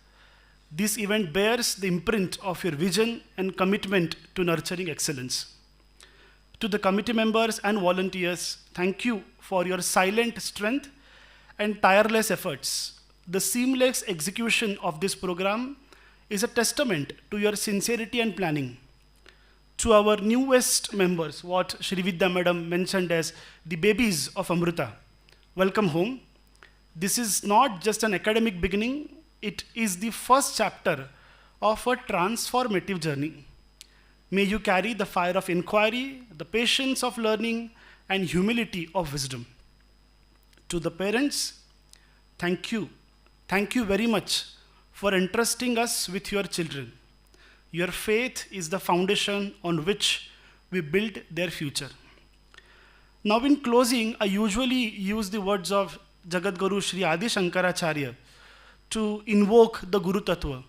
This event bears the imprint of your vision and commitment to nurturing excellence. To the committee members and volunteers, thank you for your silent strength and tireless efforts. The seamless execution of this program is a testament to your sincerity and planning. To our newest members, what Shri Vidya Madam mentioned as the babies of Amrita, welcome home. This is not just an academic beginning, it is the first chapter of a transformative journey. May you carry the fire of inquiry, the patience of learning, and humility of wisdom. To the parents, thank you. Thank you very much for entrusting us with your children. Your faith is the foundation on which we build their future. Now, in closing, I usually use the words of Jagadguru Sri Adi Shankaracharya to invoke the Guru Tattva.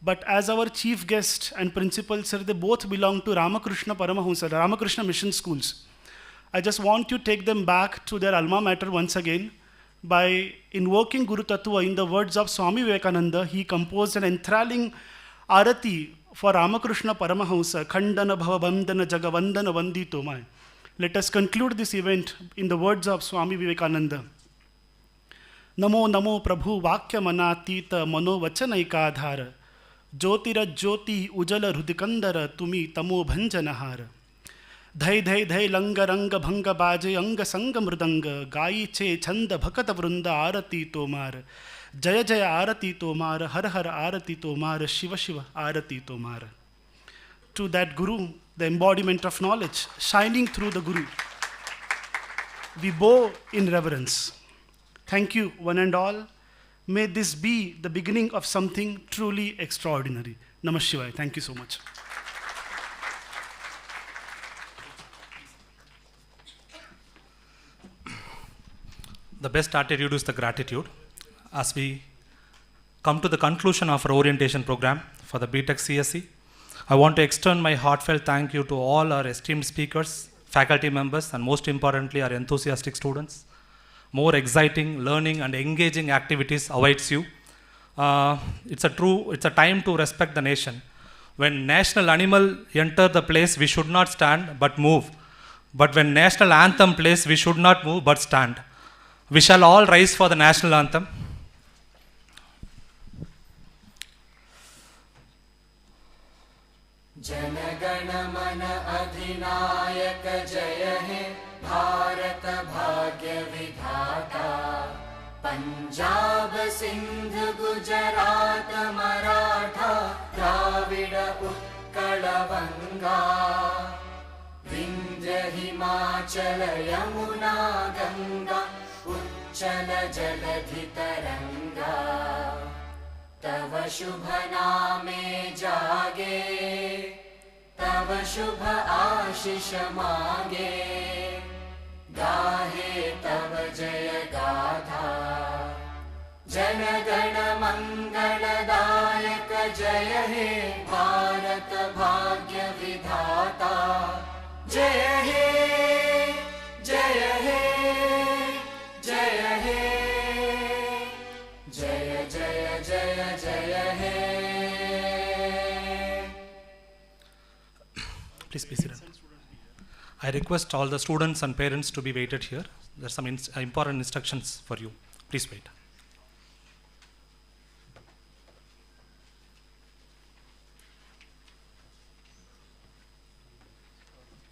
But as our chief guest and principal, sir, they both belong to Ramakrishna Paramahamsa, Ramakrishna Mission Schools. I just want to take them back to their alma mater once again by invoking Guru Tattva in the words of Swami Vivekananda. He composed an enthralling arati for Ramakrishna Paramahamsa, Khandana Bhava Bandhana Jagavandana Vandito Mai. Let us conclude this event in the words of Swami Vivekananda. Namo Namo Prabhu Vakya Manatita Mano Vachanaikadhara Jyotira Jyoti Ujala Rudikandara Tumi Tamo Bhanjanahara Dhai Dhai Dhai Langa Ranga Bhanga Baje Anga Sanga Mridanga Gai Che Chanda Bhakata Vrunda Arati Tomar Jaya Jaya Arati Tomar Har Har Arati Tomar Shiva Shiva Arati Tomar. To that Guru, the embodiment of knowledge shining through the Guru, we bow in reverence. Thank you, one and all. May this be the beginning of something truly extraordinary. Namah Shivaya. Thank you so much. The best attitude is the gratitude. As we come to the conclusion of our orientation program for the B.Tech CSC, I want to extend my heartfelt thank you to all our esteemed speakers, faculty members, and most importantly, our enthusiastic students. More exciting, learning, and engaging activities awaits you. It's a time to respect the nation. When national animal enter the place, we should not stand but move. But when national anthem plays, we should not move but stand. We shall all rise for the national anthem. जनगण मन अधिनायक जय हे भारत भाग्य विधाता पंजाब सिंध गुजरात मराठा द्राविड उत्कल बंगा विंध्य हिमाचल यमुना गंगा उच्चल जलधि तरंगा तव शुभ नामे जागे तव शुभ आशीष मांगे गाहे तव जय गाथा जन गण मंगलदायक जय हे भारत भाग्य विधाता जय हे जय हे जय हे जय जय जय जय हे. Please be seated. I request all the students and parents to be waited here. There are some important instructions for you. Please wait.